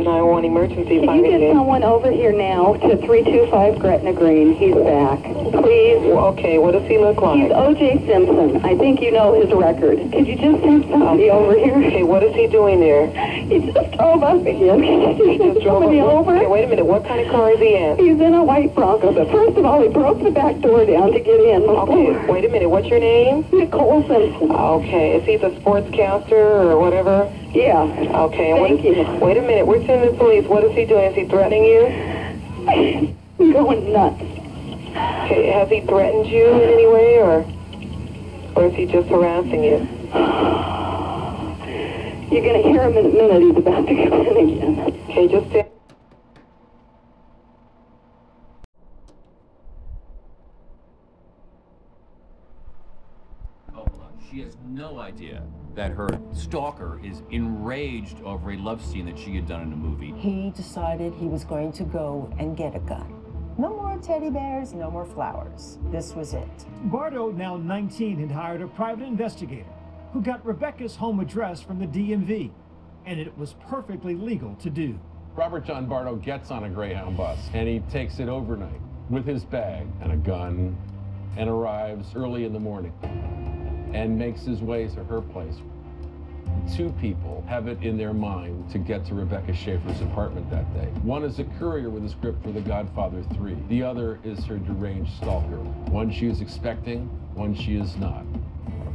911 emergency. Can you get someone over here now to 325 Gretna Green? He's back. Please. Okay, what does he look like? He's O.J. Simpson. I think you know his record. Could you just send somebody over here? Okay, what is he doing there? He just drove up again. He just drove somebody over. Okay, wait a minute. What kind of car is he in? He's in a white Bronco, but first of all, he broke the back door down to get in. Okay, wait a minute. What's your name? Nicole Simpson. Okay, is he the sportscaster or whatever? Yeah. Okay, Thank you. Wait a minute. We're sending the police. What is he doing? Is he threatening you? He's going nuts. Okay, has he threatened you in any way, or is he just harassing you? You're going to hear him in a minute. He's about to come in again. Okay, just stay. She has no idea that her stalker is enraged over a love scene that she had done in a movie. He decided he was going to go and get a gun. No more teddy bears, no more flowers. This was it. Bardo, now 19, had hired a private investigator who got Rebecca's home address from the DMV, and it was perfectly legal to do. Robert John Bardo gets on a Greyhound bus, and he takes it overnight with his bag and a gun, and arrives early in the morning and makes his way to her place. Two people have it in their mind to get to Rebecca Schaefer's apartment that day. One is a courier with a script for The Godfather 3. The other is her deranged stalker. One she is expecting, one she is not.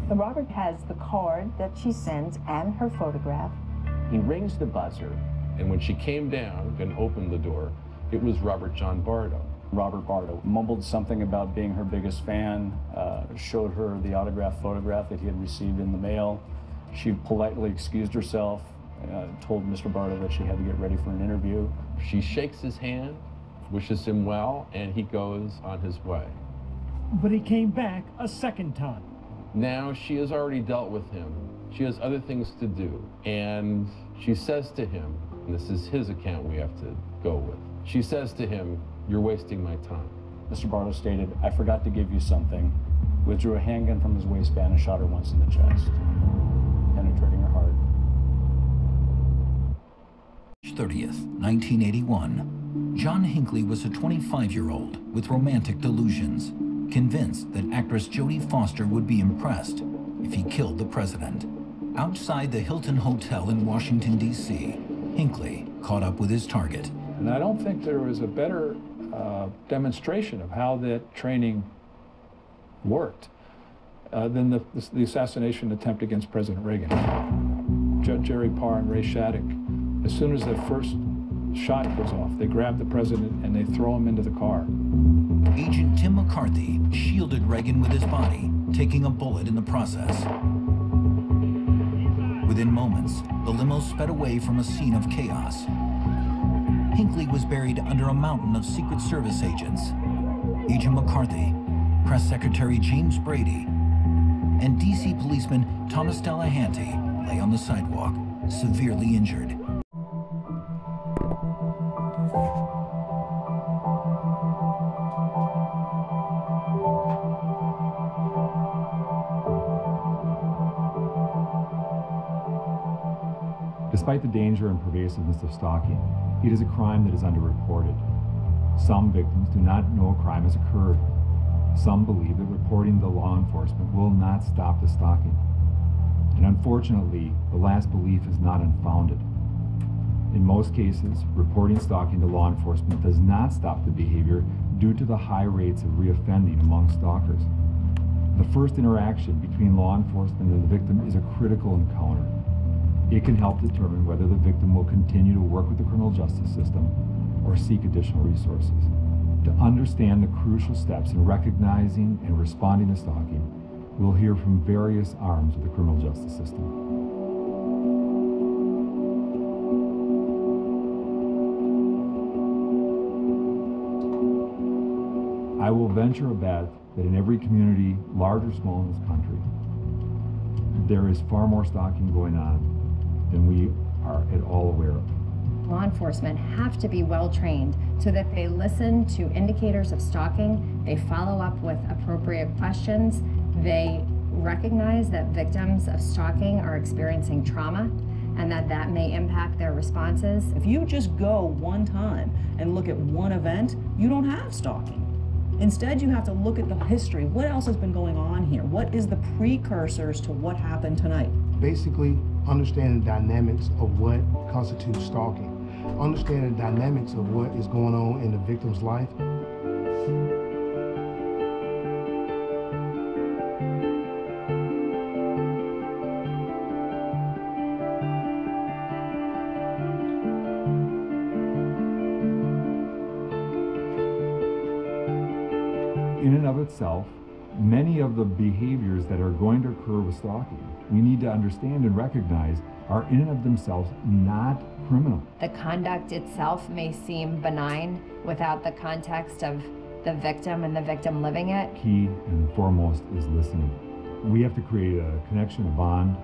Robert has the card that she sends and her photograph. He rings the buzzer, and when she came down and opened the door, it was Robert John Bardo. Robert Bardo mumbled something about being her biggest fan, showed her the autographed photograph that he had received in the mail. She politely excused herself, told Mr. Bardo that she had to get ready for an interview. She shakes his hand, wishes him well, and he goes on his way. But he came back a second time. Now she has already dealt with him. She has other things to do. And she says to him, and this is his account we have to go with, she says to him, "You're wasting my time." Mr. Bardo stated, "I forgot to give you something," withdrew a handgun from his waistband and shot her once in the chest, penetrating her heart. 30th, 1981. John Hinckley was a 25-year-old with romantic delusions, convinced that actress Jodie Foster would be impressed if he killed the president. Outside the Hilton Hotel in Washington, D.C., Hinckley caught up with his target. And I don't think there was a better demonstration of how that training worked than the assassination attempt against President Reagan. Judge Jerry Parr and Ray Shattuck, as soon as the first shot goes off, they grab the president and they throw him into the car. Agent Tim McCarthy shielded Reagan with his body, taking a bullet in the process. Within moments, the limo sped away from a scene of chaos. Hinckley was buried under a mountain of Secret Service agents. Agent McCarthy, Press Secretary James Brady, and D.C. policeman Thomas Delahanty lay on the sidewalk, severely injured. Despite the danger and pervasiveness of stalking, it is a crime that is underreported. Some victims do not know a crime has occurred. Some believe that reporting to law enforcement will not stop the stalking. And unfortunately, the last belief is not unfounded. In most cases, reporting stalking to law enforcement does not stop the behavior due to the high rates of reoffending among stalkers. The first interaction between law enforcement and the victim is a critical encounter. It can help determine whether the victim will continue to work with the criminal justice system or seek additional resources. To understand the crucial steps in recognizing and responding to stalking, we'll hear from various arms of the criminal justice system. I will venture a bet that in every community, large or small in this country, there is far more stalking going on than we are at all aware of. Law enforcement have to be well trained so that they listen to indicators of stalking, they follow up with appropriate questions, they recognize that victims of stalking are experiencing trauma, and that may impact their responses. If you just go one time and look at one event, you don't have stalking. Instead, you have to look at the history. What else has been going on here? What is the precursors to what happened tonight? Basically, understanding the dynamics of what constitutes stalking. Understanding the dynamics of what is going on in the victim's life. In and of itself, many of the behaviors that are going to occur with stalking, we need to understand and recognize are in and of themselves not criminal. The conduct itself may seem benign without the context of the victim and the victim living it. Key and foremost is listening. We have to create a connection, a bond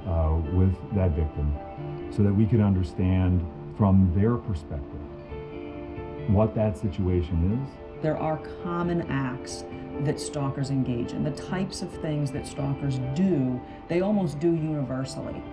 with that victim so that we can understand from their perspective what that situation is. There are common acts that stalkers engage in. The types of things that stalkers do, they almost do universally.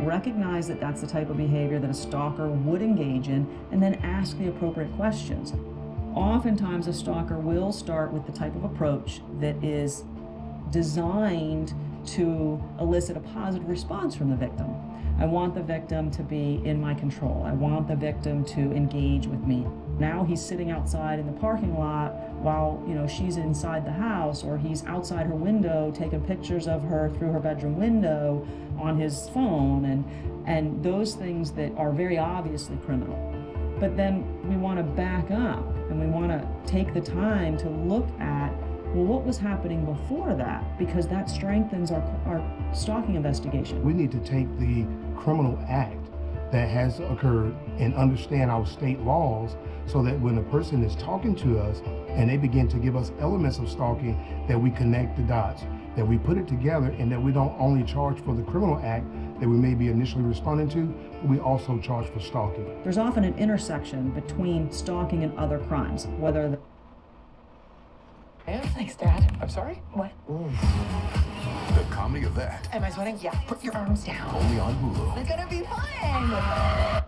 Recognize that that's the type of behavior that a stalker would engage in, and then ask the appropriate questions. Oftentimes, a stalker will start with the type of approach that is designed to elicit a positive response from the victim. I want the victim to be in my control. I want the victim to engage with me. Now he's sitting outside in the parking lot while, she's inside the house, or he's outside her window taking pictures of her through her bedroom window on his phone, and those things that are very obviously criminal. But then we want to back up and we want to take the time to look at, well, what was happening before that? Because that strengthens our stalking investigation. We need to take the criminal act that has occurred and understand our state laws so that when a person is talking to us and they begin to give us elements of stalking, that we connect the dots, that we put it together, and that we don't only charge for the criminal act that we may be initially responding to, but we also charge for stalking. There's often an intersection between stalking and other crimes, whether the... Thanks, Dad. I'm sorry? What? Ooh. The comedy of that. Am I sweating? Yeah. Put your arms down. Only on Hulu. It's gonna be fun!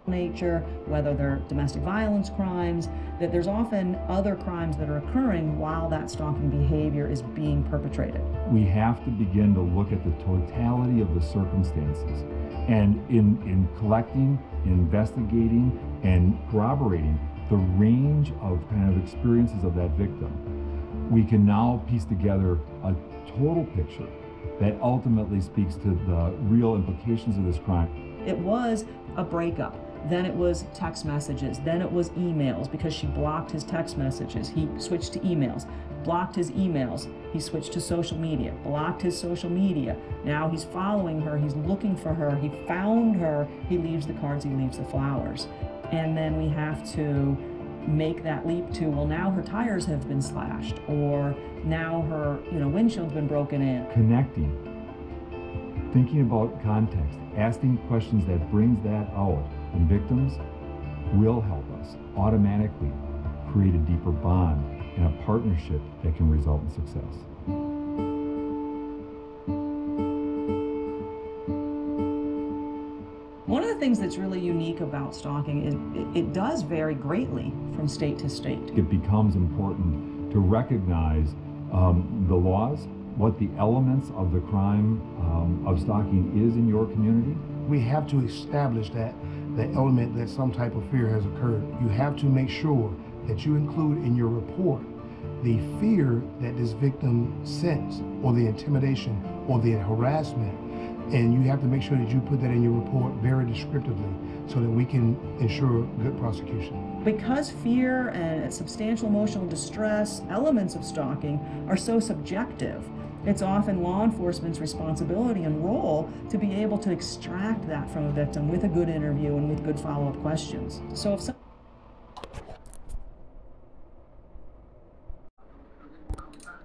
Nature, whether they're domestic violence crimes, that there's often other crimes that are occurring while that stalking behavior is being perpetrated. We have to begin to look at the totality of the circumstances. And in collecting, investigating, and corroborating the range of kind of experiences of that victim, we can now piece together a total picture that ultimately speaks to the real implications of this crime. It was a breakup. Then it was text messages. Then it was emails because she blocked his text messages. He switched to emails. Blocked his emails. He switched to social media. Blocked his social media. Now he's following her. He's looking for her. He found her. He leaves the cards. He leaves the flowers. And then we have to make that leap to, well, now her tires have been slashed, or now her windshield's been broken in. Connecting, thinking about context, asking questions that brings that out in victims will help us automatically create a deeper bond and a partnership that can result in success. One of the things that's really unique about stalking is it does vary greatly from state to state. It becomes important to recognize the laws, what the elements of the crime of stalking is in your community. We have to establish that the element that some type of fear has occurred. You have to make sure that you include in your report the fear that this victim sensed, or the intimidation, or the harassment. And you have to make sure that you put that in your report very descriptively so that we can ensure good prosecution. Because fear and substantial emotional distress, elements of stalking, are so subjective, it's often law enforcement's responsibility and role to be able to extract that from a victim with a good interview and with good follow-up questions. So if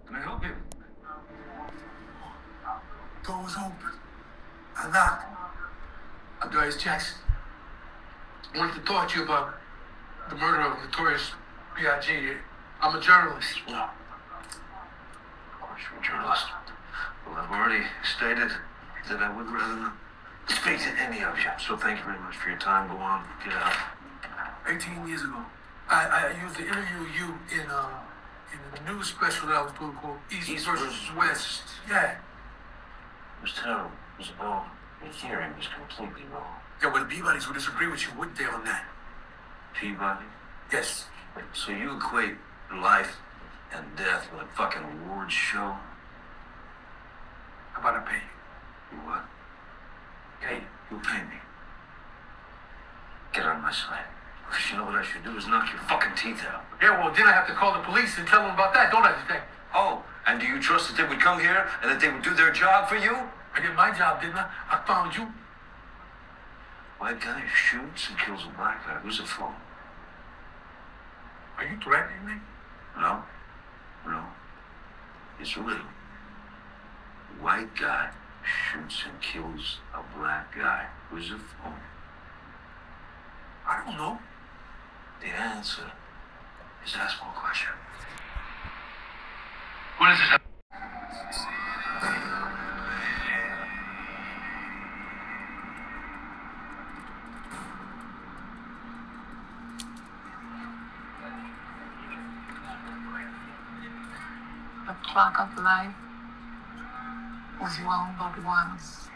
Can I help you? Door was open. I knocked. Do I guys, Jackson. I wanted to talk to you about the murder of Notorious B.I.G. I'm a journalist. No. Of course you're a journalist. Well, I've already stated that I would rather not speak to any of you. So thank you very much for your time. Go on, get out. 18 years ago, I used to interview you in the news special that I was doing called East versus West. Yeah. It was terrible. It was wrong. Your theory was completely wrong. Yeah, well, the Peabodys would disagree with you, wouldn't they, on that? Peabody? Yes. So you equate life and death with a fucking awards show? How about I pay you? You what? Pay you. You'll pay me. Get on my side. Because you know what I should do is knock your fucking teeth out. Yeah, well, then I have to call the police and tell them about that, don't I, Detective? Oh, and do you trust that they would come here and that they would do their job for you? I did my job, didn't I? I found you. White guy shoots and kills a black guy. Who's a fool? Are you threatening me? No. No. It's real. White guy shoots and kills a black guy. Who's a fool? I don't know. The answer is ask one question. What is it? The clock of life is wound but once.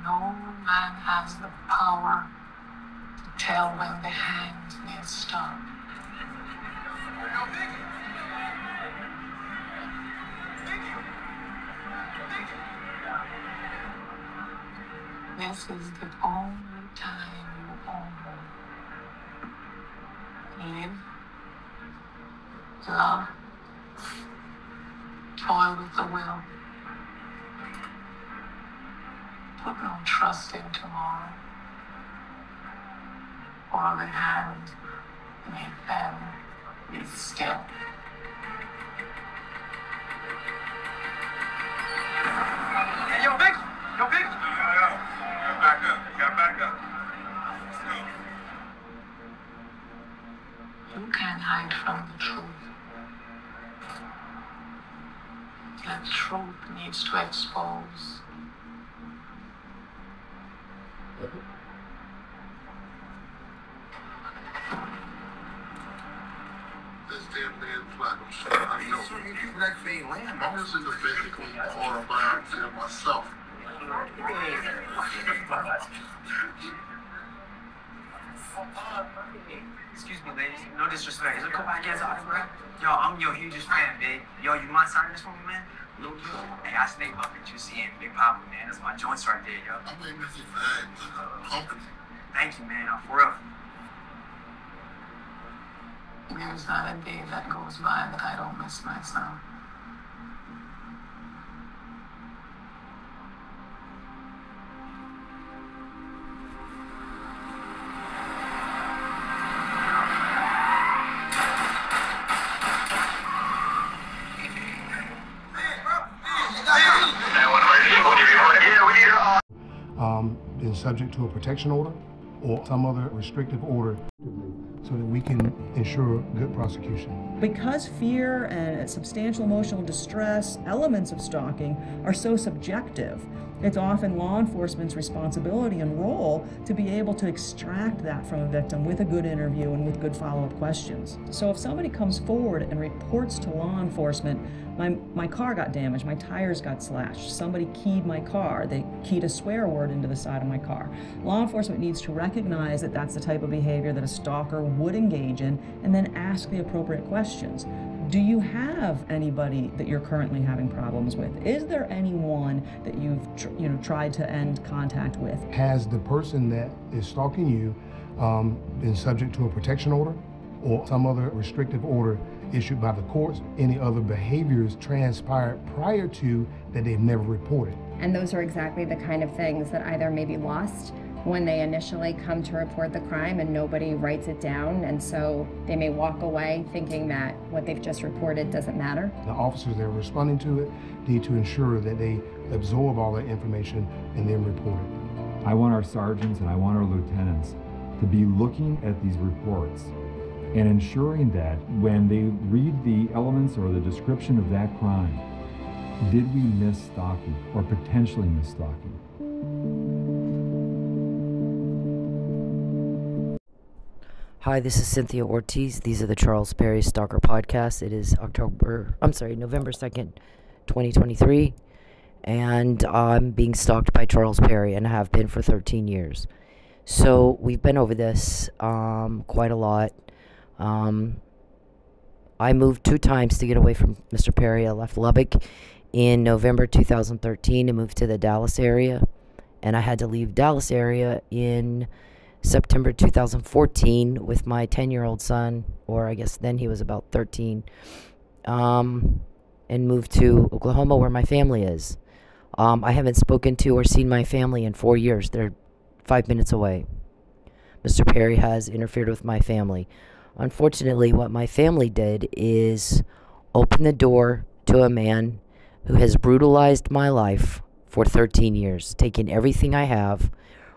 No man has the power to tell when the hands may stop. This is the only time you own. Live, love, toil with the will. Put no trust in tomorrow, or the hand may bend, be still. Hey, yo, Vic! Yo, Vic! Back up. You gotta back up. You can't hide from the truth. That truth needs to expose. This damn man platinum shit. I know. You like being lamb. This is a physical autobiography of myself. Excuse me, ladies. No disrespect. Is it cool if I get his autograph? Yo, I'm your hugest fan, babe. Yo, you mind signing this for me, man? Hey, I stay up at Juicy and Big Papa, man. That's my joints right there, yo. I mean, this is company. Thank you, man. For real. There's not a day that goes by that I don't miss my son. Been subject to a protection order or some other restrictive order so that we can ensure good prosecution. Because fear and substantial emotional distress, elements of stalking, are so subjective, it's often law enforcement's responsibility and role to be able to extract that from a victim with a good interview and with good follow-up questions. So if somebody comes forward and reports to law enforcement, my car got damaged, my tires got slashed, somebody keyed my car, they keyed a swear word into the side of my car. Law enforcement needs to recognize that that's the type of behavior that a stalker would engage in and then ask the appropriate questions. Do you have anybody that you're currently having problems with? Is there anyone that you've tried to end contact with? Has the person that is stalking you been subject to a protection order or some other restrictive order issued by the courts? Any other behaviors transpired prior to that they've never reported? And those are exactly the kind of things that either may be lost when they initially come to report the crime and nobody writes it down, and so they may walk away thinking that what they've just reported doesn't matter. The officers that are responding to it need to ensure that they absorb all that information and then report it. I want our sergeants and I want our lieutenants to be looking at these reports and ensuring that when they read the elements or the description of that crime, did we miss stalking or potentially miss stalking? Hi, this is Cynthia Ortiz. These are the Charles Perry Stalker Podcast. It is November 2nd, 2023. And I'm being stalked by Charles Perry and have been for 13 years. So we've been over this quite a lot. I moved 2 times to get away from Mr. Perry. I left Lubbock in November 2013 and moved to the Dallas area. And I had to leave Dallas area in September 2014 with my 10-year-old son, or I guess then he was about 13, and moved to Oklahoma where my family is. I haven't spoken to or seen my family in 4 years. They're 5 minutes away. Mr. Perry has interfered with my family. Unfortunately, what my family did is open the door to a man who has brutalized my life for 13 years, taken everything I have,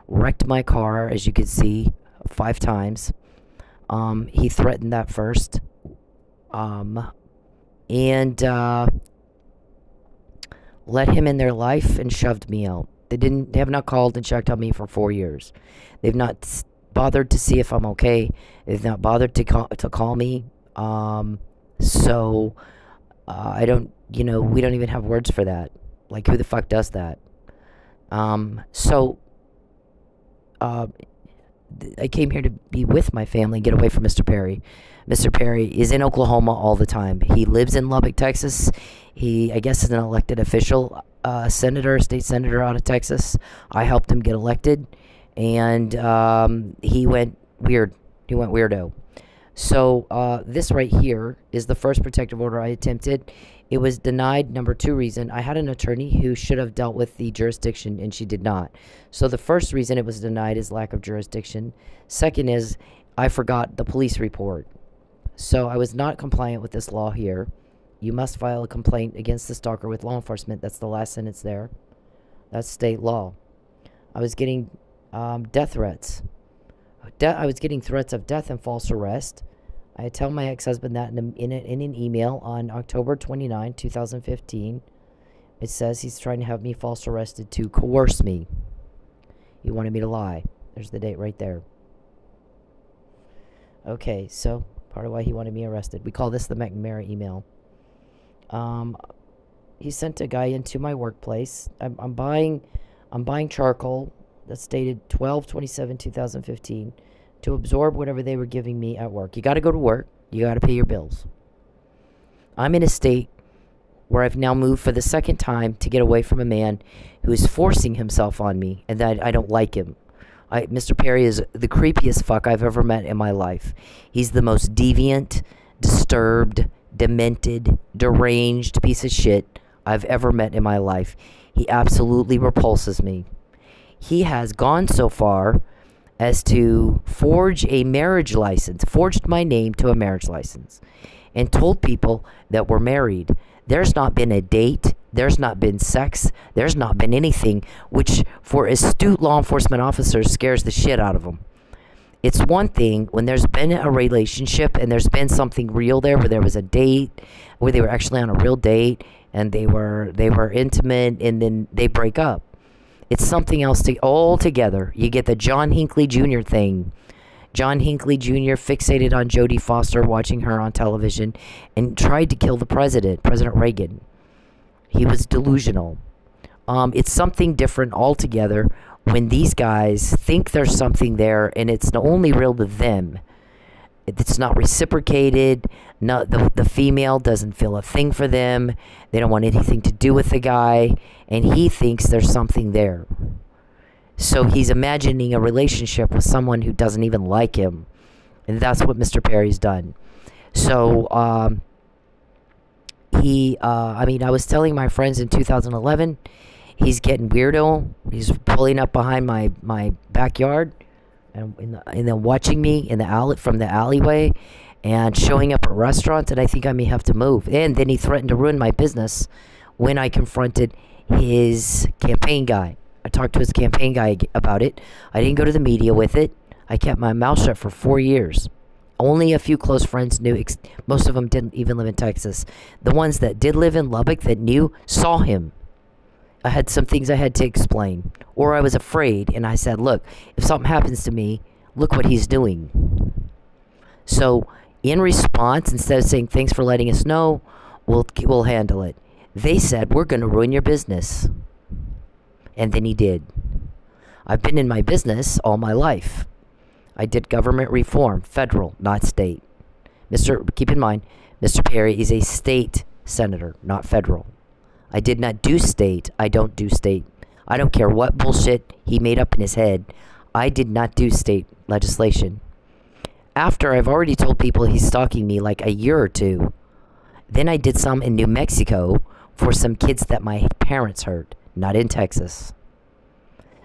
wrecked my car, as you can see, 5 times. He threatened that first. Let him in their life and shoved me out. They have not called and checked on me for 4 years. They've not bothered to see if I'm okay. They've not bothered to call me. So I don't, we don't even have words for that. Like, who the fuck does that? I came here to be with my family and get away from Mr. Perry. Mr. Perry is in Oklahoma all the time. He lives in Lubbock, Texas. He, I guess, is an elected official, state senator out of Texas. I helped him get elected, and he went weird. He went weirdo. So this right here is the first protective order I attempted. It was denied. Number 2 reason, I had an attorney who should have dealt with the jurisdiction, and she did not. So the first reason it was denied is lack of jurisdiction. Second is I forgot the police report. So I was not compliant with this law here. You must file a complaint against the stalker with law enforcement. That's the last sentence there. That's state law. I was getting death threats. I was getting threats of death and false arrest. I tell my ex-husband that in an email on October 29, 2015. It says he's trying to have me false arrested to coerce me. He wanted me to lie. There's the date right there. Okay, so part of why he wanted me arrested. We call this the McNamara email. He sent a guy into my workplace. I'm buying charcoal that's dated 12/27/2015 to absorb whatever they were giving me at work. You got to go to work. You got to pay your bills. I'm in a state where I've now moved for the 2nd time to get away from a man who is forcing himself on me, and that I don't like him. Mr. Perry is the creepiest fuck I've ever met in my life. He's the most deviant, disturbed, demented, deranged piece of shit I've ever met in my life. He absolutely repulses me. He has gone so far as to forged my name to a marriage license, and told people that we're married. There's not been a date, there's not been sex, there's not been anything, which for astute law enforcement officers scares the shit out of them. It's one thing when there's been a relationship and there's been something real there, where there was a date, where they were actually on a real date, and they were intimate, and then they break up. It's something else altogether. You get the John Hinckley Jr. thing. John Hinckley Jr. fixated on Jodie Foster, watching her on television, and tried to kill the president, President Reagan. He was delusional. It's something different altogether when these guys think there's something there, and it's only real to them. It's not reciprocated. The female doesn't feel a thing for them. They don't want anything to do with the guy, and he thinks there's something there. So he's imagining a relationship with someone who doesn't even like him, and that's what Mr. Perry's done. So I was telling my friends in 2011, he's getting weirdo. He's pulling up behind my backyard, and then watching me in the from the alleyway, and showing up at restaurants, and I think I may have to move. And then he threatened to ruin my business when I confronted his campaign guy. I talked to his campaign guy about it. I didn't go to the media with it. I kept my mouth shut for 4 years. Only a few close friends knew. Most of them didn't even live in Texas. The ones that did live in Lubbock that knew saw him. I had some things I had to explain. Or I was afraid, and I said, look, if something happens to me, look what he's doing. So, in response, instead of saying, thanks for letting us know, we'll handle it, they said, we're going to ruin your business. And then he did. I've been in my business all my life. I did government reform, federal, not state. Keep in mind, Mr. Perry is a state senator, not federal. I did not do state. I don't do state. I don't care what bullshit he made up in his head. I did not do state legislation. After I've already told people he's stalking me like a year or two, then I did some in New Mexico for some kids that my parents hurt, not in Texas.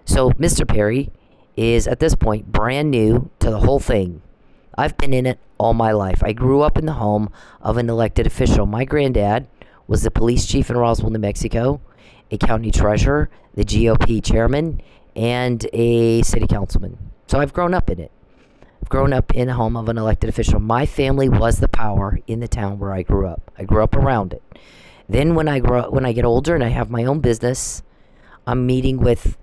So Mr. Perry is at this point brand new to the whole thing. I've been in it all my life. I grew up in the home of an elected official. My granddad was the police chief in Roswell, New Mexico, a county treasurer, the GOP chairman, and a city councilman. So I've grown up in it. I've grown up in the home of an elected official. My family was the power in the town where I grew up. I grew up around it. Then when I get older and I have my own business, I'm meeting with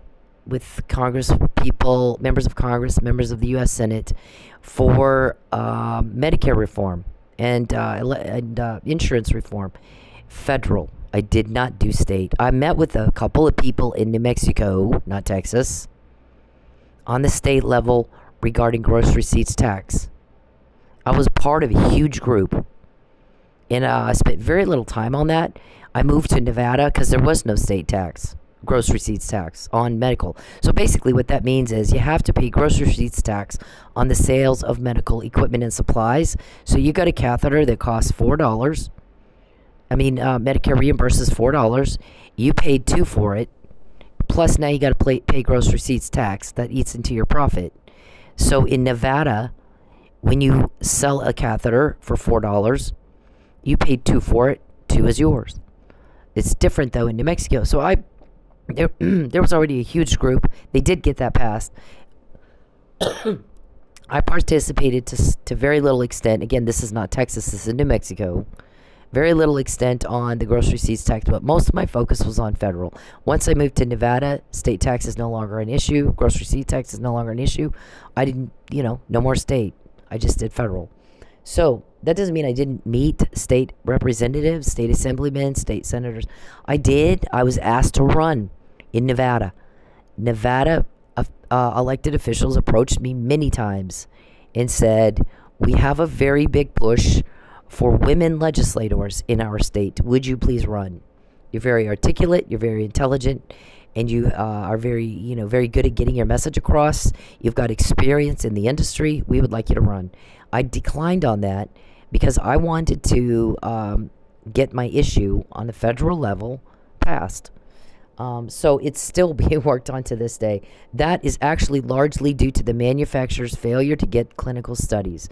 Congress people, members of Congress, members of the U.S. Senate for Medicare reform and insurance reform. Federal. I did not do state. I met with a couple of people in New Mexico, not Texas, on the state level regarding gross receipts tax. I was part of a huge group, and I spent very little time on that. I moved to Nevada because there was no state tax. Gross receipts tax on medical. So basically what that means is you have to pay gross receipts tax on the sales of medical equipment and supplies. So you got a catheter that costs $4. Medicare reimburses $4. You paid $2 for it. Plus now you got to pay gross receipts tax that eats into your profit. So in Nevada, when you sell a catheter for $4, you paid $2 for it. $2 is yours. It's different though in New Mexico. So there was already a huge group. They did get that passed. I participated to very little extent. Again, this is not Texas. This is New Mexico. Very little extent on the gross receipts tax, but most of my focus was on federal. Once I moved to Nevada, state tax is no longer an issue. Gross receipt tax is no longer an issue. I didn't, no more state. I just did federal. So that doesn't mean I didn't meet state representatives, state assemblymen, state senators. I did. I was asked to run in Nevada. Nevada elected officials approached me many times and said, we have a very big push for women legislators in our state. Would you please run? You're very articulate, you're very intelligent, and you are very, very good at getting your message across. You've got experience in the industry. We would like you to run. I declined on that because I wanted to get my issue on the federal level passed. So it's still being worked on to this day. That is actually largely due to the manufacturer's failure to get clinical studies.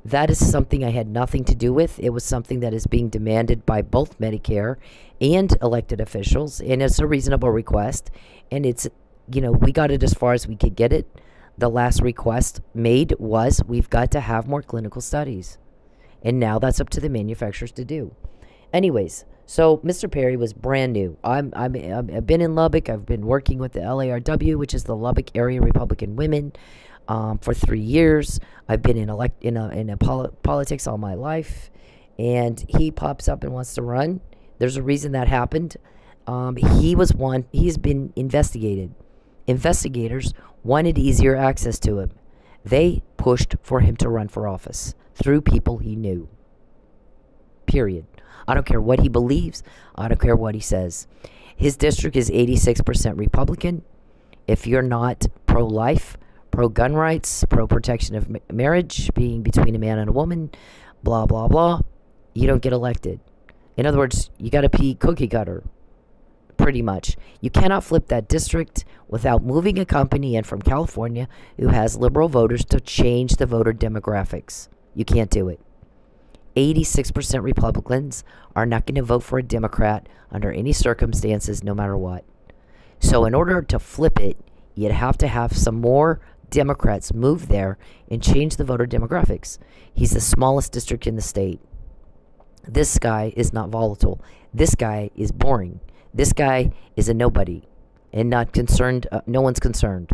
That is something I had nothing to do with. It was something that is being demanded by both Medicare and elected officials, and it's a reasonable request. And it's, we got it as far as we could get it. The last request made was we've got to have more clinical studies. And now that's up to the manufacturers to do. Anyways, so Mr. Perry was brand new. I've been in Lubbock. I've been working with the LARW, which is the Lubbock Area Republican Women, for 3 years. I've been in politics all my life, and he pops up and wants to run. There's a reason that happened. He's been investigated. Investigators wanted easier access to him. They pushed for him to run for office through people he knew. Period. I don't care what he believes. I don't care what he says. His district is 86% Republican. If you're not pro-life, pro-gun rights, pro-protection of marriage, being between a man and a woman, blah, blah, blah, you don't get elected. In other words, you got to be cookie cutter, pretty much. You cannot flip that district without moving a company in from California who has liberal voters to change the voter demographics. You can't do it. 86% Republicans are not going to vote for a Democrat under any circumstances, no matter what. So in order to flip it, you'd have to have some more Democrats move there and change the voter demographics. He's the smallest district in the state. This guy is not volatile. This guy is boring. This guy is a nobody and not concerned. No one's concerned.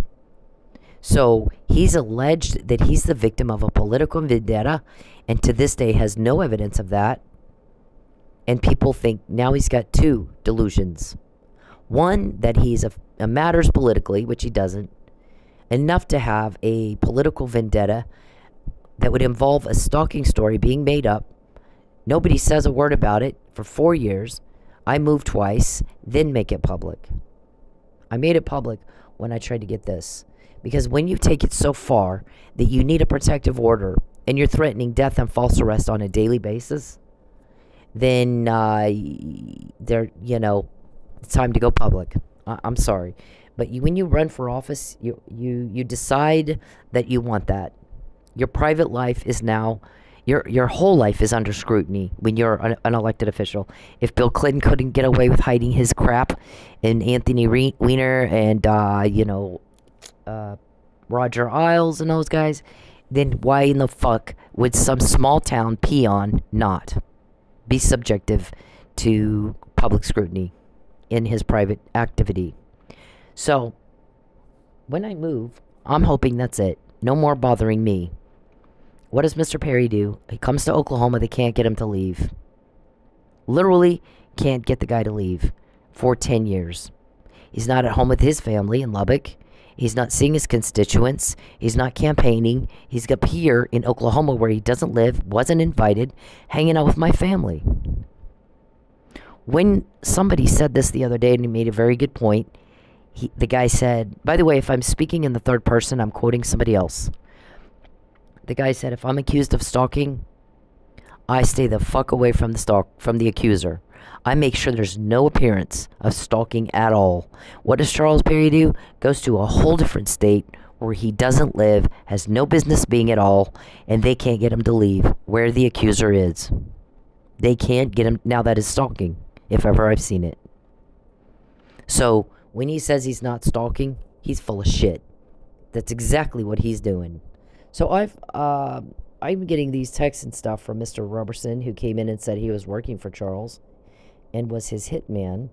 So he's alleged that he's the victim of a political vendetta, and to this day has no evidence of that. And people think now he's got two delusions. One, that he's a matters politically, which he doesn't, enough to have a political vendetta that would involve a stalking story being made up. Nobody says a word about it for 4 years. I moved twice, then make it public. I made it public when I tried to get this. Because when you take it so far that you need a protective order and you're threatening death and false arrest on a daily basis, then it's time to go public. I'm sorry. But when you run for office, you decide that you want that. Your private life is now, your whole life is under scrutiny when you're an elected official. If Bill Clinton couldn't get away with hiding his crap, and Anthony Weiner and, Roger Ailes and those guys, then why in the fuck would some small town peon not be subjective to public scrutiny in his private activity? So, when I move, I'm hoping that's it. No more bothering me. What does Mr. Perry do? He comes to Oklahoma, they can't get him to leave. Literally can't get the guy to leave for 10 years. He's not at home with his family in Lubbock. He's not seeing his constituents. He's not campaigning. He's up here in Oklahoma where he doesn't live, wasn't invited, hanging out with my family. When somebody said this the other day, and he made a very good point, the guy said, by the way, if I'm speaking in the third person, I'm quoting somebody else. The guy said, if I'm accused of stalking, I stay the fuck away from the accuser. I make sure there's no appearance of stalking at all. What does Charles Perry do? Goes to a whole different state where he doesn't live, has no business being at all, and they can't get him to leave where the accuser is. They can't get him. Now that is stalking, if ever I've seen it. So when he says he's not stalking, he's full of shit. That's exactly what he's doing. So I'm getting these texts and stuff from Mr. Robertson, who came in and said he was working for Charles and was his hitman,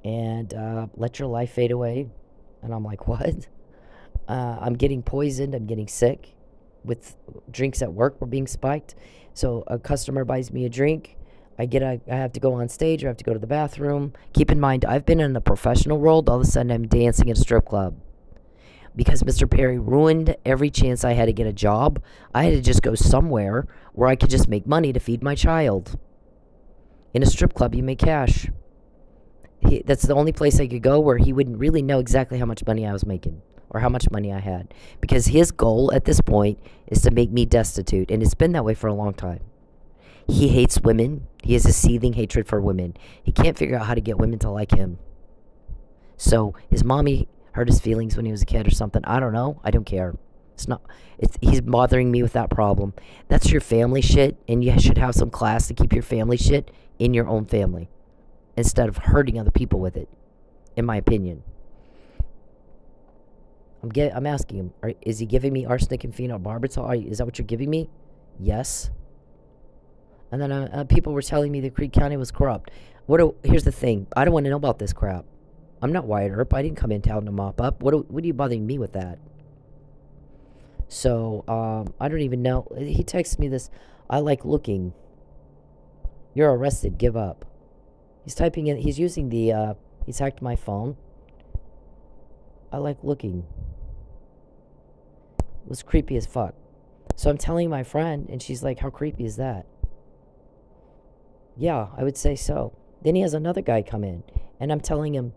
and let your life fade away. And I'm like, what? I'm getting poisoned. I'm getting sick. With drinks at work were being spiked. So a customer buys me a drink. I have to go on stage. I have to go to the bathroom. Keep in mind, I've been in a professional world. All of a sudden, I'm dancing at a strip club. Because Mr. Perry ruined every chance I had to get a job, I had to just go somewhere where I could just make money to feed my child. In a strip club, you make cash. That's the only place I could go where he wouldn't really know exactly how much money I was making or how much money I had. Because his goal at this point is to make me destitute, and it's been that way for a long time. He hates women. He has a seething hatred for women. He can't figure out how to get women to like him. So his mommy hurt his feelings when he was a kid or something. I don't know. I don't care. He's bothering me with that problem. That's your family shit, and you should have some class to keep your family shit in your own family instead of hurting other people with it, in my opinion. I'm asking him, is he giving me arsenic and phenobarbital? Is that what you're giving me? Yes. And then people were telling me that Creek County was corrupt. Here's the thing. I don't want to know about this crap. I'm not Wyatt Earp. I didn't come in town to mop up. What are you bothering me with that? So, I don't even know. He texted me this. I like looking. You're arrested. Give up. He's typing in. He's using the, he's hacked my phone. I like looking. It was creepy as fuck. So I'm telling my friend, and she's like, how creepy is that? Yeah, I would say so. Then he has another guy come in, and I'm telling him,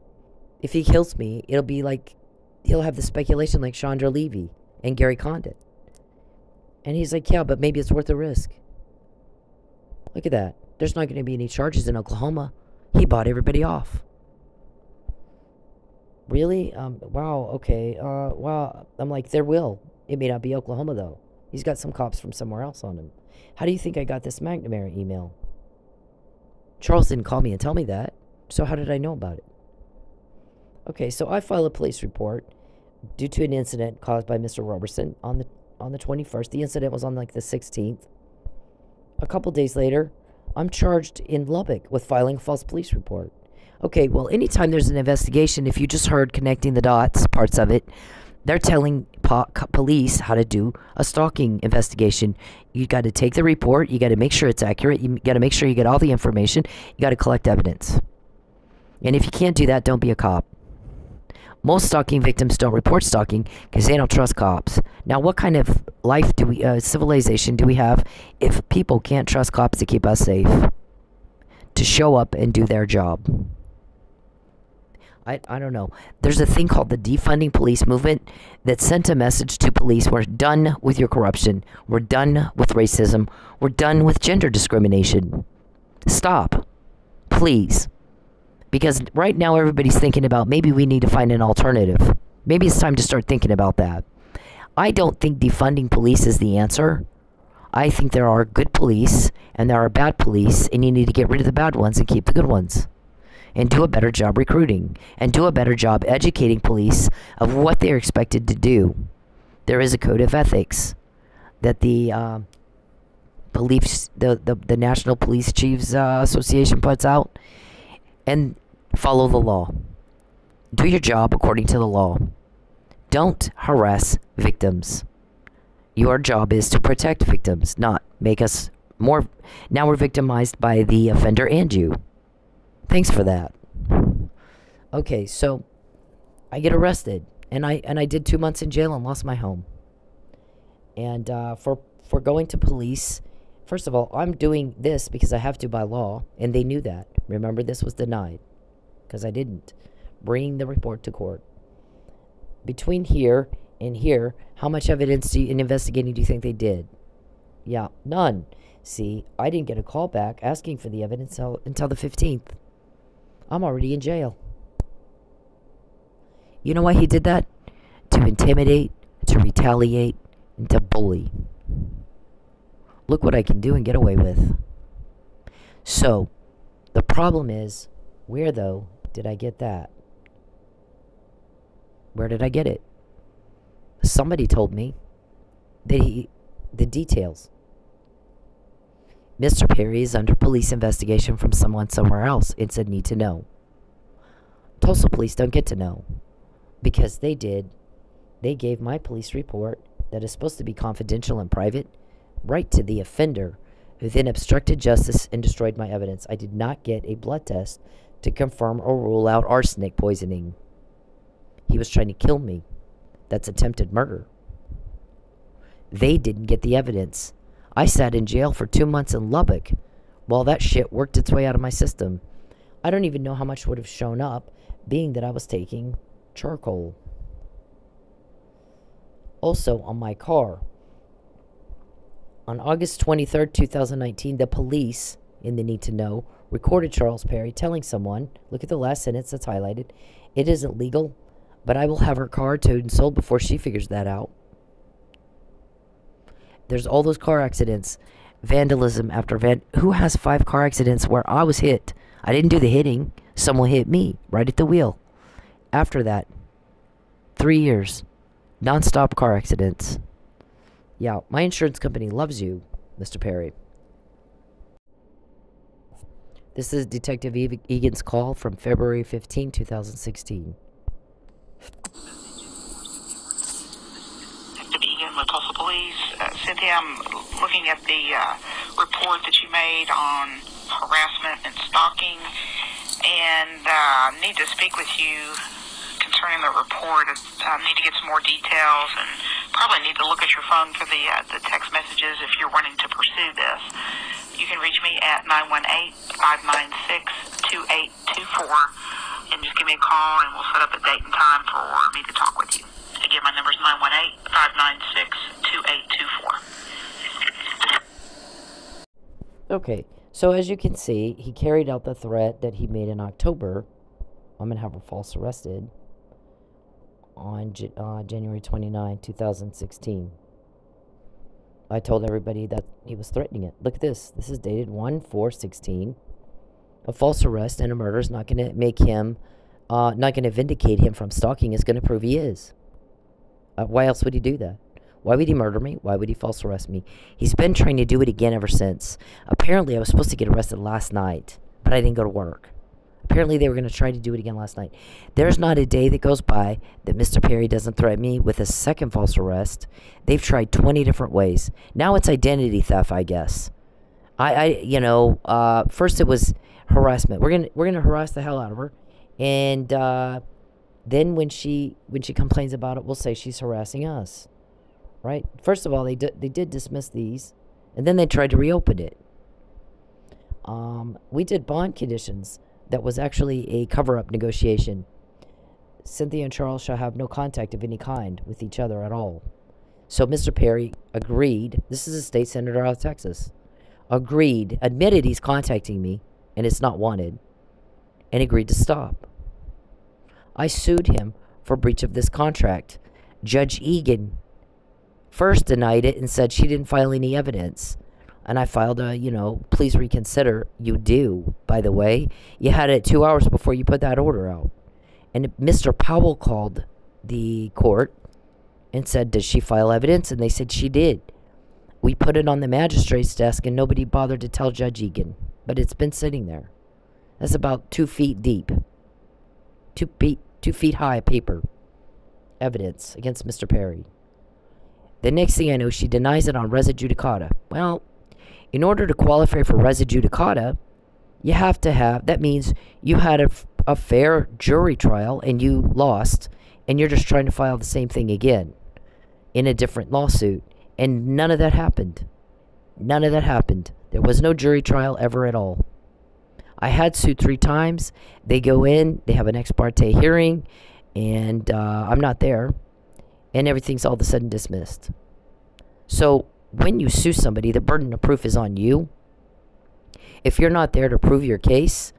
if he kills me, it'll be like, he'll have the speculation like Chandra Levy and Gary Condit. And he's like, yeah, but maybe it's worth the risk. Look at that. There's not going to be any charges in Oklahoma. He bought everybody off. Really? Wow, okay. Wow. I'm like, there will. It may not be Oklahoma, though. He's got some cops from somewhere else on him. How do you think I got this McNamara email? Charles didn't call me and tell me that. So how did I know about it? Okay, so I file a police report due to an incident caused by Mr. Robertson on the 21st. The incident was on like the 16th. A couple days later, I'm charged in Lubbock with filing a false police report. Okay, well, anytime there's an investigation, if you just heard connecting the dots, parts of it, they're telling police how to do a stalking investigation. You got to take the report. You got to make sure it's accurate. You got to make sure you get all the information. You got to collect evidence. And if you can't do that, don't be a cop. Most stalking victims don't report stalking because they don't trust cops. Now, what kind of life do we, civilization do we have if people can't trust cops to keep us safe, to show up and do their job? I don't know. There's a thing called the defunding police movement that sent a message to police. We're done with your corruption. We're done with racism. We're done with gender discrimination. Stop. Please. Because right now everybody's thinking about maybe we need to find an alternative. Maybe it's time to start thinking about that. I don't think defunding police is the answer. I think there are good police and there are bad police, and you need to get rid of the bad ones and keep the good ones. And do a better job recruiting. And do a better job educating police of what they're expected to do. There is a code of ethics that the National Police Chiefs Association puts out. And follow the law. Do your job according to the law. Don't harass victims. Your job is to protect victims, not make us more. Now we're victimized by the offender and you. Thanks for that. Okay, so I get arrested, and I did 2 months in jail and lost my home. And for going to police, first of all, I'm doing this because I have to by law, and they knew that. Remember, this was denied because I didn't bring the report to court. Between here and here, how much evidence in investigating do you think they did? Yeah, none. See, I didn't get a call back asking for the evidence until the 15th. I'm already in jail. You know why he did that? To intimidate, to retaliate, and to bully. Look what I can do and get away with. So, the problem is, where, though, did I get that? Where did I get it? Somebody told me that the details. Mr. Perry is under police investigation from someone somewhere else. It's a need to know. Tulsa police don't get to know. Because they gave my police report that is supposed to be confidential and private right to the offender, who then obstructed justice and destroyed my evidence. I did not get a blood test to confirm or rule out arsenic poisoning. He was trying to kill me. That's attempted murder. They didn't get the evidence. I sat in jail for 2 months in Lubbock while that shit worked its way out of my system. I don't even know how much would have shown up, being that I was taking charcoal. Also, on my car, on August 23rd, 2019, the police, in the need to know, recorded Charles Perry telling someone, look at the last sentence that's highlighted, it isn't legal, but I will have her car towed and sold before she figures that out. There's all those car accidents, vandalism after who has 5 car accidents where I was hit? I didn't do the hitting. Someone hit me right at the wheel. After that, 3 years, non-stop car accidents. Yeah, my insurance company loves you, Mr. Perry. This is Detective Egan's call from February 15, 2016. With Tulsa Police. Cynthia, I'm looking at the report that you made on harassment and stalking, and need to speak with you concerning the report. I need to get some more details, and probably need to look at your phone for the text messages if you're wanting to pursue this. You can reach me at 918-596-2824, and just give me a call, and we'll set up a date and time for me to talk with you. Again, my number is 918-596-2824. Okay, so as you can see, he carried out the threat that he made in October. I'm going to have her false arrested on January 29, 2016. I told everybody that he was threatening it. Look at this. This is dated 1/4/16. A false arrest and a murder is not going to make him not going to vindicate him from stalking. Is going to prove he is. Why else would he do that? Why would he murder me? Why would he false arrest me? He's been trying to do it again ever since. Apparently, I was supposed to get arrested last night, but I didn't go to work. Apparently, they were going to try to do it again last night. There's not a day that goes by that Mr. Perry doesn't threaten me with a second false arrest. They've tried 20 different ways. Now it's identity theft, I guess. First it was harassment. We're gonna harass the hell out of her, and then when she complains about it, we'll say she's harassing us. Right? First of all, they did dismiss these, and then they tried to reopen it. We did bond conditions. That was actually a cover-up negotiation. Cynthia and Charles shall have no contact of any kind with each other at all. So Mr. Perry agreed. This is a state senator out of Texas. Admitted he's contacting me, and it's not wanted, and agreed to stop. I sued him for breach of this contract. Judge Egan first denied it and said she didn't file any evidence. And I filed a, please reconsider. You do, by the way. You had it 2 hours before you put that order out. And Mr. Powell called the court and said, does she file evidence? And they said she did. We put it on the magistrate's desk and nobody bothered to tell Judge Egan. But it's been sitting there. That's about 2 feet deep. 2 feet high paper. Evidence against Mr. Perry. The next thing I know, she denies it on res judicata. Well, in order to qualify for res judicata, you have to have, that means you had a fair jury trial and you lost, and you're just trying to file the same thing again in a different lawsuit. And none of that happened. None of that happened. There was no jury trial ever at all. I had sued 3 times. They go in, they have an ex parte hearing, and I'm not there. And everything's all of a sudden dismissed. So when you sue somebody, the burden of proof is on you. If you're not there to prove your case,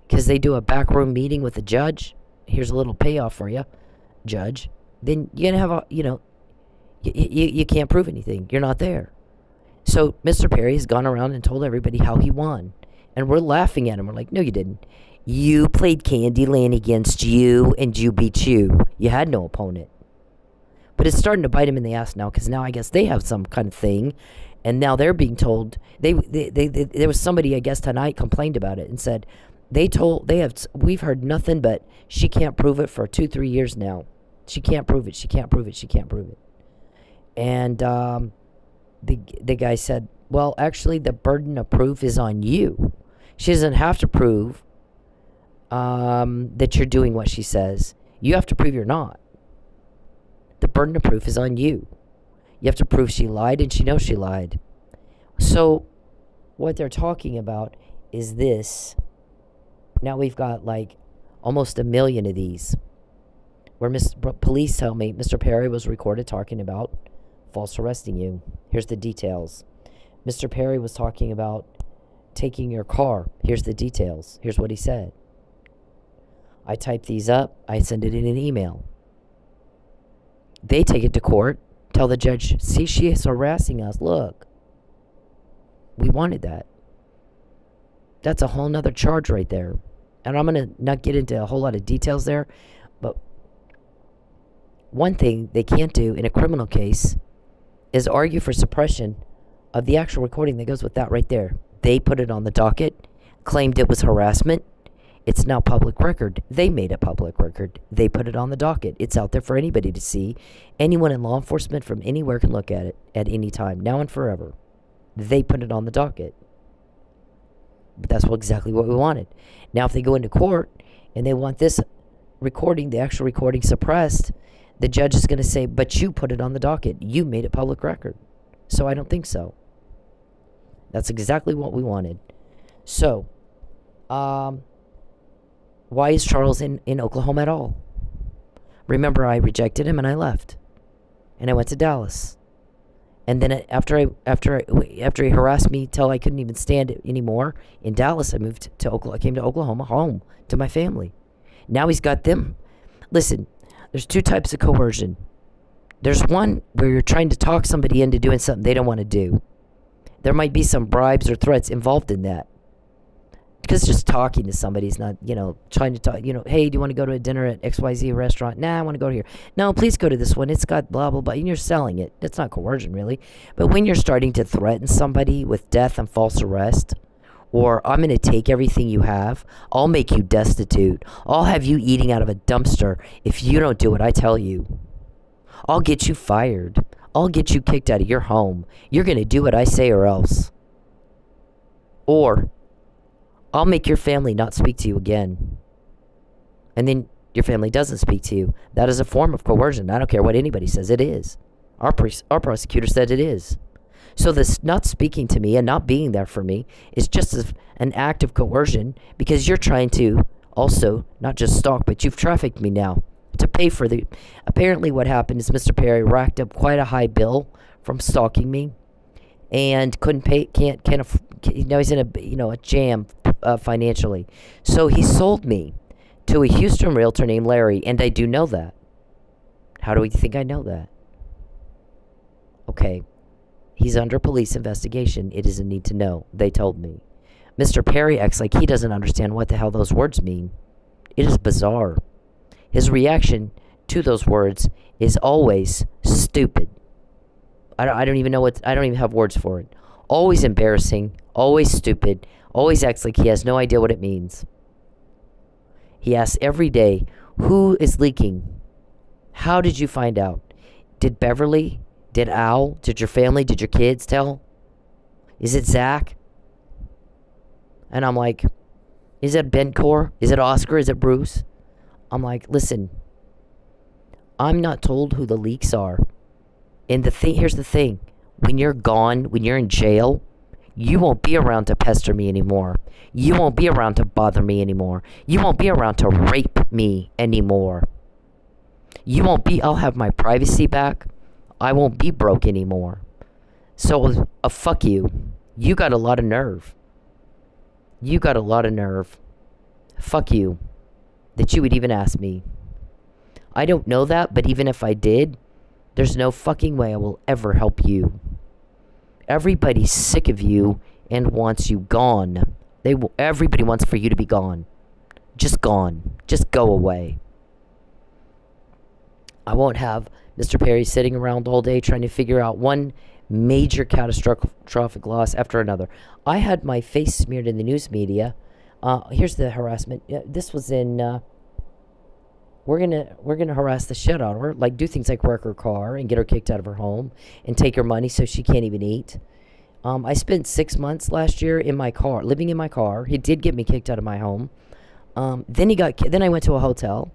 because they do a backroom meeting with the judge, here's a little payoff for you, judge, then you're going to have you can't prove anything. You're not there. So Mr. Perry has gone around and told everybody how he won. And we're laughing at him. We're like, no, you didn't. You played Candyland against you, and you beat you. You had no opponent. But it's starting to bite him in the ass now, because now I guess they have some kind of thing, and now they're being told. There was somebody, I guess, tonight complained about it and said we've heard nothing but she can't prove it for 2-3 years now. She can't prove it. She can't prove it. She can't prove it. And the guy said, well, actually, the burden of proof is on you. She doesn't have to prove that you're doing what she says. You have to prove you're not. The burden of proof is on you. You have to prove she lied, and she knows she lied. So what they're talking about is this. Now we've got like almost 1 million of these where police tell me Mr. Perry was recorded talking about false arresting you. Here's the details. Mr. Perry was talking about taking your car. Here's the details. Here's what he said. I type these up. I send it in an email. They take it to court, tell the judge, see, she is harassing us. Look, we wanted that. That's a whole nother charge right there. And I'm going to not get into a whole lot of details there, but one thing they can't do in a criminal case is argue for suppression of the actual recording that goes with that right there. They put it on the docket, claimed it was harassment. It's now public record. They made it public record. They put it on the docket. It's out there for anybody to see. Anyone in law enforcement from anywhere can look at it at any time, now and forever. They put it on the docket. But that's exactly what we wanted. Now, if they go into court and they want this recording, the actual recording suppressed, the judge is going to say, but you put it on the docket. You made it public record. So I don't think so. That's exactly what we wanted. So, why is Charles in Oklahoma at all? Remember, I rejected him and I left. And I went to Dallas. And then after he harassed me till I couldn't even stand it anymore, in Dallas I moved to Oklahoma. I came to Oklahoma, home to my family. Now he's got them. Listen, there's 2 types of coercion. There's one where you're trying to talk somebody into doing something they don't want to do. There might be some bribes or threats involved in that. Because just talking to somebody is not, trying to talk, hey, do you want to go to a dinner at XYZ restaurant? Nah, I want to go here. No, please go to this one. It's got blah, blah, blah. And you're selling it. That's not coercion, really. But when you're starting to threaten somebody with death and false arrest, or I'm going to take everything you have, I'll make you destitute. I'll have you eating out of a dumpster if you don't do what I tell you. I'll get you fired. I'll get you kicked out of your home. You're going to do what I say or else. Or I'll make your family not speak to you again. And then your family doesn't speak to you. That is a form of coercion. I don't care what anybody says. It is. Our prosecutor said it is. So this not speaking to me and not being there for me is just an act of coercion, because you're trying to also not just stalk, but you've trafficked me now to pay for the... Apparently what happened is Mr. Perry racked up quite a high bill from stalking me and couldn't pay, now he's in a jam financially. So he sold me to a Houston realtor named Larry, and I do know that. How do we think I know that? Okay. He's under police investigation. It is a need to know. They told me. Mr. Perry acts like he doesn't understand what the hell those words mean. It is bizarre. His reaction to those words is always stupid. I don't even know I don't even have words for it. Always embarrassing, always stupid, always acts like he has no idea what it means. He asks every day, who is leaking? How did you find out? Did Beverly? Did Al? Did your family? Did your kids tell? Is it Zach? And I'm like, is it Ben Core? Is it Oscar? Is it Bruce? I'm like, listen, I'm not told who the leaks are. And here's the thing. When you're gone, when you're in jail, you won't be around to pester me anymore. You won't be around to bother me anymore. You won't be around to rape me anymore. I'll have my privacy back. I won't be broke anymore. So, fuck you. You got a lot of nerve. You got a lot of nerve. Fuck you. That you would even ask me. I don't know that, but even if I did, there's no fucking way I will ever help you. Everybody's sick of you and wants you gone. Everybody wants for you to be gone. Just gone. Just go away. I won't have Mr. Perry sitting around all day trying to figure out one major catastrophic loss after another. I had my face smeared in the news media. Here's the harassment. This was in... We're gonna harass the shit out of her, like do things like wreck her car and get her kicked out of her home and take her money so she can't even eat. I spent 6 months last year in my car, living in my car. He did get me kicked out of my home. Then I went to a hotel.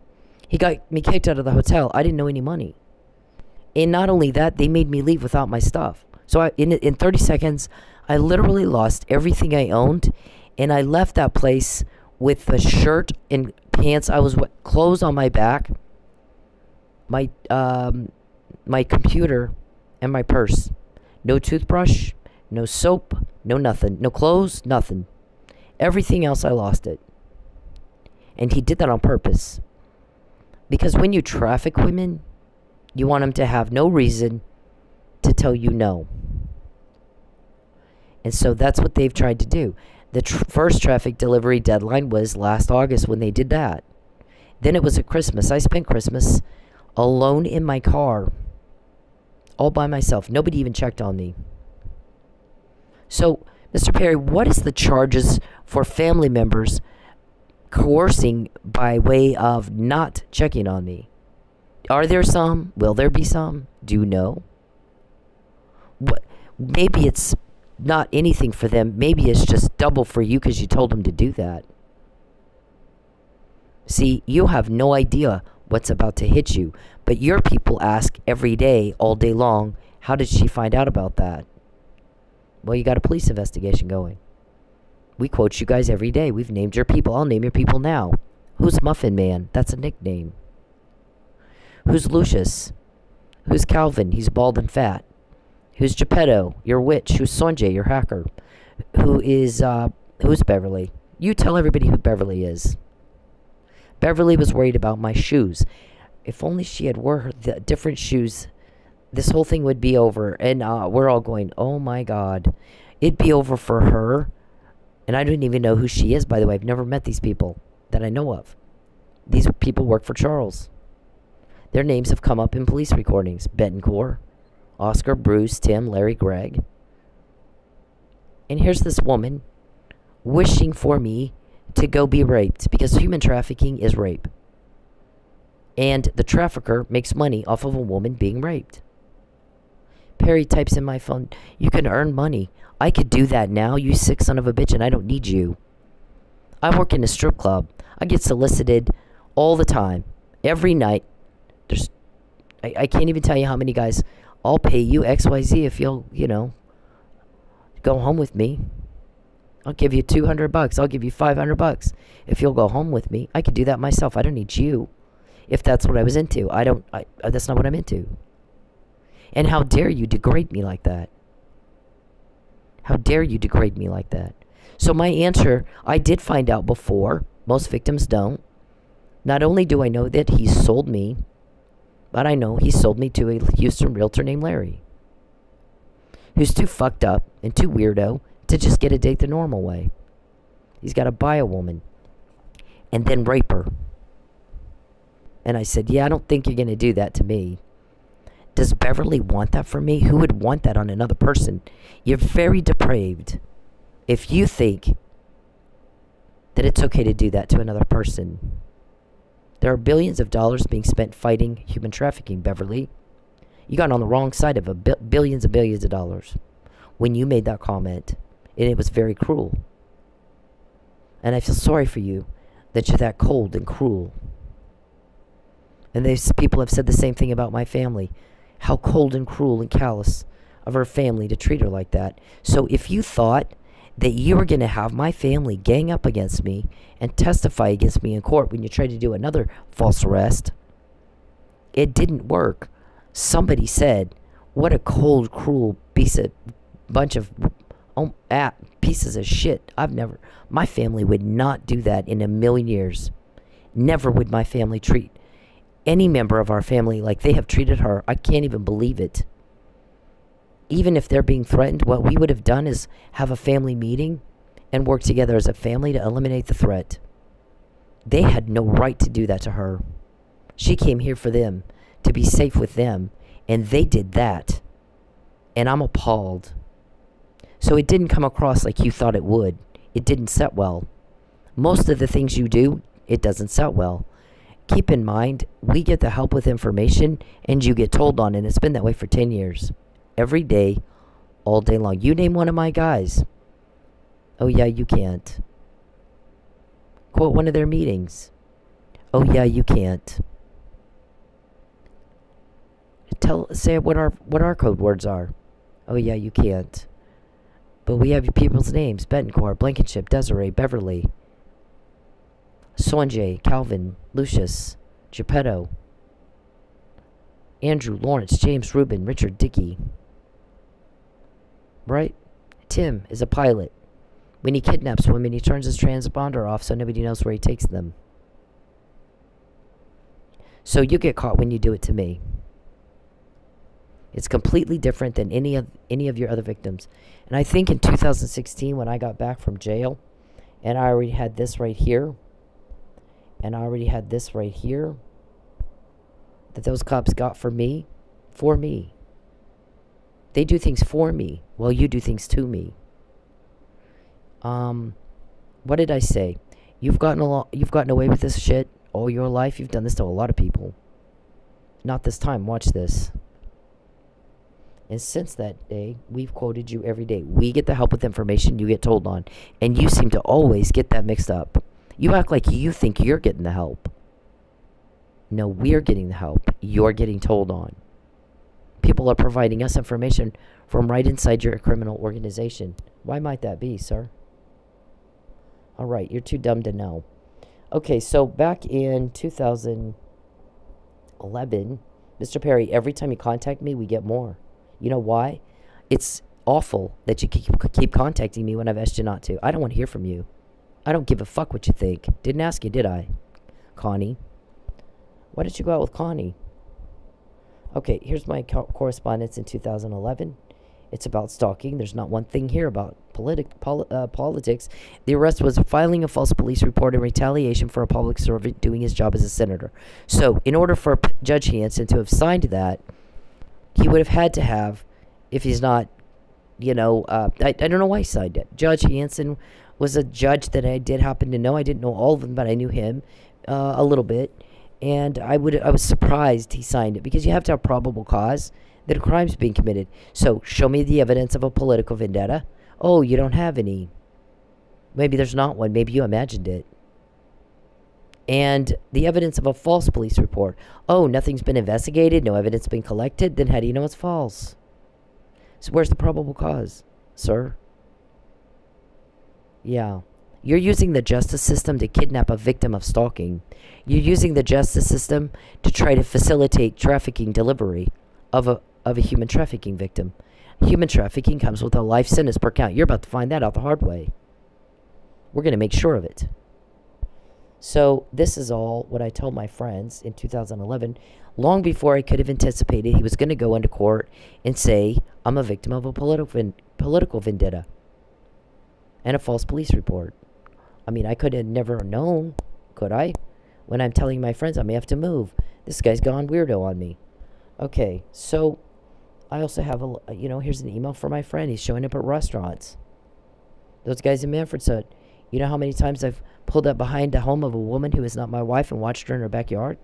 He got me kicked out of the hotel. I didn't know any money, and not only that, they made me leave without my stuff. So in 30 seconds, I literally lost everything I owned, and I left that place with a shirt and pants. I was clothes on my back, my computer, and my purse. No toothbrush, no soap, no nothing, no clothes, nothing. Everything else, I lost it. And he did that on purpose. Because when you traffic women, you want them to have no reason to tell you no. And so that's what they've tried to do. The first traffic delivery deadline was last August when they did that. Then it was at Christmas. I spent Christmas alone in my car, all by myself. Nobody even checked on me. So, Mr. Perry, what is the charges for family members coercing by way of not checking on me? Are there some? Will there be some? Do you know? Maybe it's not anything for them. Maybe it's just double for you because you told them to do that. See, you have no idea what's about to hit you. But your people ask every day, all day long, how did she find out about that? Well, you got a police investigation going. We quote you guys every day. We've named your people. I'll name your people now. Who's Muffin Man? That's a nickname. Who's Lucius? Who's Calvin? He's bald and fat. Who's Geppetto? Your witch. Who's Sonjay? Your hacker. Who's Beverly? You tell everybody who Beverly is. Beverly was worried about my shoes. If only she had wore the different shoes, this whole thing would be over. And we're all going, oh my God. It'd be over for her. And I don't even know who she is, by the way. I've never met these people that I know of. These people work for Charles. Their names have come up in police recordings. Betancourt, Oscar, Bruce, Tim, Larry, Greg. And here's this woman wishing for me to go be raped, because human trafficking is rape. And the trafficker makes money off of a woman being raped. Perry types in my phone, you can earn money. I could do that now, you sick son of a bitch, and I don't need you. I work in a strip club. I get solicited all the time. Every night. I can't even tell you how many guys, I'll pay you XYZ if you'll, go home with me. I'll give you $200. I'll give you $500 if you'll go home with me. I could do that myself. I don't need you. If that's what I was into. That's not what I'm into. And how dare you degrade me like that? How dare you degrade me like that? So my answer, I did find out before. Most victims don't. Not only do I know that he sold me, but I know he sold me to a Houston realtor named Larry, who's too fucked up and too weirdo to just get a date the normal way. He's got to buy a woman and then rape her. And I said, yeah, I don't think you're going to do that to me. Does Beverly want that for me? Who would want that on another person? You're very depraved if you think that it's okay to do that to another person. There are billions of dollars being spent fighting human trafficking, Beverly. You got on the wrong side of billions and billions of dollars when you made that comment. And it was very cruel. And I feel sorry for you that you're that cold and cruel. And people have said the same thing about my family. How cold and cruel and callous of her family to treat her like that. So if you thought that you were going to have my family gang up against me and testify against me in court when you tried to do another false arrest, it didn't work. Somebody said, what a cold, cruel bunch of pieces of shit. My family would not do that in a million years. Never would my family treat any member of our family like they have treated her. I can't even believe it. Even if they're being threatened, what we would have done is have a family meeting and work together as a family to eliminate the threat. They had no right to do that to her. She came here for them, to be safe with them, and they did that. And I'm appalled. So it didn't come across like you thought it would. It didn't set well. Most of the things you do, it doesn't set well. Keep in mind, we get the help with information, and you get told on, and it's been that way for 10 years. Every day, all day long. You name one of my guys. Oh, yeah, you can't. Quote one of their meetings. Oh, yeah, you can't. Say what our code words are. Oh, yeah, you can't. But we have your people's names. Betancourt, Blankenship, Desiree, Beverly, Sonjay, Calvin, Lucius, Geppetto, Andrew, Lawrence, James, Reuben, Richard, Dickey. Right? Tim is a pilot. When he kidnaps women, he turns his transponder off so nobody knows where he takes them. So you get caught when you do it to me. It's completely different than any of your other victims. And I think in 2016, when I got back from jail, and I already had this right here, and I already had this right here, that those cops got for me. They do things for me, while you do things to me. What did I say? You've gotten away with this shit all your life. You've done this to a lot of people. Not this time. Watch this. And since that day, we've quoted you every day. We get the help with information you get told on. And you seem to always get that mixed up. You act like you think you're getting the help. No, we're getting the help. You're getting told on. People are providing us information from right inside your criminal organization. Why might that be, sir? All right, you're too dumb to know. Okay, so back in 2011, Mr. Perry, every time you contact me, we get more. You know why? It's awful that you keep contacting me when I've asked you not to. I don't want to hear from you. I don't give a fuck what you think. Didn't ask you, did I? Connie. Why did you go out with Connie? Okay, here's my correspondence in 2011. It's about stalking. There's not one thing here about politics. The arrest was filing a false police report in retaliation for a public servant doing his job as a senator. So, in order for Judge Hansen to have signed that, he would have had to have, if he's not, I don't know why he signed it. Judge Hansen was a judge that I did happen to know. I didn't know all of them, but I knew him a little bit. And I was surprised he signed it, because you have to have probable cause that a crime's being committed. So, show me the evidence of a political vendetta. Oh, you don't have any. Maybe there's not one. Maybe you imagined it. And the evidence of a false police report. Oh, nothing's been investigated, no evidence been collected. Then how do you know it's false? So where's the probable cause, sir? Yeah. You're using the justice system to kidnap a victim of stalking. You're using the justice system to try to facilitate trafficking delivery of a human trafficking victim. Human trafficking comes with a life sentence per count. You're about to find that out the hard way. We're going to make sure of it. So this is all what I told my friends in 2011, long before I could have anticipated he was going to go into court and say, I'm a victim of a political vendetta and a false police report. I mean, I could have never known, could I? When I'm telling my friends I may have to move. This guy's gone weirdo on me. Okay, so I also have here's an email from my friend. He's showing up at restaurants. Those guys in Manfred said, you know how many times I've pulled up behind the home of a woman who is not my wife and watched her in her backyard?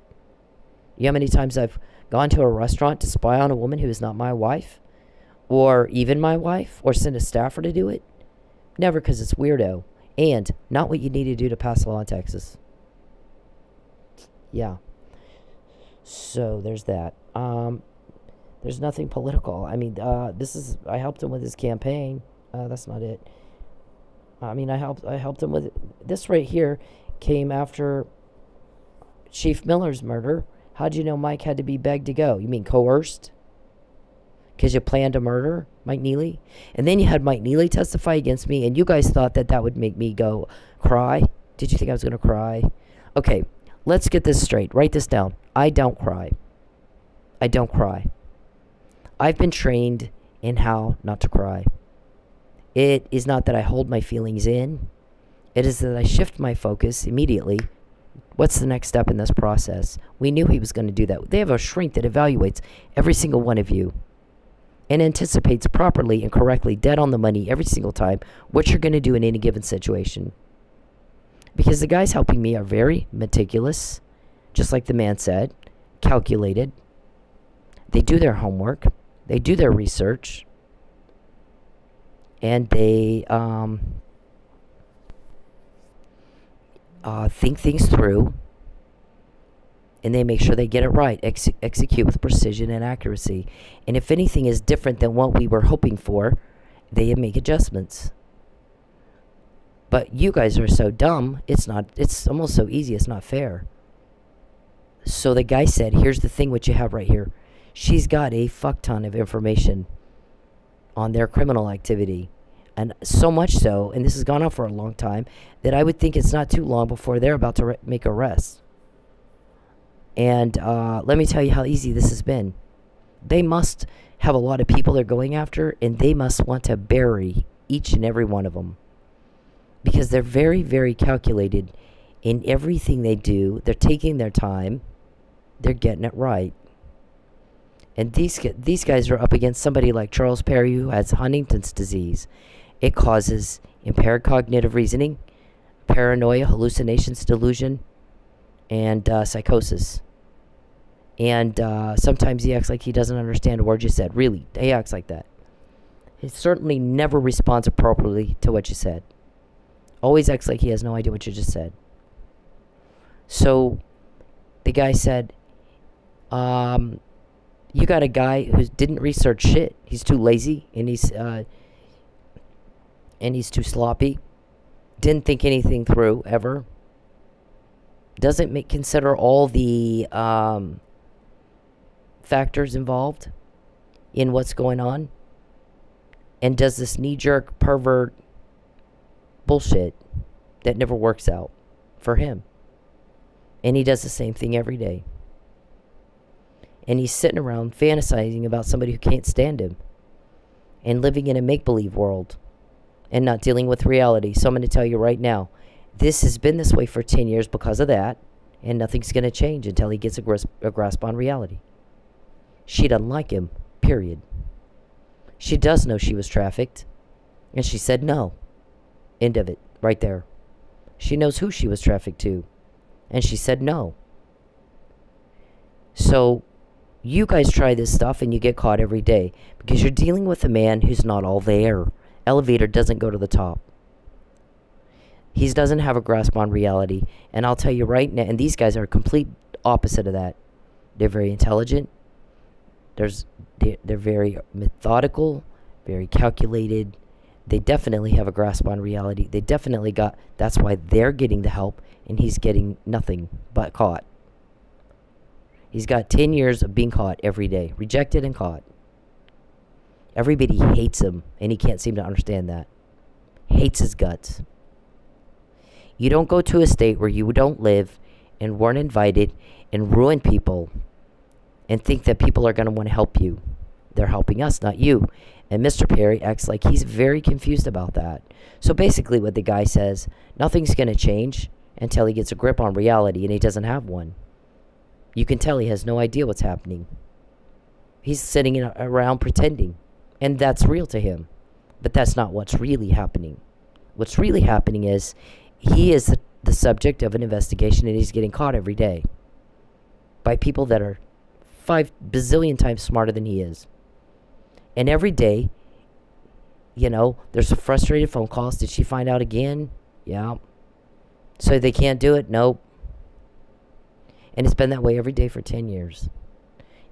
You know how many times I've gone to a restaurant to spy on a woman who is not my wife? Or even my wife? Or send a staffer to do it? Never, because it's weirdo. And not what you need to do to pass a law in Texas. Yeah. So there's that. There's nothing political. I mean, I helped him with his campaign. That's not it. I mean, I helped him with it. This right here came after Chief Miller's murder. How'd you know Mike had to be begged to go? You mean coerced? Because you planned to murder Mike Neely? And then you had Mike Neely testify against me, and you guys thought that would make me go cry? Did you think I was going to cry? Okay, let's get this straight. Write this down. I don't cry. I don't cry. I've been trained in how not to cry. It is not that I hold my feelings in. It is that I shift my focus immediately. What's the next step in this process? We knew he was going to do that. They have a shrink that evaluates every single one of you and anticipates properly and correctly, dead on the money every single time, what you're going to do in any given situation. Because the guys helping me are very meticulous, just like the man said, calculated. They do their homework. They do their research. And they think things through, and they make sure they get it right, execute with precision and accuracy. And if anything is different than what we were hoping for, they make adjustments. But you guys are so dumb, it's almost so easy, it's not fair. So the guy said, here's the thing what you have right here. She's got a fuck ton of information on their criminal activity. And so much so, and this has gone on for a long time, that I would think it's not too long before they're about to make arrests. And let me tell you how easy this has been. They must have a lot of people they're going after, and they must want to bury each and every one of them. Because they're very, very calculated in everything they do. They're taking their time. They're getting it right. And these guys are up against somebody like Charles Perry, who has Huntington's disease. It causes impaired cognitive reasoning, paranoia, hallucinations, delusion, and psychosis. And sometimes he acts like he doesn't understand a word you said. Really, he acts like that. He certainly never responds appropriately to what you said. Always acts like he has no idea what you just said. So the guy said, you got a guy who didn't research shit. He's too lazy, and he's too sloppy. Didn't think anything through, ever. Doesn't consider all the factors involved in what's going on. And does this knee-jerk, pervert bullshit that never works out for him. And he does the same thing every day. And he's sitting around fantasizing about somebody who can't stand him. and living in a make-believe world and not dealing with reality. So I'm going to tell you right now, this has been this way for 10 years because of that, and nothing's going to change until he gets a grasp on reality. She doesn't like him, period. She does know she was trafficked, and she said no. End of it, right there. She knows who she was trafficked to, and she said no. So you guys try this stuff and you get caught every day because you're dealing with a man who's not all there. Elevator doesn't go to the top. He doesn't have a grasp on reality. And I'll tell you right now, and these guys are complete opposite of that. They're very intelligent. They're very methodical, very calculated. They definitely have a grasp on reality. They definitely that's why they're getting the help and he's getting nothing but caught. He's got 10 years of being caught every day. Rejected and caught. Everybody hates him, and he can't seem to understand that. Hates his guts. You don't go to a state where you don't live and weren't invited and ruin people and think that people are going to want to help you. They're helping us, not you. And Mr. Perry acts like he's very confused about that. So basically what the guy says, nothing's going to change until he gets a grip on reality, and he doesn't have one. You can tell he has no idea what's happening. He's sitting around pretending. And that's real to him. But that's not what's really happening. What's really happening is he is the subject of an investigation and he's getting caught every day. By people that are 5 bazillion times smarter than he is. And every day, there's frustrated phone calls. Did she find out again? Yeah. So they can't do it? Nope. And it's been that way every day for 10 years.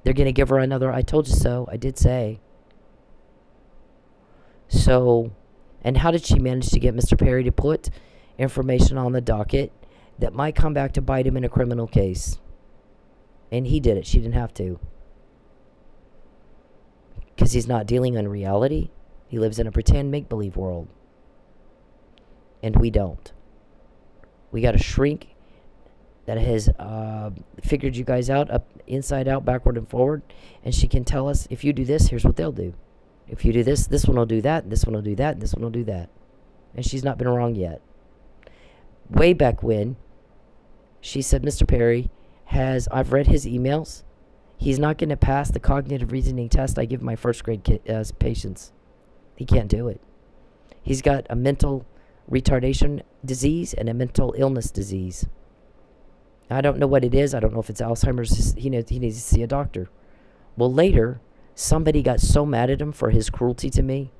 They're going to give her another, I told you so. I did say. So, and how did she manage to get Mr. Perry to put information on the docket that might come back to bite him in a criminal case? And he did it. She didn't have to. Because he's not dealing in reality. He lives in a pretend make-believe world. And we don't. We got a shrink that has figured you guys out, up, inside out, backward and forward. And she can tell us, if you do this, here's what they'll do. If you do this, this one will do that, this one will do that, this one will do that. And she's not been wrong yet. Way back when, she said, Mr. Perry I've read his emails. He's not going to pass the cognitive reasoning test I give my first grade patients. He can't do it. He's got a mental retardation disease and a mental illness disease. I don't know what it is. I don't know if it's Alzheimer's. He needs to see a doctor. Well, later, somebody got so mad at him for his cruelty to me.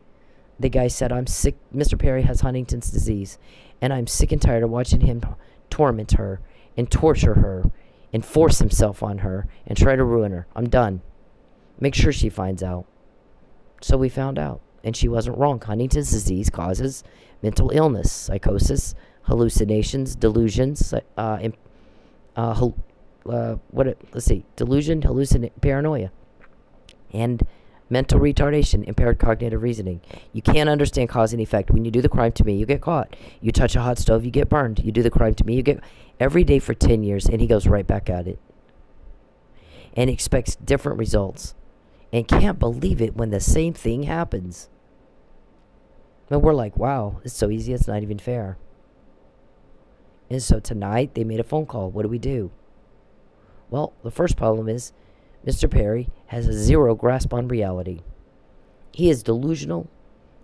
The guy said, I'm sick. Mr. Perry has Huntington's disease, and I'm sick and tired of watching him torment her and torture her and force himself on her and try to ruin her. I'm done. Make sure she finds out. So we found out, and she wasn't wrong. Huntington's disease causes mental illness, psychosis, hallucinations, delusions, delusion, paranoia, and mental retardation, impaired cognitive reasoning. You can't understand cause and effect. When you do the crime to me, you get caught. You touch a hot stove, you get burned. You do the crime to me, you get every day for 10 years, and he goes right back at it. And expects different results. And can't believe it when the same thing happens. And we're like, wow, it's so easy, it's not even fair. And so tonight, they made a phone call. What do we do? Well, the first problem is Mr. Perry has a zero grasp on reality. He is delusional.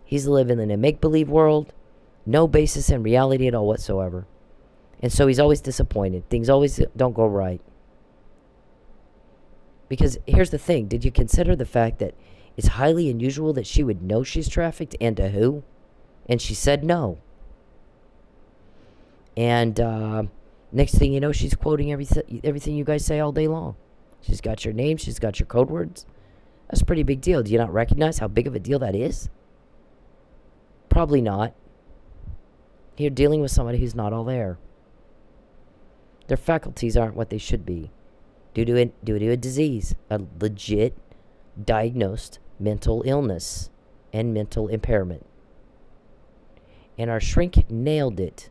He's living in a make-believe world. No basis in reality at all whatsoever. And so he's always disappointed. Things always don't go right. Because here's the thing. Did you consider the fact that it's highly unusual that she would know she's trafficked, and to who? And she said no. And next thing you know, she's quoting everything you guys say all day long. She's got your name. She's got your code words. That's a pretty big deal. Do you not recognize how big of a deal that is? Probably not. You're dealing with somebody who's not all there. Their faculties aren't what they should be. Due to a disease, a legit diagnosed mental illness and mental impairment. And our shrink nailed it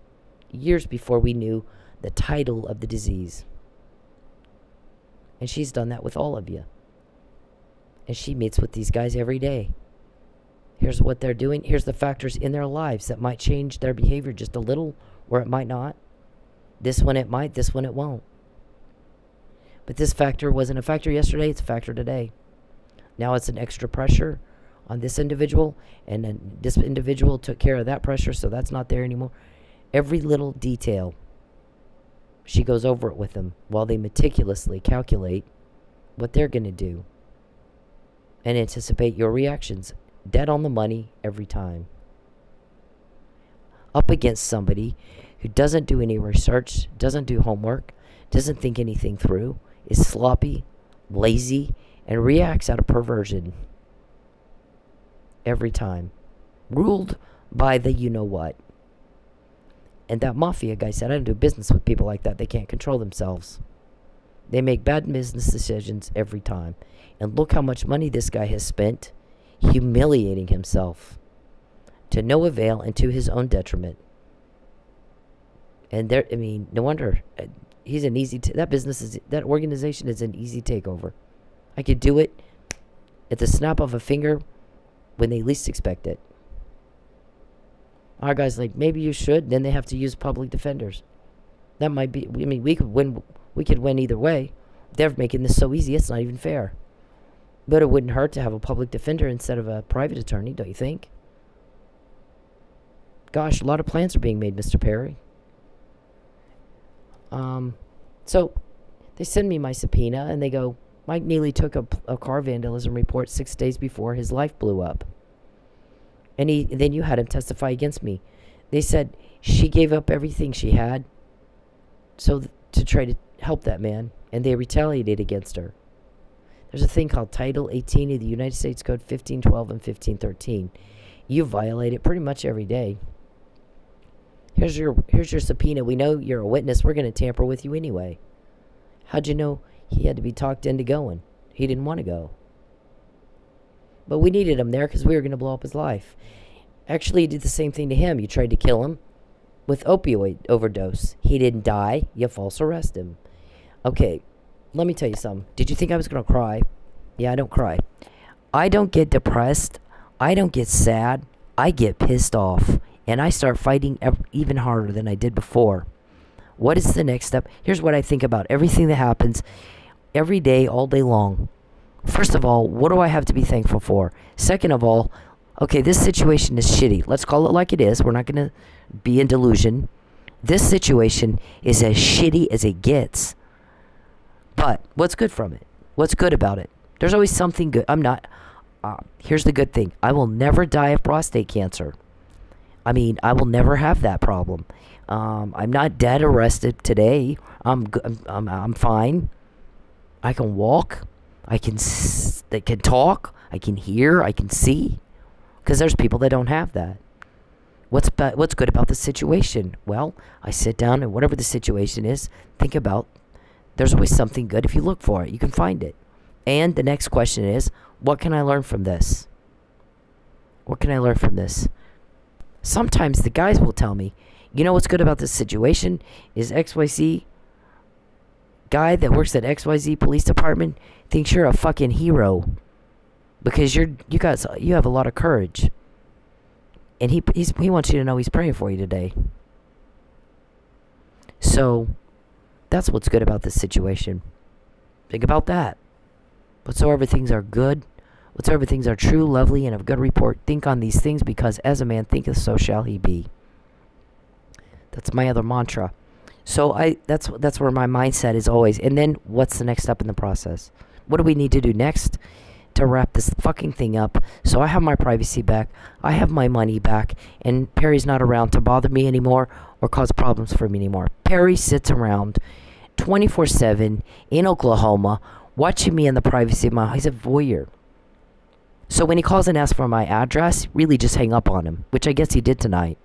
years before we knew the title of the disease. And she's done that with all of you. And she meets with these guys every day. Here's what they're doing. Here's the factors in their lives that might change their behavior just a little, or it might not. This one it might, this one it won't. But this factor wasn't a factor yesterday, it's a factor today. Now it's an extra pressure on this individual, and then this individual took care of that pressure, so that's not there anymore. Every little detail, she goes over it with them while they meticulously calculate what they're going to do and anticipate your reactions. Dead on the money every time. Up against somebody who doesn't do any research, doesn't do homework, doesn't think anything through, is sloppy, lazy, and reacts out of perversion. Every time. Ruled by the you-know-what. And that mafia guy said, I don't do business with people like that. They can't control themselves. They make bad business decisions every time. And look how much money this guy has spent humiliating himself to no avail and to his own detriment. And there, I mean, no wonder he's an easy, that organization is an easy takeover. I could do it at the snap of a finger when they least expect it. Our guy's like, maybe you should. Then they have to use public defenders. That might be, I mean, we could win either way. They're making this so easy, it's not even fair. But it wouldn't hurt to have a public defender instead of a private attorney, don't you think? Gosh, a lot of plans are being made, Mr. Perry. So they send me my subpoena, and they go, Mike Neely took a car vandalism report 6 days before his life blew up. And then you had him testify against me. They said she gave up everything she had to try to help that man, and they retaliated against her. There's a thing called Title 18 of the United States Code 1512 and 1513. You violate it pretty much every day. Here's your subpoena. We know you're a witness. We're going to tamper with you anyway. How'd you know he had to be talked into going? He didn't want to go. But we needed him there because we were going to blow up his life. Actually, you did the same thing to him. You tried to kill him with opioid overdose. He didn't die. You false arrest him. Okay, let me tell you something. Did you think I was going to cry? Yeah, I don't cry. I don't get depressed. I don't get sad. I get pissed off. And I start fighting even harder than I did before. What is the next step? Here's what I think about everything that happens every day, all day long. First of all, what do I have to be thankful for? Second of all, okay, this situation is shitty. Let's call it like it is. We're not going to be in delusion. This situation is as shitty as it gets. But what's good from it? What's good about it? There's always something good. Here's the good thing. I will never die of prostate cancer. I mean, I will never have that problem. I'm not dead arrested today. I'm fine. I can walk. I can talk. I can hear. I can see. Because there's people that don't have that. What's good about the situation? Well, I sit down and whatever the situation is, think about. There's always something good if you look for it. You can find it. And the next question is, what can I learn from this? What can I learn from this? Sometimes the guys will tell me, you know what's good about this situation is XYZ guy that works at XYZ police department thinks you're a fucking hero because you have a lot of courage, and he wants you to know he's praying for you today. So that's what's good about this situation. Think about that. Whatsoever things are good, whatsoever things are true, lovely, and of good report, think on these things, because as a man thinketh, so shall he be. That's my other mantra. So that's where my mindset is always. And then what's the next step in the process? What do we need to do next to wrap this fucking thing up so I have my privacy back, I have my money back, and Perry's not around to bother me anymore or cause problems for me anymore. Perry sits around 24/7 in Oklahoma watching me in the privacy of my house. He's a voyeur. So when he calls and asks for my address, really just hang up on him, which I guess he did tonight.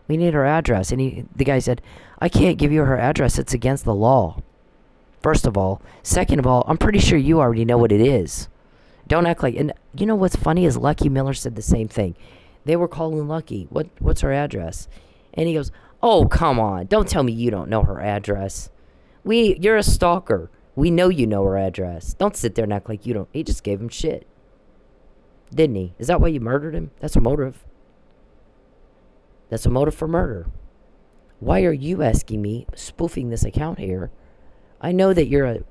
We need her address. And the guy said, I can't give you her address. It's against the law. First of all. Second of all, I'm pretty sure you already know what it is. Don't act like... And you know what's funny is Lucky Miller said the same thing. They were calling Lucky. What's her address? And he goes, oh, come on. Don't tell me you don't know her address. You're a stalker. We know you know her address. Don't sit there and act like you don't. He just gave him shit. Didn't he? Is that why you murdered him? That's a motive. That's a motive for murder. Why are you asking me, spoofing this account here? I know that you're a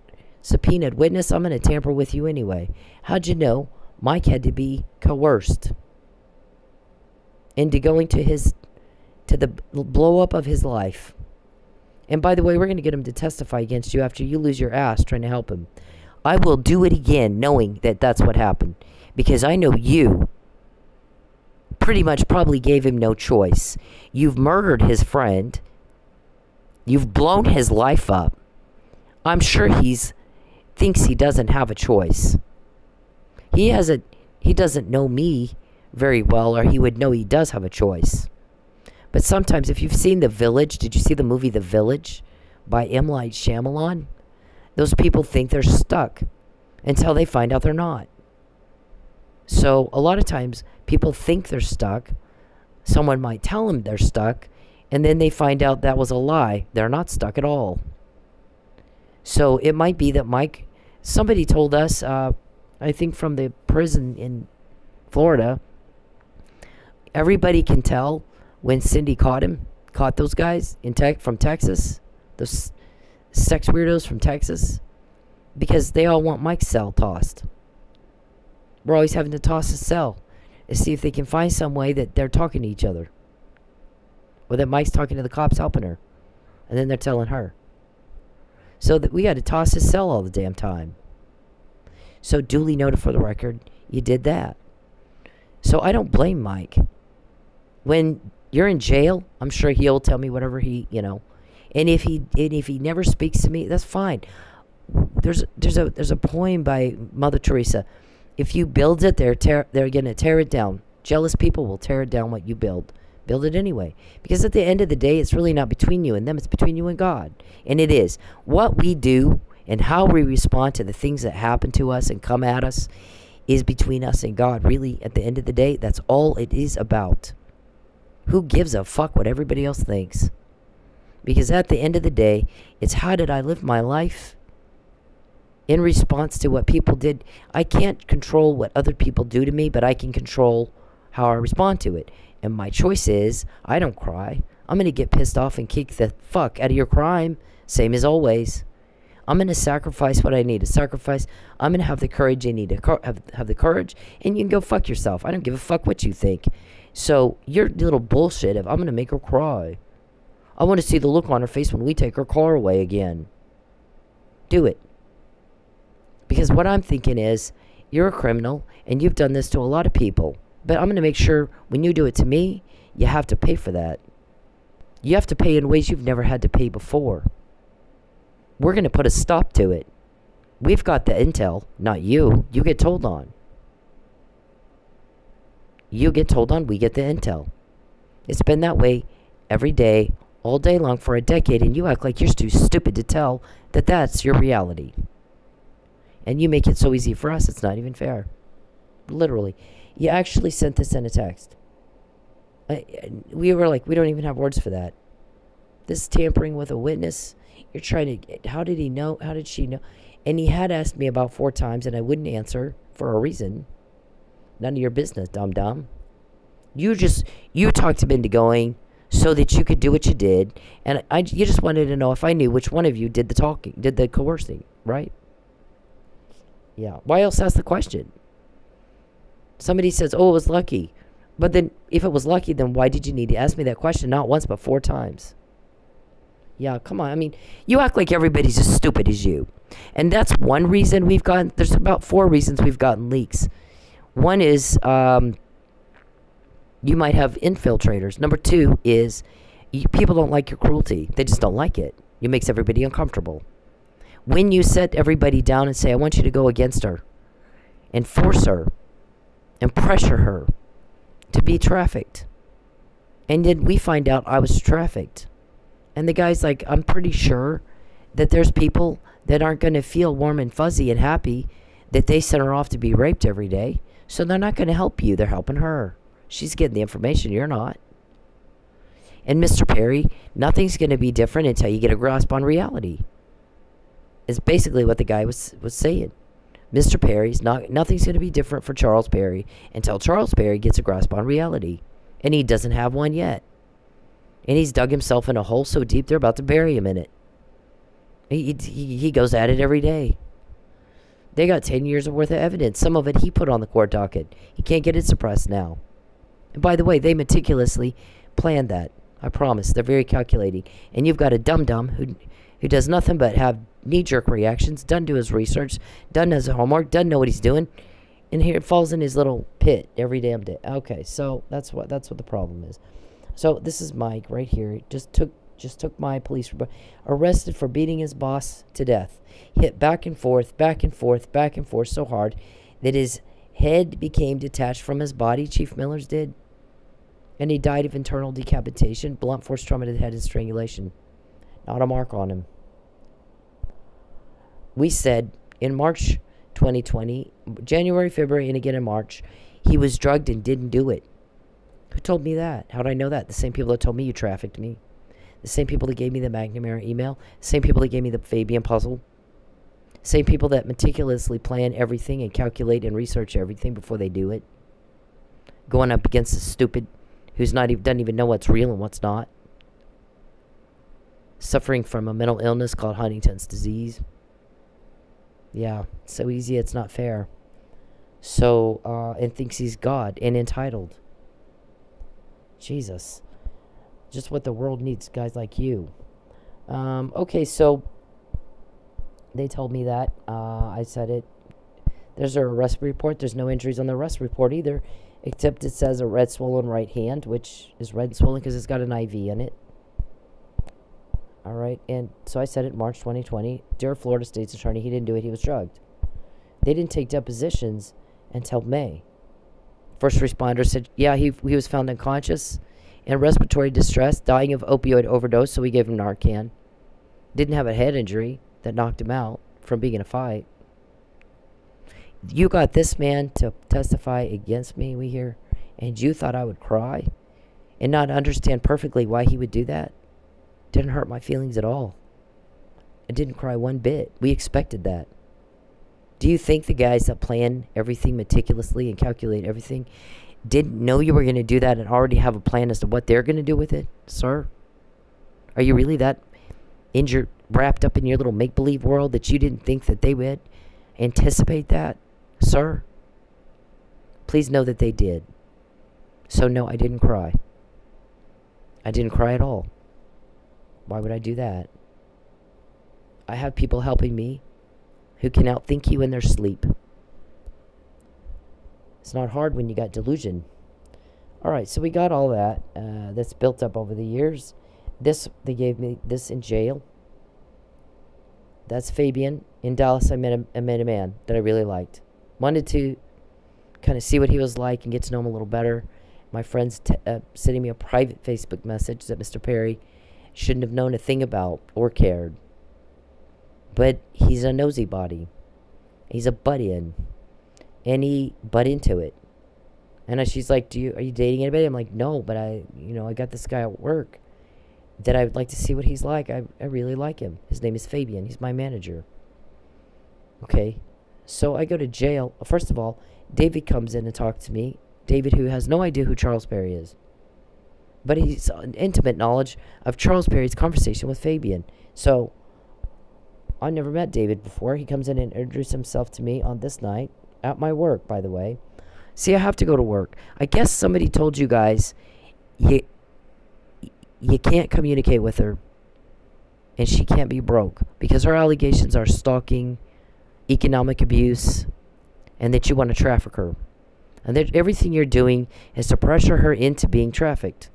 subpoenaed witness. I'm going to tamper with you anyway. How'd you know Mike had to be coerced into going to the blow up of his life? And by the way, we're going to get him to testify against you after you lose your ass trying to help him. I will do it again knowing that that's what happened. Because I know you pretty much probably gave him no choice. You've murdered his friend. You've blown his life up. I'm sure thinks he doesn't have a choice. He doesn't know me very well, or he would know he does have a choice. But sometimes, if you've seen The Village, did you see the movie The Village by M. Night Shyamalan? Those people think they're stuck until they find out they're not. So a lot of times people think they're stuck. Someone might tell them they're stuck, and then they find out that was a lie. They're not stuck at all. So it might be that Mike, somebody told us, I think from the prison in Florida, everybody can tell when Cindy caught those guys from Texas, those sex weirdos from Texas, because they all want Mike's cell tossed. We're always having to toss his cell to see if they can find some way that they're talking to each other. Or that Mike's talking to the cops helping her. And then they're telling her. So that we got to toss his cell all the damn time. So duly noted for the record, you did that. So I don't blame Mike. When you're in jail, I'm sure he'll tell me whatever he, And if he never speaks to me, that's fine. There's a poem by Mother Teresa. If you build it, they're going to tear it down. Jealous people will tear it down what you build. Build it anyway. Because at the end of the day, it's really not between you and them. It's between you and God. And it is. What we do and how we respond to the things that happen to us and come at us is between us and God. Really, at the end of the day, that's all it is about. Who gives a fuck what everybody else thinks? Because at the end of the day, it's how did I live my life in response to what people did. I can't control what other people do to me, but I can control how I respond to it. And my choice is, I don't cry. I'm going to get pissed off and kick the fuck out of your crime, same as always. I'm going to sacrifice what I need to sacrifice. I'm going to have the courage I need to have the courage, and you can go fuck yourself. I don't give a fuck what you think. So your little bullshit of, I'm going to make her cry. I want to see the look on her face when we take her car away again. Do it. Because what I'm thinking is, you're a criminal, and you've done this to a lot of people. But I'm going to make sure when you do it to me, you have to pay for that. You have to pay in ways you've never had to pay before. We're going to put a stop to it. We've got the intel, not you. You get told on. You get told on, we get the intel. It's been that way every day, all day long for a decade, and you act like you're too stupid to tell that that's your reality. And you make it so easy for us, it's not even fair. Literally. You actually sent this in a text. We were like, we don't even have words for that. This tampering with a witness. You're trying to, how did he know? How did she know? And he had asked me about 4 times, and I wouldn't answer for a reason. None of your business, dum-dum. You talked him into going so that you could do what you did. And you just wanted to know if I knew which one of you did the talking, did the coercing, right? Yeah. Why else ask the question? Somebody says, oh, it was lucky. But then, if it was lucky, then why did you need to ask me that question? Not once, but 4 times. Yeah, come on. I mean, you act like everybody's as stupid as you. And that's one reason we've gotten, there's about 4 reasons we've gotten leaks. One is, you might have infiltrators. Number 2 is, people don't like your cruelty. They just don't like it. It makes everybody uncomfortable. When you set everybody down and say, I want you to go against her, and force her, and pressure her to be trafficked. And then we find out I was trafficked. And the guy's like, I'm pretty sure that there's people that aren't going to feel warm and fuzzy and happy that they sent her off to be raped every day. So they're not going to help you. They're helping her. She's getting the information. You're not. And Mr. Perry, nothing's going to be different until you get a grasp on reality. Is basically what the guy was saying. Mr. Perry's nothing's going to be different for Charles Perry until Charles Perry gets a grasp on reality. And he doesn't have one yet. And he's dug himself in a hole so deep they're about to bury him in it. He goes at it every day. They got 10 years worth of evidence. Some of it he put on the court docket. He can't get it suppressed now. And by the way, they meticulously planned that. I promise. They're very calculating. And you've got a dum-dum who does nothing but have knee-jerk reactions, doesn't do his research, doesn't have his homework, doesn't know what he's doing, and here it falls in his little pit every damn day. Okay, so that's what the problem is. So this is Mike right here. Just took my police report. Arrested for beating his boss to death. Hit back and forth so hard that his head became detached from his body, Chief Miller's did. And he died of internal decapitation, blunt force trauma to the head, and strangulation. Not a mark on him. We said in March 2020, January, February, and again in March, he was drugged and didn't do it. Who told me that? How did I know that? The same people that told me you trafficked me. The same people that gave me the McNamara email. Same people that gave me the Fabian puzzle. Same people that meticulously plan everything and calculate and research everything before they do it. Going up against a stupid who's doesn't even know what's real and what's not. Suffering from a mental illness called Huntington's disease. Yeah, so easy it's not fair. So, and thinks he's God and entitled. Jesus. Just what the world needs, guys like you. Okay, so they told me that. I said it. There's a arrest report. There's no injuries on the arrest report either, except it says a red swollen right hand, which is red and swollen because it's got an IV in it. All right, and so I said it in March 2020. Dear Florida State's attorney, he didn't do it. He was drugged. They didn't take depositions until May. First responder said, yeah, he was found unconscious in respiratory distress, dying of opioid overdose, so we gave him Narcan. Didn't have a head injury that knocked him out from being in a fight. You got this man to testify against me, we hear, and you thought I would cry and not understand perfectly why he would do that? Didn't hurt my feelings at all. I didn't cry one bit. We expected that. Do you think the guys that plan everything meticulously and calculate everything didn't know you were going to do that and already have a plan as to what they're going to do with it, sir? Are you really that injured, wrapped up in your little make-believe world that you didn't think that they would anticipate that, sir? Please know that they did. So no, I didn't cry. I didn't cry at all. Why would I do that? I have people helping me who can outthink you in their sleep. It's not hard when you got delusion. All right, so we got all that. That's built up over the years. They gave me this in jail. That's Fabian. In Dallas, I met a man that I really liked. Wanted to kind of see what he was like and get to know him a little better. My friend's sending me a private Facebook message that Mr. Perry shouldn't have known a thing about or cared. But he's a nosy body. He's a butt-in. And he butt into it. And she's like, are you dating anybody? I'm like, no, but I got this guy at work that I would like to see what he's like. I really like him. His name is Fabian. He's my manager. Okay. So I go to jail. First of all, David comes in and talks to me. David, who has no idea who Charles Perry is. But he's an intimate knowledge of Charles Perry's conversation with Fabian. So I never met David before. He comes in and introduces himself to me on this night at my work, by the way. See, I have to go to work. I guess somebody told you guys you can't communicate with her and she can't be broke because her allegations are stalking, economic abuse, and that you want to traffic her. And that everything you're doing is to pressure her into being trafficked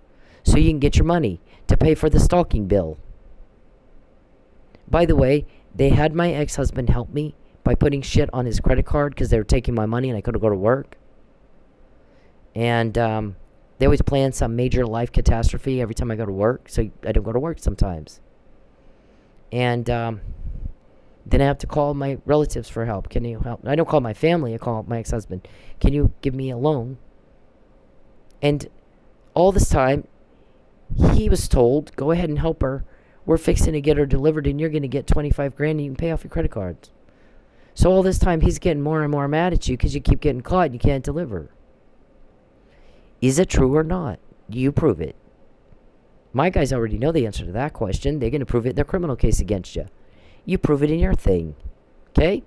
so you can get your money to pay for the stalking bill. By the way, they had my ex-husband help me by putting shit on his credit card because they were taking my money and I couldn't go to work. And they always plan some major life catastrophe every time I go to work, so I don't go to work sometimes. And then I have to call my relatives for help. Can you help? I don't call my family, I call my ex-husband. Can you give me a loan? And all this time, he was told, go ahead and help her. We're fixing to get her delivered and you're going to get $25,000 and you can pay off your credit cards. So all this time, he's getting more and more mad at you because you keep getting caught and you can't deliver. Is it true or not? You prove it. My guys already know the answer to that question. They're going to prove it in their criminal case against you. You prove it in your thing. Okay?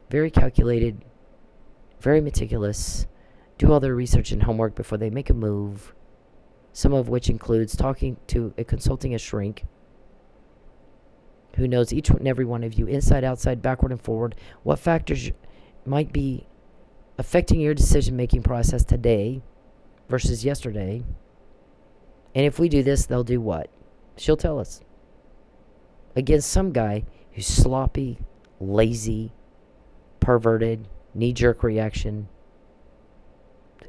Very calculated. Very meticulous. Do all their research and homework before they make a move. Some of which includes consulting a shrink who knows each and every one of you, inside, outside, backward, and forward, what factors might be affecting your decision-making process today versus yesterday. And if we do this, they'll do what? She'll tell us. Against some guy who's sloppy, lazy, perverted, knee-jerk reaction,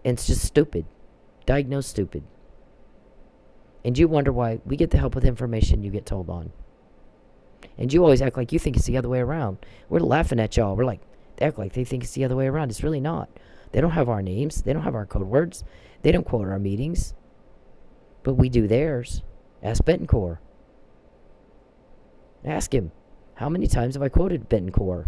and it's just stupid. Diagnosed stupid. And you wonder why we get the help with information you get told on. And you always act like you think it's the other way around. We're laughing at y'all. We're like, they act like they think it's the other way around. It's really not. They don't have our names. They don't have our code words. They don't quote our meetings. But we do theirs. Ask Betancourt. Ask him. How many times have I quoted Betancourt?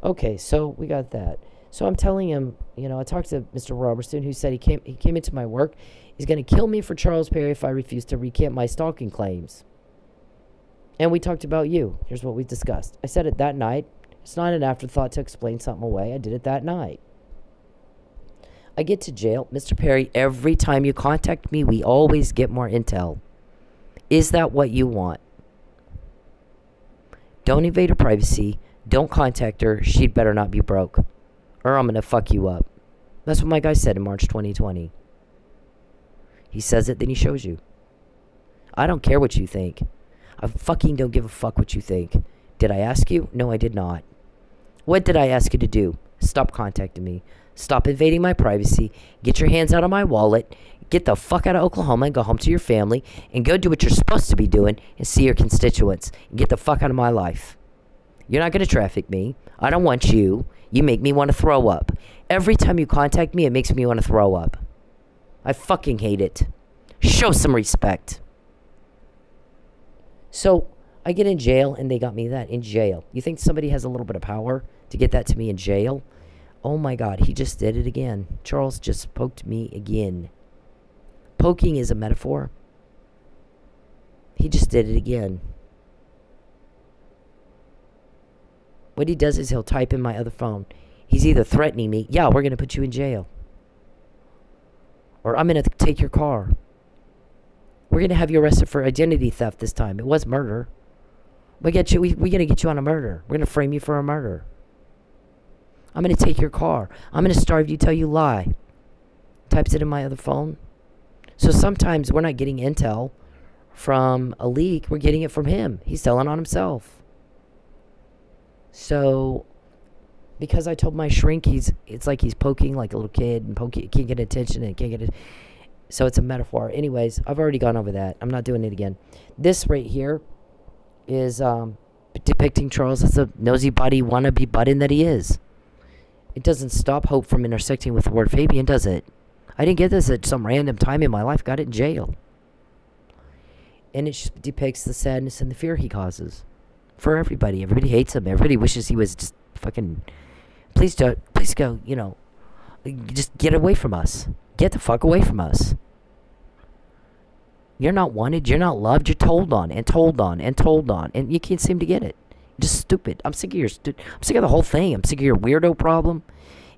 Okay, so we got that. So I'm telling him, you know, I talked to Mr. Robertson, who said he came into my work. He's going to kill me for Charles Perry if I refuse to recant my stalking claims. And we talked about you. Here's what we discussed. I said it that night. It's not an afterthought to explain something away. I did it that night. I get to jail. Mr. Perry, every time you contact me, we always get more intel. Is that what you want? Don't invade her privacy. Don't contact her. She'd better not be broke. Or I'm going to fuck you up. That's what my guy said in March 2020. He says it, then he shows you. I don't care what you think. I fucking don't give a fuck what you think. Did I ask you? No, I did not. What did I ask you to do? Stop contacting me. Stop invading my privacy. Get your hands out of my wallet. Get the fuck out of Oklahoma and go home to your family. And go do what you're supposed to be doing and see your constituents. And get the fuck out of my life. You're not going to traffic me. I don't want you. You make me want to throw up. Every time you contact me, it makes me want to throw up. I fucking hate it. Show some respect. So, I get in jail, and they got me that, in jail. You think somebody has a little bit of power to get that to me in jail? Oh my God, he just did it again. Charles just poked me again. Poking is a metaphor. He just did it again. What he does is he'll type in my other phone. He's either threatening me, yeah, we're going to put you in jail. Or I'm going to take your car. We're going to have you arrested for identity theft this time. It was murder. We're going to get you on a murder. We're going to frame you for a murder. I'm going to take your car. I'm going to starve you till you lie. Types it in my other phone. So sometimes we're not getting intel from a leak. We're getting it from him. He's telling on himself. So, because I told my shrink, it's like he's poking like a little kid and can't get attention and can't get it. So it's a metaphor. Anyways, I've already gone over that. I'm not doing it again. This right here is depicting Charles as a nosy body wannabe button that he is. It doesn't stop hope from intersecting with the word Fabian, does it? I didn't get this at some random time in my life. Got it in jail. And it just depicts the sadness and the fear he causes. For everybody. Everybody hates him. Everybody wishes he was just fucking... Please go, you know. Just get away from us. Get the fuck away from us. You're not wanted. You're not loved. You're told on and told on and told on. And you can't seem to get it. Just stupid. I'm sick of your... I'm sick of the whole thing. I'm sick of your weirdo problem.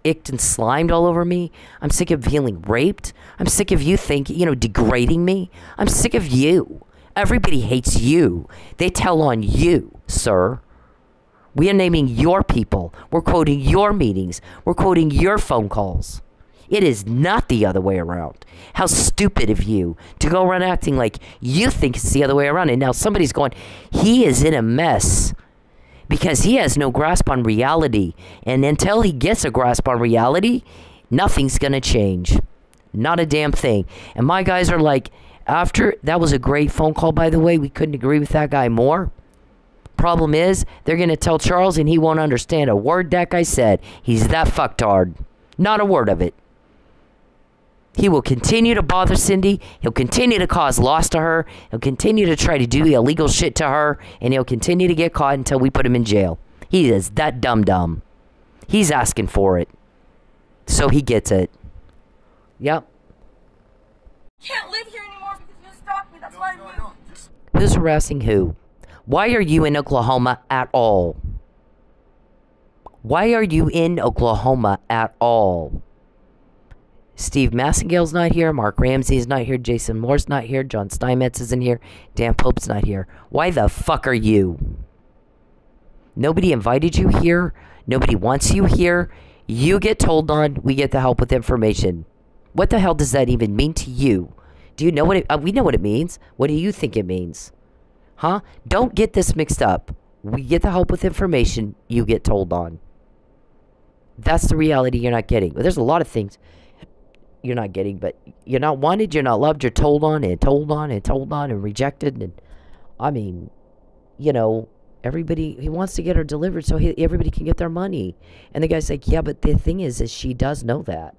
Icked and slimed all over me. I'm sick of feeling raped. I'm sick of you degrading me. I'm sick of you. Everybody hates you. They tell on you, sir. We are naming your people. We're quoting your meetings. We're quoting your phone calls. It is not the other way around. How stupid of you to go around acting like you think it's the other way around. And now somebody's going, he is in a mess because he has no grasp on reality. And until he gets a grasp on reality, nothing's going to change. Not a damn thing. And my guys are like, after, that was a great phone call, by the way. We couldn't agree with that guy more. Problem is, they're going to tell Charles and he won't understand a word that guy said. He's that fucktard. Not a word of it. He will continue to bother Cindy. He'll continue to cause loss to her. He'll continue to try to do illegal shit to her. And he'll continue to get caught until we put him in jail. He is that dumb. He's asking for it. So he gets it. Yep. Can't live here anymore because you stalked me. That's why I moved. Who's harassing who? Why are you in Oklahoma at all? Why are you in Oklahoma at all? Steve Massengale's not here. Mark Ramsey's not here. Jason Moore's not here. John Steinmetz isn't here. Dan Pope's not here. Why the fuck are you? Nobody invited you here. Nobody wants you here. You get told on. We get the help with information. What the hell does that even mean to you? Do you know what it... we know what it means. What do you think it means? Huh? Don't get this mixed up. We get the help with information. You get told on. That's the reality you're not getting. But there's a lot of things you're not getting, but you're not wanted, you're not loved, you're told on and told on and told on and rejected. And I mean, you know, everybody, he wants to get her delivered so everybody can get their money. And the guy's like, yeah, but the thing is she does know that.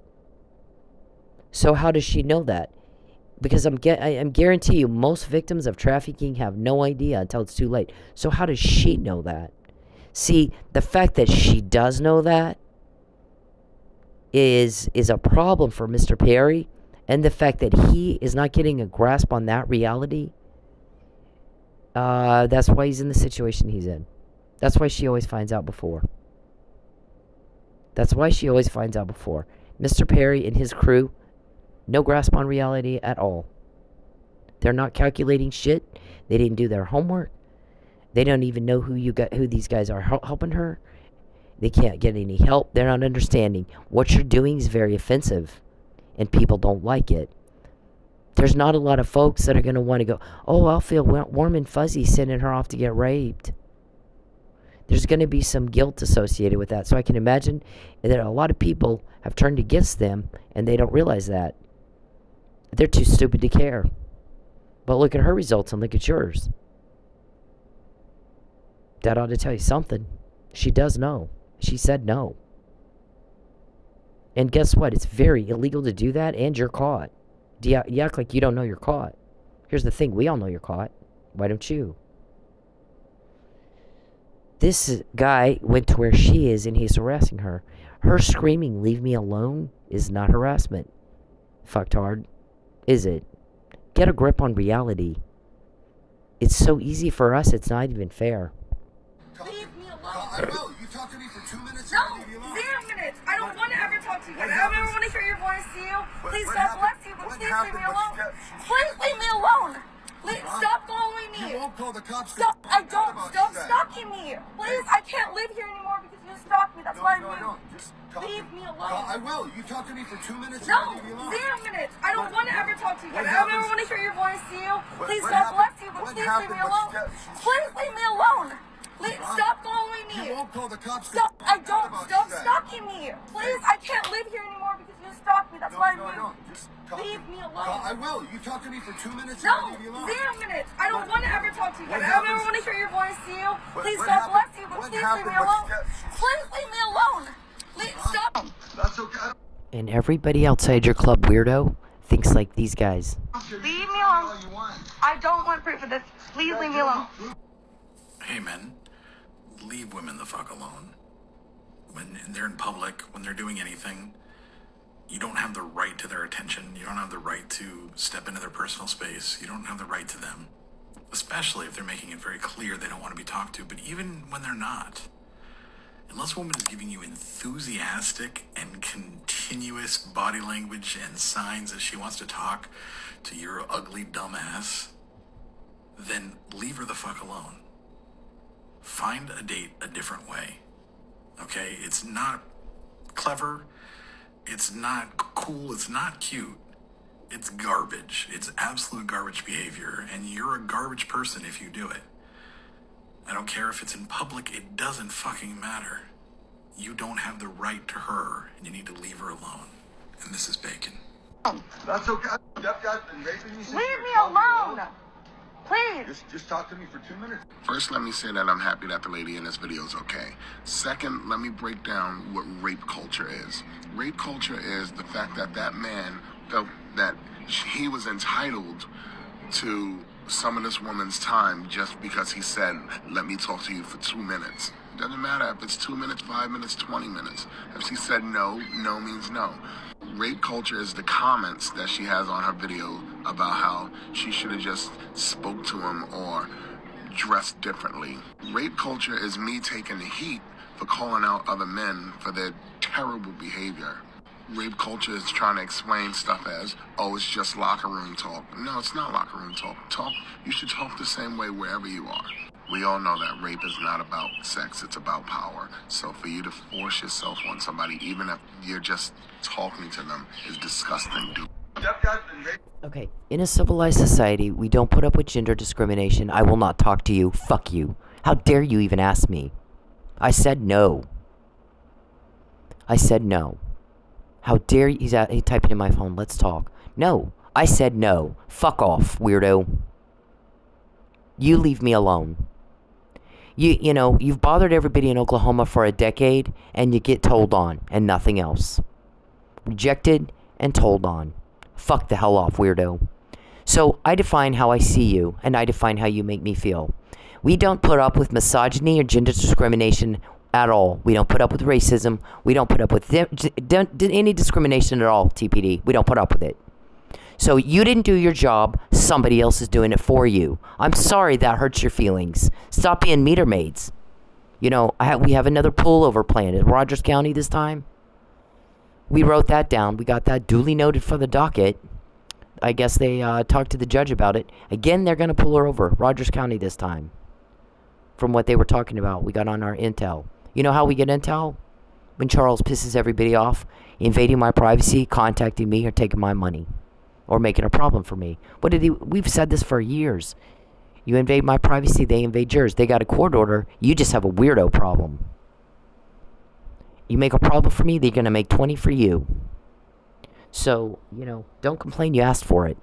So how does she know that? Because I'm guarantee you most victims of trafficking have no idea until it's too late. So how does she know that? See, the fact that she does know that is a problem for Mr. Perry, and the fact that he is not getting a grasp on that reality, that's why he's in the situation he's in. That's why she always finds out before. That's why she always finds out before. Mr. Perry and his crew, no grasp on reality at all. They're not calculating shit. They didn't do their homework. They don't even know who these guys are helping her. They can't get any help. They're not understanding. What you're doing is very offensive, and people don't like it. There's not a lot of folks that are going to want to go, oh, I'll feel warm and fuzzy sending her off to get raped. There's going to be some guilt associated with that. So I can imagine that a lot of people have turned against them, and they don't realize that. They're too stupid to care. But look at her results and look at yours. That ought to tell you something. She does know. She said no. And guess what? It's very illegal to do that, and you're caught. You act like you don't know you're caught. Here's the thing. We all know you're caught. Why don't you? This guy went to where she is, and he's harassing her. Her screaming, leave me alone, is not harassment. Fucktard. Is it? Get a grip on reality. It's so easy for us, it's not even fair. Leave me alone. I will. You talk to me for 2 minutes. No, 0 minutes. I don't want to ever talk to you. I don't ever want to hear your voice, you. Please, God bless you, but please leave me alone. Please leave me alone. Stop following me. You won't call the cops. Stop. I don't. Stop stalking me. Please, I can't live here anymore because you stalked me. That's why I moved. Leave me alone. I will. You talk to me for 2 minutes. No, 0 minutes. I don't want to ever talk to you. I don't ever want to hear your voice, you. Please, God bless you, but please leave me alone. Please leave me alone. Stop following me. You won't call the cops. Stop. I don't. Stop stalking me. Please, I can't live here anymore because you stalked me. That's why I moved. Leave me alone. I will. You talk to me for 2 minutes. No, 0 minutes. I don't want to ever talk to you. I don't ever want to hear your voice, you. Please, God bless you, but please leave me alone. Please leave me alone. Stop. That's okay. And everybody outside your club weirdo thinks like these guys. Leave me alone. I don't want proof of this. Please leave me alone. Hey, men. Leave women the fuck alone. When they're in public, when they're doing anything, you don't have the right to their attention. You don't have the right to step into their personal space. You don't have the right to them. Especially if they're making it very clear they don't want to be talked to. But even when they're not, unless a woman is giving you enthusiastic and continuous body language and signs that she wants to talk to your ugly dumb ass, then leave her the fuck alone. Find a date a different way. Okay? It's not clever. It's not cool. It's not cute. It's garbage. It's absolute garbage behavior, and you're a garbage person if you do it. I don't care if it's in public. It doesn't fucking matter. You don't have the right to her, and you need to leave her alone. And this is Bacon. That's okay. Leave me alone. Please. Just talk to me for 2 minutes. First, let me say that I'm happy that the lady in this video is okay. Second, let me break down what rape culture is. Rape culture is the fact that that man felt that he was entitled to some of this woman's time just because he said, let me talk to you for 2 minutes. Doesn't matter if it's 2 minutes, 5 minutes, 20 minutes. If she said no, no means no. Rape culture is the comments that she has on her video about how she should have just spoke to him or dressed differently. Rape culture is me taking the heat for calling out other men for their terrible behavior. Rape culture is trying to explain stuff as, oh, it's just locker room talk. No, it's not locker room talk. You should talk the same way wherever you are. We all know that rape is not about sex, it's about power. So for you to force yourself on somebody, even if you're just talking to them, is disgusting, dude. Okay, in a civilized society, we don't put up with gender discrimination. I will not talk to you. Fuck you. How dare you even ask me? I said no. I said no. How dare you? He's typing in my phone. Let's talk. No. I said no. Fuck off, weirdo. You leave me alone. You know, you've bothered everybody in Oklahoma for a decade, and you get told on, and nothing else. Rejected and told on. Fuck the hell off, weirdo. So, I define how I see you, and I define how you make me feel. We don't put up with misogyny or gender discrimination at all. We don't put up with racism. We don't put up with any discrimination at all, TPD. We don't put up with it. So you didn't do your job. Somebody else is doing it for you. I'm sorry that hurts your feelings. Stop being meter maids. You know, we have another pullover plan in Rogers County this time. We wrote that down. We got that duly noted for the docket. I guess they talked to the judge about it. Again, they're going to pull her over. Rogers County this time. From what they were talking about, we got on our intel. You know how we get intel? When Charles pisses everybody off, invading my privacy, contacting me, or taking my money. Or making a problem for me. What did he... We've said this for years. You invade my privacy, they invade yours. They got a court order. You just have a weirdo problem. You make a problem for me, they're going to make 20 for you. So, you know, don't complain you asked for it.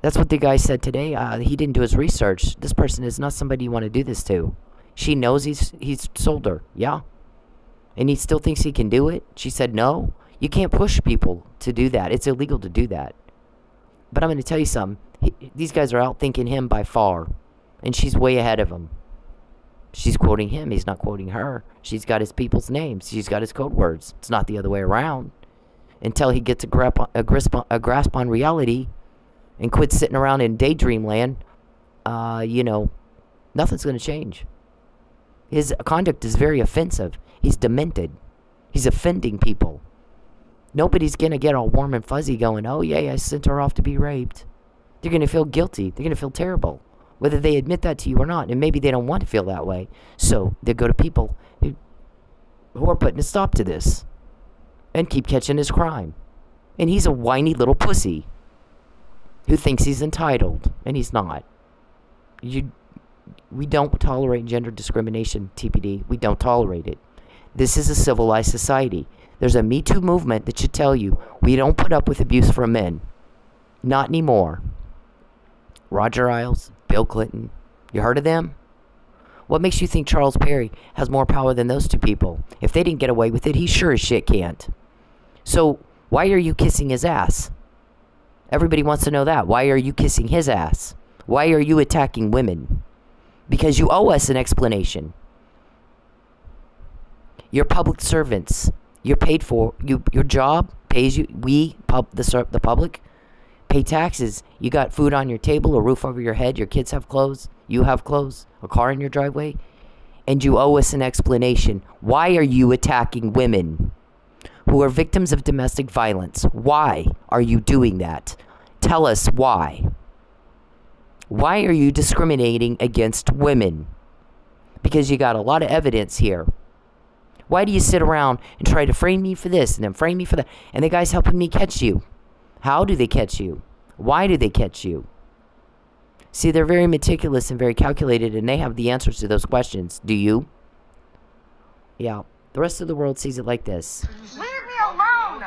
That's what the guy said today. He didn't do his research. This person is not somebody you want to do this to. She knows he's sold her. Yeah. And he still thinks he can do it. She said no. You can't push people to do that. It's illegal to do that. But I'm going to tell you something. These guys are outthinking him by far. And she's way ahead of him. She's quoting him. He's not quoting her. She's got his people's names. She's got his code words. It's not the other way around. Until he gets a grasp on reality and quits sitting around in daydream land, you know, nothing's going to change. His conduct is very offensive. He's demented. He's offending people. Nobody's going to get all warm and fuzzy going, oh, yeah, I sent her off to be raped. They're going to feel guilty. They're going to feel terrible, whether they admit that to you or not. And maybe they don't want to feel that way. So they go to people who are putting a stop to this and keep catching his crime. And he's a whiny little pussy who thinks he's entitled, and he's not. We don't tolerate gender discrimination, TPD. We don't tolerate it. This is a civilized society. There's a Me Too movement that should tell you we don't put up with abuse from men. Not anymore. Roger Ailes, Bill Clinton. You heard of them? What makes you think Charles Perry has more power than those two people? If they didn't get away with it, he sure as shit can't. So, why are you kissing his ass? Everybody wants to know that. Why are you kissing his ass? Why are you attacking women? Because you owe us an explanation. You're public servants. You're paid for. Your job pays you. We, the public, pay taxes. You got food on your table, a roof over your head. Your kids have clothes. You have clothes. A car in your driveway. And you owe us an explanation. Why are you attacking women who are victims of domestic violence? Why are you doing that? Tell us why. Why are you discriminating against women? Because you got a lot of evidence here. Why do you sit around and try to frame me for this and then frame me for that? And the guy's helping me catch you. How do they catch you? Why do they catch you? See, they're very meticulous and very calculated, and they have the answers to those questions. Do you? Yeah. The rest of the world sees it like this. Leave me alone!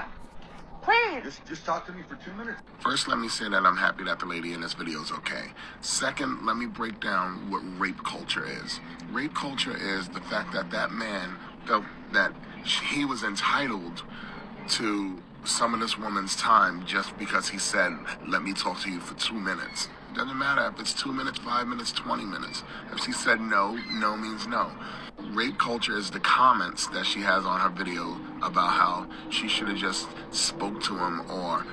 Please! Just talk to me for 2 minutes. First, let me say that I'm happy that the lady in this video is okay. Second, let me break down what rape culture is. Rape culture is the fact that that man felt that he was entitled to some of this woman's time just because he said, let me talk to you for 2 minutes. It doesn't matter if it's 2 minutes, 5 minutes, 20 minutes. If she said no, no means no. Rape culture is the comments that she has on her video about how she should have just spoke to him or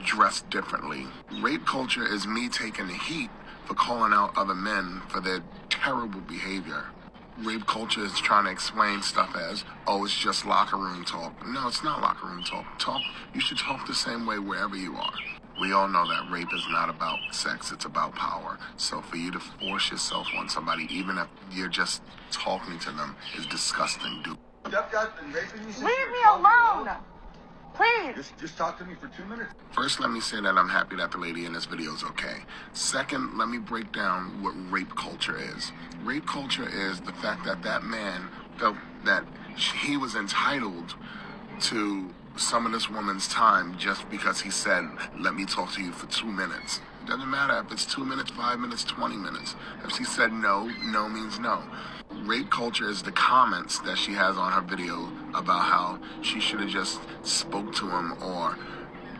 dressed differently. Rape culture is me taking the heat for calling out other men for their terrible behavior. Rape culture is trying to explain stuff as, oh, it's just locker room talk. No, it's not locker room talk. You should talk the same way wherever you are. We all know that rape is not about sex, it's about power. So for you to force yourself on somebody, even if you're just talking to them, is disgusting, dude. Leave me alone! Please! Just talk to me for 2 minutes. First, let me say that I'm happy that the lady in this video is okay. Second, let me break down what rape culture is. Rape culture is the fact that that man felt that he was entitled to some of this woman's time just because he said, let me talk to you for 2 minutes. It doesn't matter if it's 2 minutes, 5 minutes, 20 minutes. If she said no, no means no. Rape culture is the comments that she has on her video about how she should have just spoke to him or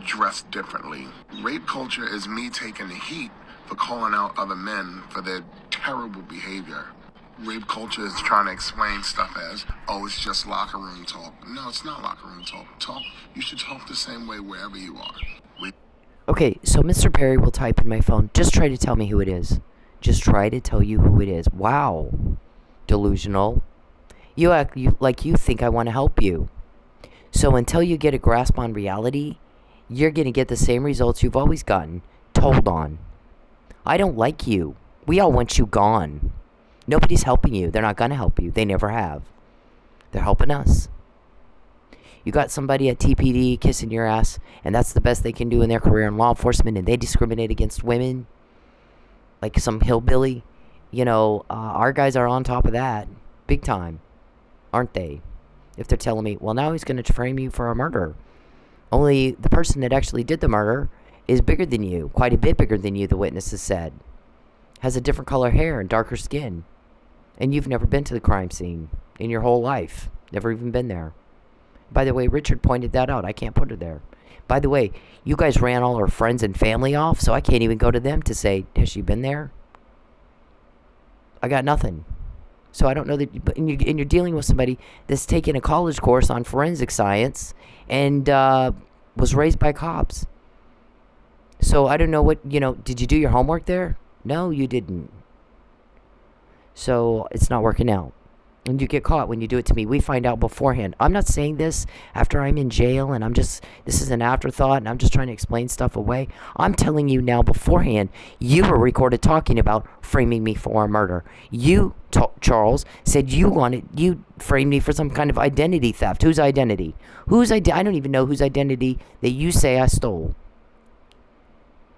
dressed differently. Rape culture is me taking the heat for calling out other men for their terrible behavior. Rape culture is trying to explain stuff as, oh, it's just locker room talk. No, it's not locker room talk. You should talk the same way wherever you are. Okay, so Mr. Perry will type in my phone, just try to tell me who it is. Just try to tell you who it is. Wow. Delusional. You act like you think I want to help you. So until you get a grasp on reality, you're going to get the same results you've always gotten. Told on. I don't like you. We all want you gone. Nobody's helping you. They're not going to help you. They never have. They're helping us. You got somebody at TPD kissing your ass, and that's the best they can do in their career in law enforcement, and they discriminate against women like some hillbilly. You know, our guys are on top of that big time, aren't they? If they're telling me, well, now he's going to frame you for a murder. Only the person that actually did the murder is bigger than you, quite a bit bigger than you, the witnesses said. Has a different color hair and darker skin. And you've never been to the crime scene in your whole life. Never even been there. By the way, Richard pointed that out. I can't put her there. By the way, you guys ran all her friends and family off, so I can't even go to them to say, has she been there? I got nothing. So I don't know that, and you're dealing with somebody that's taken a college course on forensic science and was raised by cops. So I don't know what, did you do your homework there? No, you didn't. So it's not working out. And you get caught when you do it to me. We find out beforehand. I'm not saying this after I'm in jail and this is an afterthought and I'm just trying to explain stuff away. I'm telling you now beforehand, you were recorded talking about framing me for a murder. You, Charles, said you framed me for some kind of identity theft. Whose identity? I don't even know whose identity that you say I stole.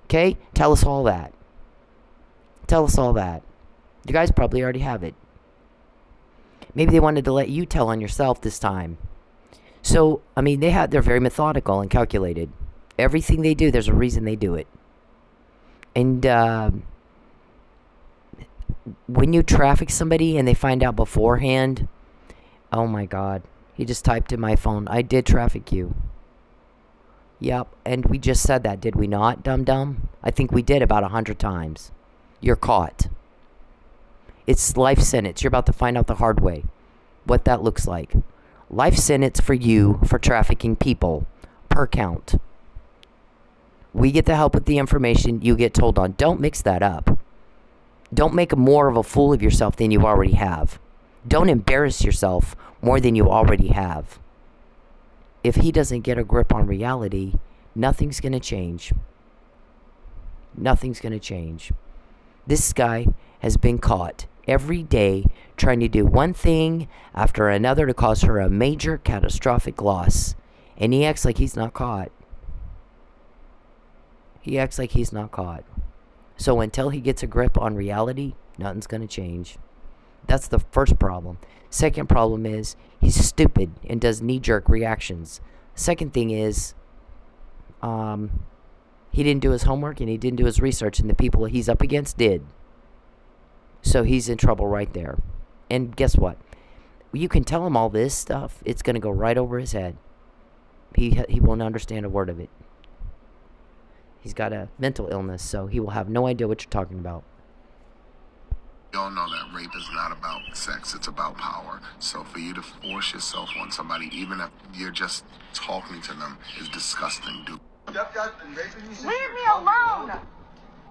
Okay? Tell us all that. Tell us all that. You guys probably already have it. Maybe they wanted to let you tell on yourself this time. So, I mean, they're very methodical and calculated. Everything they do, there's a reason they do it. And when you traffic somebody and they find out beforehand, oh my God, he just typed in my phone, I did traffic you. Yep, and we just said that, did we not, dum-dum? I think we did about 100 times. You're caught. It's life sentence. You're about to find out the hard way what that looks like. Life sentence for you for trafficking people per count. We get the help with the information. You get told on. Don't mix that up. Don't make more of a fool of yourself than you already have. Don't embarrass yourself more than you already have. If he doesn't get a grip on reality, nothing's going to change. Nothing's going to change. This guy has been caught every day trying to do one thing after another to cause her a major catastrophic loss. And he acts like he's not caught. He acts like he's not caught. So until he gets a grip on reality, nothing's going to change. That's the first problem. Second problem is he's stupid and does knee-jerk reactions. Second thing is he didn't do his homework and he didn't do his research, and the people he's up against did. So he's in trouble right there. And guess what? You can tell him all this stuff. It's going to go right over his head. He won't understand a word of it. He's got a mental illness, so he will have no idea what you're talking about. We all know that rape is not about sex, it's about power. So for you to force yourself on somebody, even if you're just talking to them, is disgusting, dude. Leave me alone!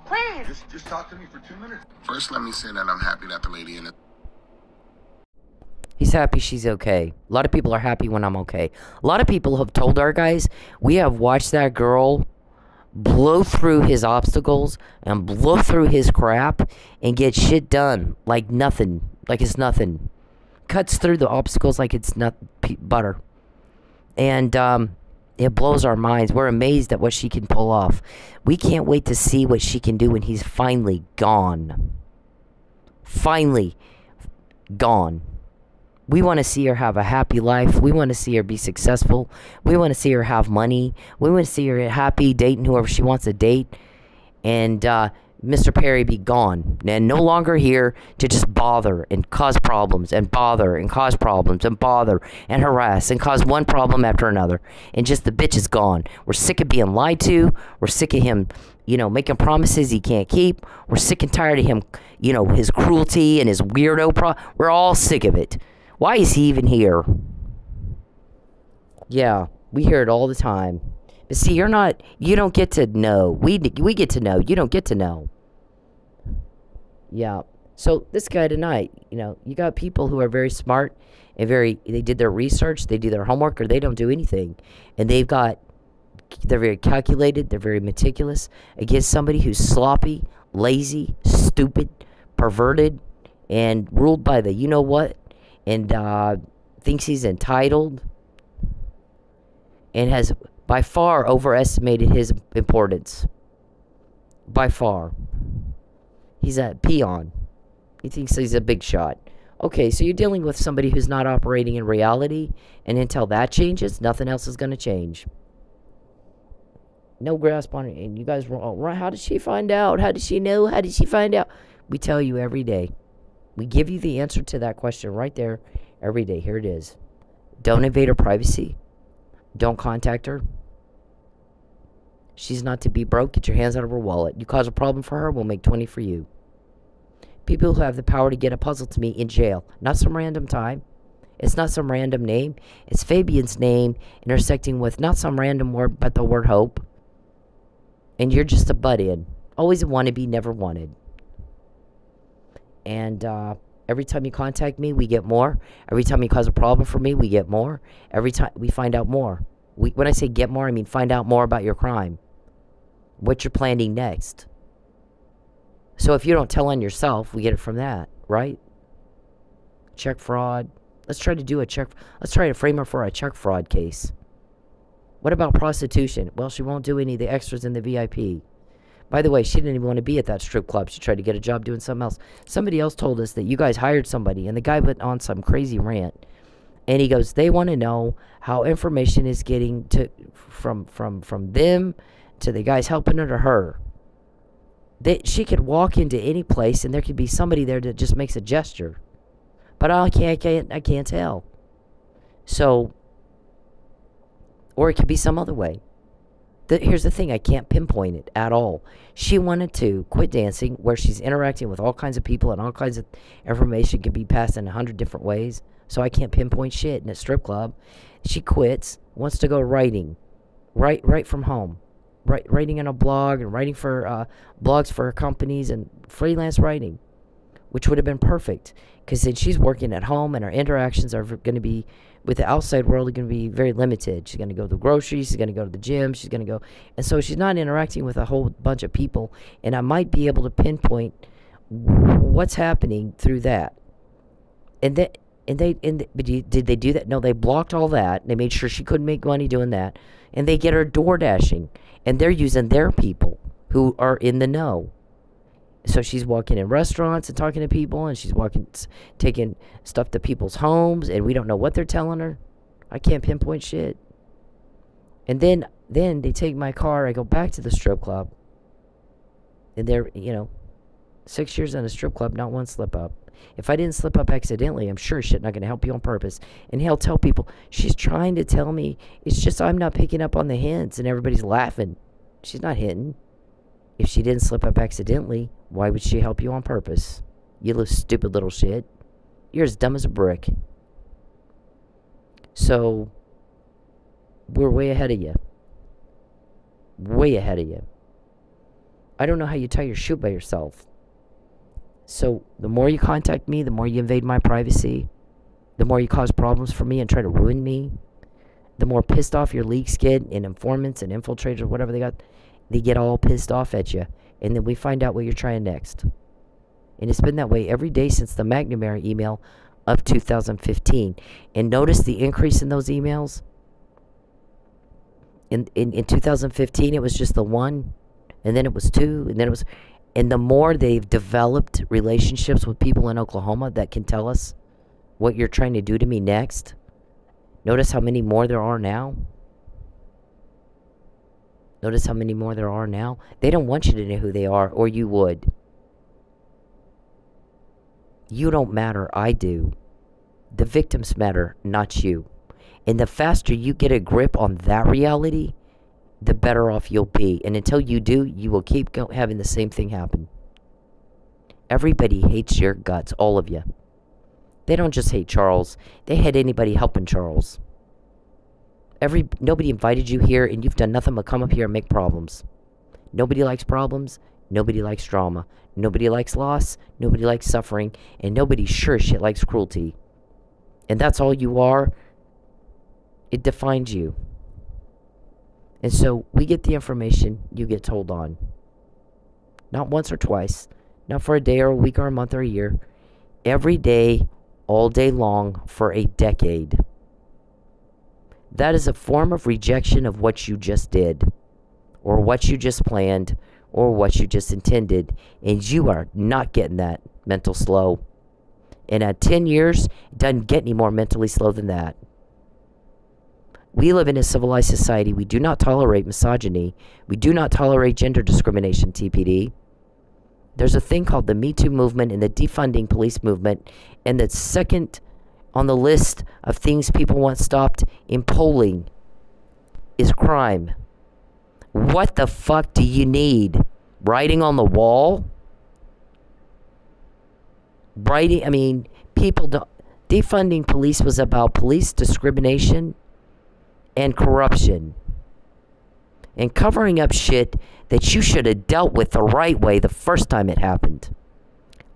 Please! Just talk to me for 2 minutes. First, let me say that I'm happy that the lady in it. He's happy she's okay. A lot of people are happy when I'm okay. A lot of people have told our guys, we have watched that girl blow through his obstacles and blow through his crap and get shit done like nothing. Like it's nothing. Cuts through the obstacles like it's not butter. And it blows our minds. We're amazed at what she can pull off. We can't wait to see what she can do when he's finally gone. Finally gone. We want to see her have a happy life. We want to see her be successful. We want to see her have money. We want to see her happy dating whoever she wants to date. And Mr. Perry be gone. And no longer here to just bother and cause problems and bother and cause problems and bother and harass and cause one problem after another. And just the bitch is gone. We're sick of being lied to. We're sick of him, making promises he can't keep. We're sick and tired of him, his cruelty and his weirdo we're all sick of it. Why is he even here? Yeah, we hear it all the time. But see, you don't get to know. We get to know. You don't get to know. Yeah. So this guy tonight, you got people who are very smart and they did their research, they do their homework, or they don't do anything. And they're very calculated, they're very meticulous against somebody who's sloppy, lazy, stupid, perverted, and ruled by the you-know-what. And thinks he's entitled and has by far overestimated his importance. By far. He's a peon. He thinks he's a big shot. Okay, so you're dealing with somebody who's not operating in reality, and until that changes, nothing else is going to change. No grasp on it. And you guys were all right. How did she find out? How did she know? How did she find out? We tell you every day. We give you the answer to that question right there every day. Here it is. Don't invade her privacy. Don't contact her. She's not to be broke. Get your hands out of her wallet. You cause a problem for her, we'll make 20 for you. People who have the power to get a puzzle to me in jail. Not some random time. It's not some random name. It's Fabian's name intersecting with not some random word, but the word hope. And you're just a butt-in. Always a wannabe, never wanted. And every time you contact me, we get more. Every time you cause a problem for me, we get more. Every time we find out more. When I say get more, I mean find out more about your crime. What you're planning next. So if you don't tell on yourself, we get it from that, right? Check fraud. Let's try to frame her for a check fraud case. What about prostitution? Well, she won't do any of the extras in the VIP. By the way, she didn't even want to be at that strip club. She tried to get a job doing something else. Somebody else told us that you guys hired somebody, and the guy went on some crazy rant. And he goes, they want to know how information is getting from them to the guys helping her to her. She could walk into any place, and there could be somebody there that just makes a gesture. But I can't tell. So, or it could be some other way. Here's the thing, I can't pinpoint it at all. She wanted to quit dancing, where she's interacting with all kinds of people and all kinds of information can be passed in 100 different ways. So I can't pinpoint shit in a strip club. She quits, wants to go writing, right from home, writing in a blog and writing for blogs for companies and freelance writing, which would have been perfect because then she's working at home and her interactions are going to be with the outside world are going to be very limited. She's going to go to the groceries, she's going to go to the gym, she's going to go, and so she's not interacting with a whole bunch of people. And I might be able to pinpoint what's happening through that. But did they do that? No, they blocked all that. They made sure she couldn't make money doing that, and they get her door dashing, and they're using their people who are in the know. So she's walking in restaurants and talking to people, and she's taking stuff to people's homes, and we don't know what they're telling her. I can't pinpoint shit. And then they take my car. I go back to the strip club, and they're 6 years in a strip club, not one slip up. If I didn't slip up accidentally, I'm sure shit not going to help you on purpose. And he'll tell people, she's trying to tell me, it's just I'm not picking up on the hints, and everybody's laughing. She's not hitting. If she didn't slip up accidentally, why would she help you on purpose? You little stupid little shit. You're as dumb as a brick. So, we're way ahead of you. Way ahead of you. I don't know how you tie your shoe by yourself. So, the more you contact me, the more you invade my privacy, the more you cause problems for me and try to ruin me, the more pissed off your leaks get, and informants and infiltrators, whatever they got, they get all pissed off at you. And then we find out what you're trying next. And it's been that way every day since the McNamara email of 2015. And notice the increase in those emails. In 2015, it was just the one, and then it was two, and then it was... And the more they've developed relationships with people in Oklahoma that can tell us what you're trying to do to me next, notice how many more there are now. Notice how many more there are now. They don't want you to know who they are, or you would. You don't matter, I do. The victims matter, not you. And the faster you get a grip on that reality, the better off you'll be. And until you do, you will keep having the same thing happen. Everybody hates your guts, all of you. They don't just hate Charles. They hate anybody helping Charles. Nobody invited you here, and you've done nothing but come up here and make problems. Nobody likes problems. Nobody likes drama. Nobody likes loss. Nobody likes suffering. And nobody sure shit likes cruelty. And that's all you are. It defines you. And so we get the information, you get told on. Not once or twice. Not for a day or a week or a month or a year. Every day, all day long, for a decade. That is a form of rejection of what you just did. Or what you just planned. Or what you just intended. And you are not getting that mental slow. And at 10 years, it doesn't get any more mentally slow than that. We live in a civilized society. We do not tolerate misogyny. We do not tolerate gender discrimination, TPD. There's a thing called the Me Too movement and the defunding police movement. And the second on the list of things people want stopped in polling is crime. What the fuck do you need? Writing on the wall? People don't... Defunding police was about police discrimination and corruption. And covering up shit that you should have dealt with the right way the first time it happened.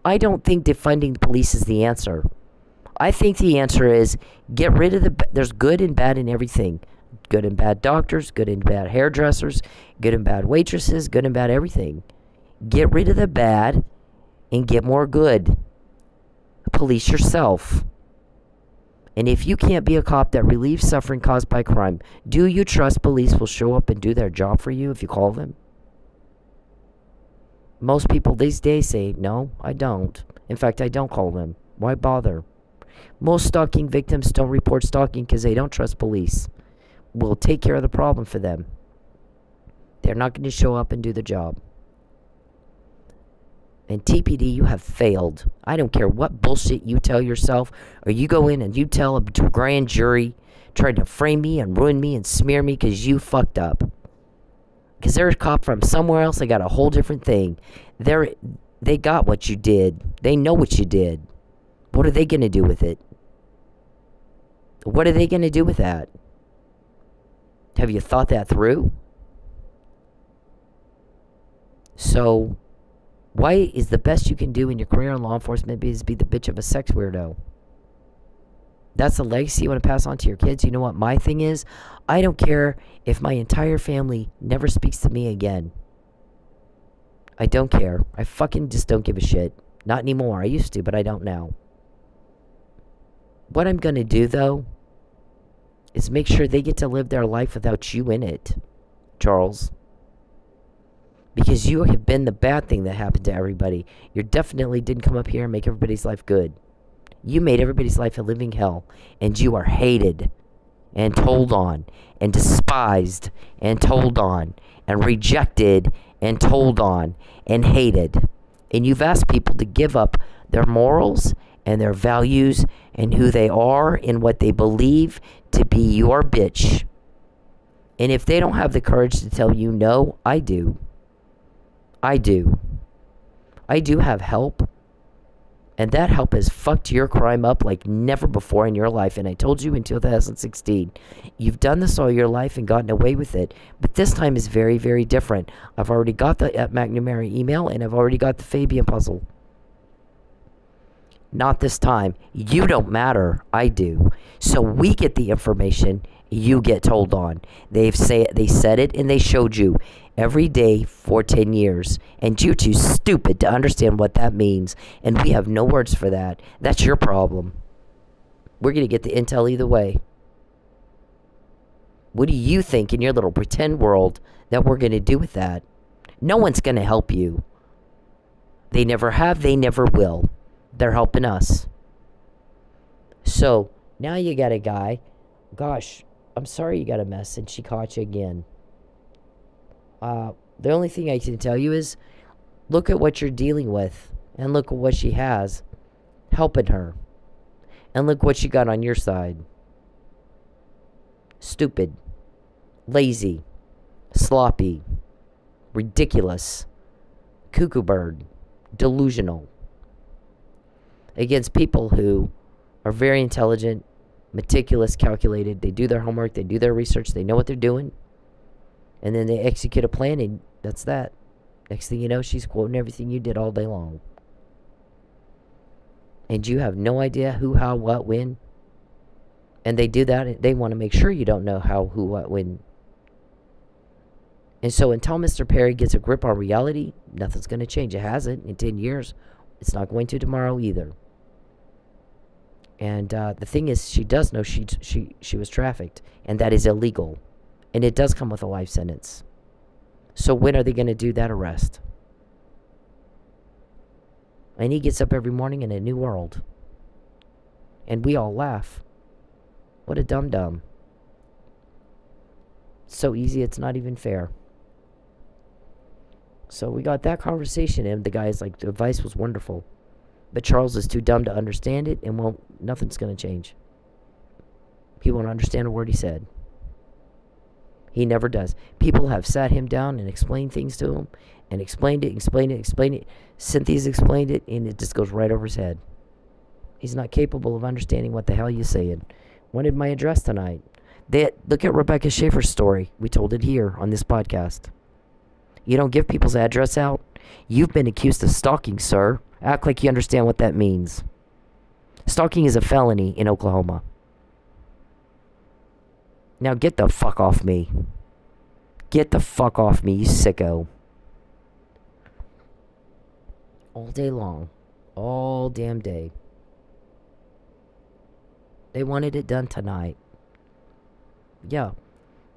I don't think defunding the police is the answer. I think the answer is get rid of there's good and bad in everything. Good and bad doctors, good and bad hairdressers, good and bad waitresses, good and bad everything. Get rid of the bad and get more good. Police yourself. And if you can't be a cop that relieves suffering caused by crime, do you trust police will show up and do their job for you if you call them? Most people these days say, no, I don't. In fact, I don't call them. Why bother? Most stalking victims don't report stalking because they don't trust police. We'll take care of the problem for them. They're not going to show up and do the job. And TPD, you have failed. I don't care what bullshit you tell yourself, or you go in and you tell a grand jury trying to frame me and ruin me and smear me because you fucked up. Because they're a cop from somewhere else, they got a whole different thing. They got what you did. They know what you did. What are they going to do with it? What are they going to do with that? Have you thought that through? So, why is the best you can do in your career in law enforcement is be the bitch of a sex weirdo? That's the legacy you want to pass on to your kids. You know what my thing is? I don't care if my entire family never speaks to me again. I don't care. I fucking just don't give a shit. Not anymore. I used to, but I don't now. What I'm going to do, though, is make sure they get to live their life without you in it, Charles. Because you have been the bad thing that happened to everybody. You definitely didn't come up here and make everybody's life good. You made everybody's life a living hell. And you are hated and told on and despised and told on and rejected and told on and hated. And you've asked people to give up their morals and their values and who they are and what they believe to be your bitch. And if they don't have the courage to tell you no, I do. I do. I do have help. And that help has fucked your crime up like never before in your life. And I told you in 2016, you've done this all your life and gotten away with it. But this time is very, very different. I've already got the McNamara email and I've already got the Fabian puzzle. Not this time. You don't matter. I do. So we get the information. You get told on. They said it and they showed you every day for 10 years. And you're too stupid to understand what that means. And we have no words for that. That's your problem. We're going to get the intel either way. What do you think in your little pretend world that we're going to do with that? No one's going to help you. They never have. They never will. They're helping us. So now you got a guy. Gosh, I'm sorry you got a mess and she caught you again. The only thing I can tell you is look at what you're dealing with and look at what she has helping her. And look what she got on your side. Stupid, lazy, sloppy, ridiculous, cuckoo bird, delusional. Against people who are very intelligent, meticulous, calculated. They do their homework, they do their research, they know what they're doing. And then they execute a plan, and that's that. Next thing you know, she's quoting everything you did all day long. And you have no idea who, how, what, when. And they do that, they want to make sure you don't know how, who, what, when. And so until Mr. Perry gets a grip on reality, nothing's going to change. It hasn't in 10 years. It's not going to tomorrow either. And the thing is, she does know she was trafficked, and that is illegal. And it does come with a life sentence. So when are they going to do that arrest? And he gets up every morning in a new world. And we all laugh. What a dum-dum. So easy, it's not even fair. So we got that conversation, and the guy's like, the advice was wonderful. But Charles is too dumb to understand it, and nothing's going to change. He won't understand a word he said. He never does. People have sat him down and explained things to him, and explained it. Cynthia's explained it, and it just goes right over his head. He's not capable of understanding what the hell you're saying. Wanted my address tonight. Look at Rebecca Schaefer's story. We told it here on this podcast. You don't give people's address out? You've been accused of stalking, sir. Act like you understand what that means. Stalking is a felony in Oklahoma. Now get the fuck off me. Get the fuck off me, you sicko. All day long. All damn day. They wanted it done tonight. Yeah.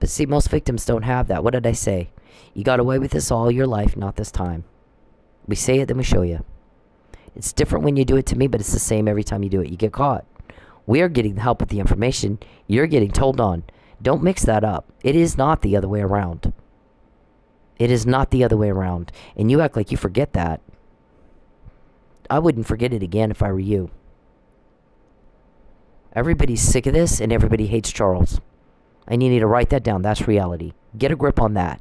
But see, most victims don't have that. What did I say? You got away with this all your life, not this time. We say it, then we show you. It's different when you do it to me, but it's the same every time you do it. You get caught. We are getting the help with the information. You're getting told on. Don't mix that up. It is not the other way around. It is not the other way around. And you act like you forget that. I wouldn't forget it again if I were you. Everybody's sick of this, and everybody hates Charles. And you need to write that down. That's reality. Get a grip on that.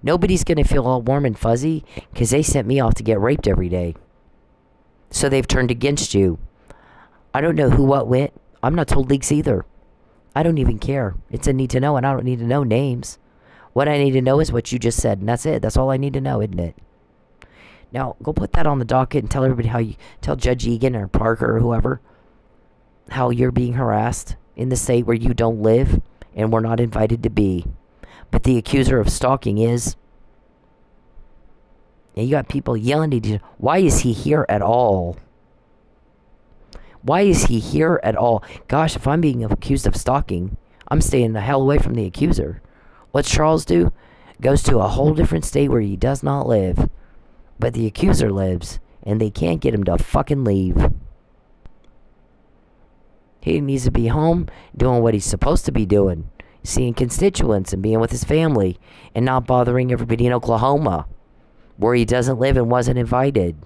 Nobody's going to feel all warm and fuzzy because they sent me off to get raped every day. So they've turned against you. I don't know who, what, went. I'm not told leaks either. I don't even care. It's a need to know, and I don't need to know names. What I need to know is what you just said, and that's it. That's all I need to know, isn't it? Now, go put that on the docket and tell everybody how you... Tell Judge Egan or Parker or whoever how you're being harassed in the state where you don't live and we're not invited to be. But the accuser of stalking is... And you got people yelling at you. Why is he here at all? Why is he here at all? Gosh, if I'm being accused of stalking, I'm staying the hell away from the accuser. What's Charles do? Goes to a whole different state where he does not live. But the accuser lives, and they can't get him to fucking leave. He needs to be home doing what he's supposed to be doing. Seeing constituents and being with his family. And not bothering everybody in Oklahoma, where he doesn't live and wasn't invited.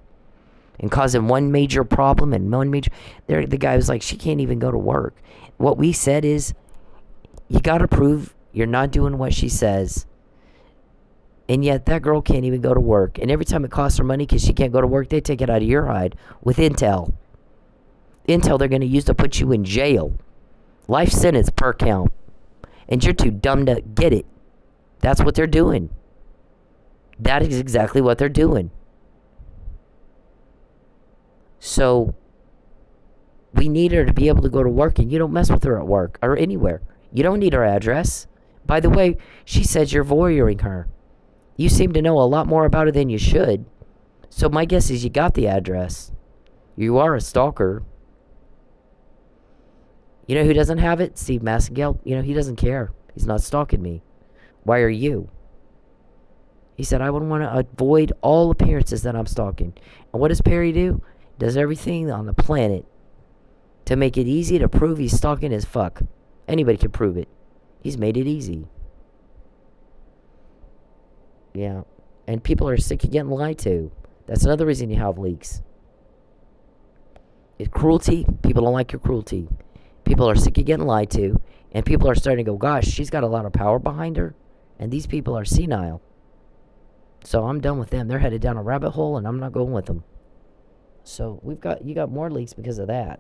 and causing one major problem and one major... The guy was like, she can't even go to work. What we said is, you got to prove you're not doing what she says. And yet that girl can't even go to work. And every time it costs her money because she can't go to work, they take it out of your hide with intel. Intel they're going to use to put you in jail. Life sentence per count. And you're too dumb to get it. That's what they're doing. That is exactly what they're doing. So, we need her to be able to go to work, and you don't mess with her at work or anywhere. You don't need her address. By the way, she says you're voyeuring her. You seem to know a lot more about her than you should. So my guess is you got the address. You are a stalker. You know who doesn't have it? Steve Massengale. You know, he doesn't care. He's not stalking me. Why are you? He said, I would want to avoid all appearances that I'm stalking. And what does Perry do? Does everything on the planet to make it easy to prove he's stalking as fuck. Anybody can prove it. He's made it easy. Yeah. And people are sick of getting lied to. That's another reason you have leaks. It's cruelty. People don't like your cruelty. People are sick of getting lied to. And people are starting to go, gosh, she's got a lot of power behind her. And these people are senile. So I'm done with them. They're headed down a rabbit hole, and I'm not going with them. So you got more leaks because of that.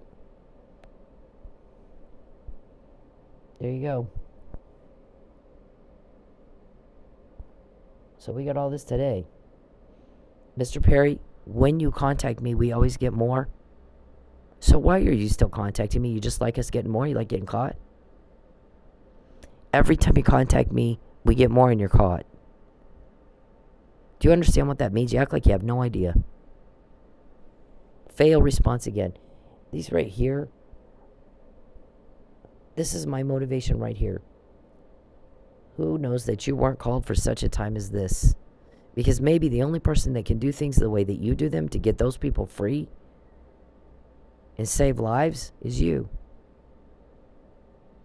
There you go. So we got all this today. Mr. Perry, when you contact me, we always get more. So why are you still contacting me? You just like us getting more? You like getting caught? Every time you contact me, we get more and you're caught. Do you understand what that means? You act like you have no idea. Fail response again. These right here. This is my motivation right here. Who knows that you weren't called for such a time as this? Because maybe the only person that can do things the way that you do them to get those people free and save lives is you.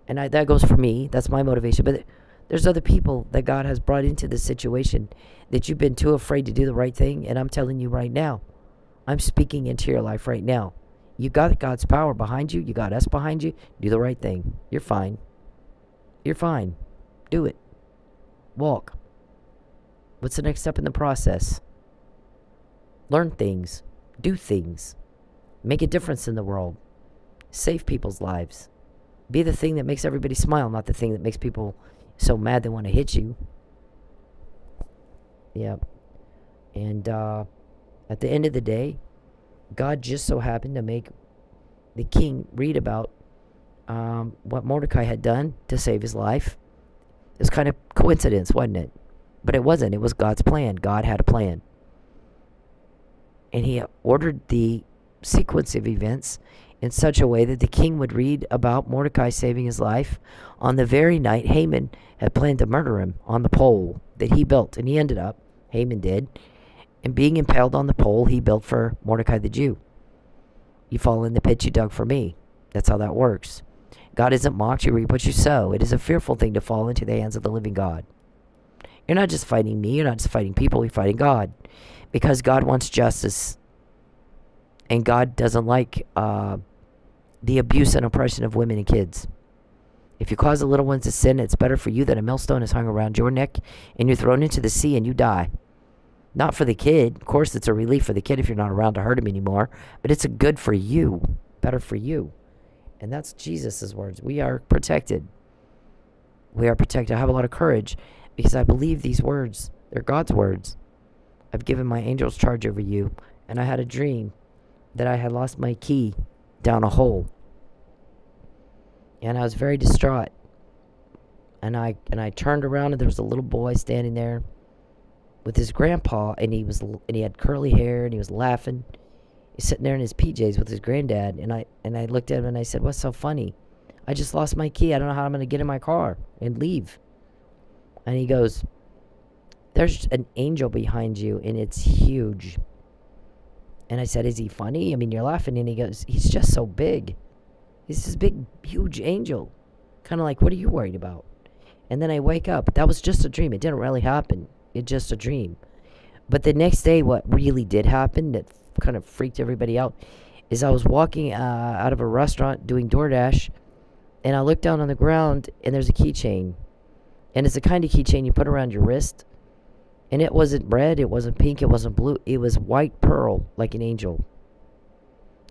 And that goes for me. That's my motivation. But there's other people that God has brought into this situation that you've been too afraid to do the right thing. And I'm telling you right now, I'm speaking into your life right now. You got God's power behind you. You got us behind you. Do the right thing. You're fine. You're fine. Do it. Walk. What's the next step in the process? Learn things. Do things. Make a difference in the world. Save people's lives. Be the thing that makes everybody smile, not the thing that makes people so mad they want to hit you. Yep. And at the end of the day, God just so happened to make the king read about what Mordecai had done to save his life. It was kind of coincidence, wasn't it? But it wasn't. It was God's plan. God had a plan. And he ordered the sequence of events in such a way that the king would read about Mordecai saving his life on the very night Haman had planned to murder him on the pole that he built. And he ended up, Haman did, and being impaled on the pole he built for Mordecai the Jew. You fall in the pit you dug for me. That's how that works. God isn't mocked, you reap what you sow. It is a fearful thing to fall into the hands of the living God. You're not just fighting me, you're not just fighting people, you're fighting God. Because God wants justice. And God doesn't like the abuse and oppression of women and kids. If you cause the little ones to sin, it's better for you that a millstone is hung around your neck and you're thrown into the sea and you die. Not for the kid. Of course, it's a relief for the kid if you're not around to hurt him anymore. But it's a good for you. Better for you. And that's Jesus' words. We are protected. We are protected. I have a lot of courage because I believe these words. They're God's words. I've given my angels charge over you. And I had a dream that I had lost my key down a hole. And I was very distraught. And I turned around and there was a little boy standing there with his grandpa, and he had curly hair and he was laughing. He's sitting there in his PJs with his granddad, and I looked at him and I said, "What's so funny? I just lost my key. I don't know how I'm going to get in my car and leave." And he goes, "There's an angel behind you and it's huge." And I said, "Is he funny? I mean, you're laughing." And he goes, "He's just so big. He's this big, huge angel." Kind of like, what are you worried about? And then I wake up. That was just a dream. It didn't really happen. It's just a dream. But the next day, what really did happen, that kind of freaked everybody out is I was walking out of a restaurant doing DoorDash, and I looked down on the ground, and there's a keychain. And it's the kind of keychain you put around your wrist. And it wasn't red, it wasn't pink, it wasn't blue. It was white pearl, like an angel.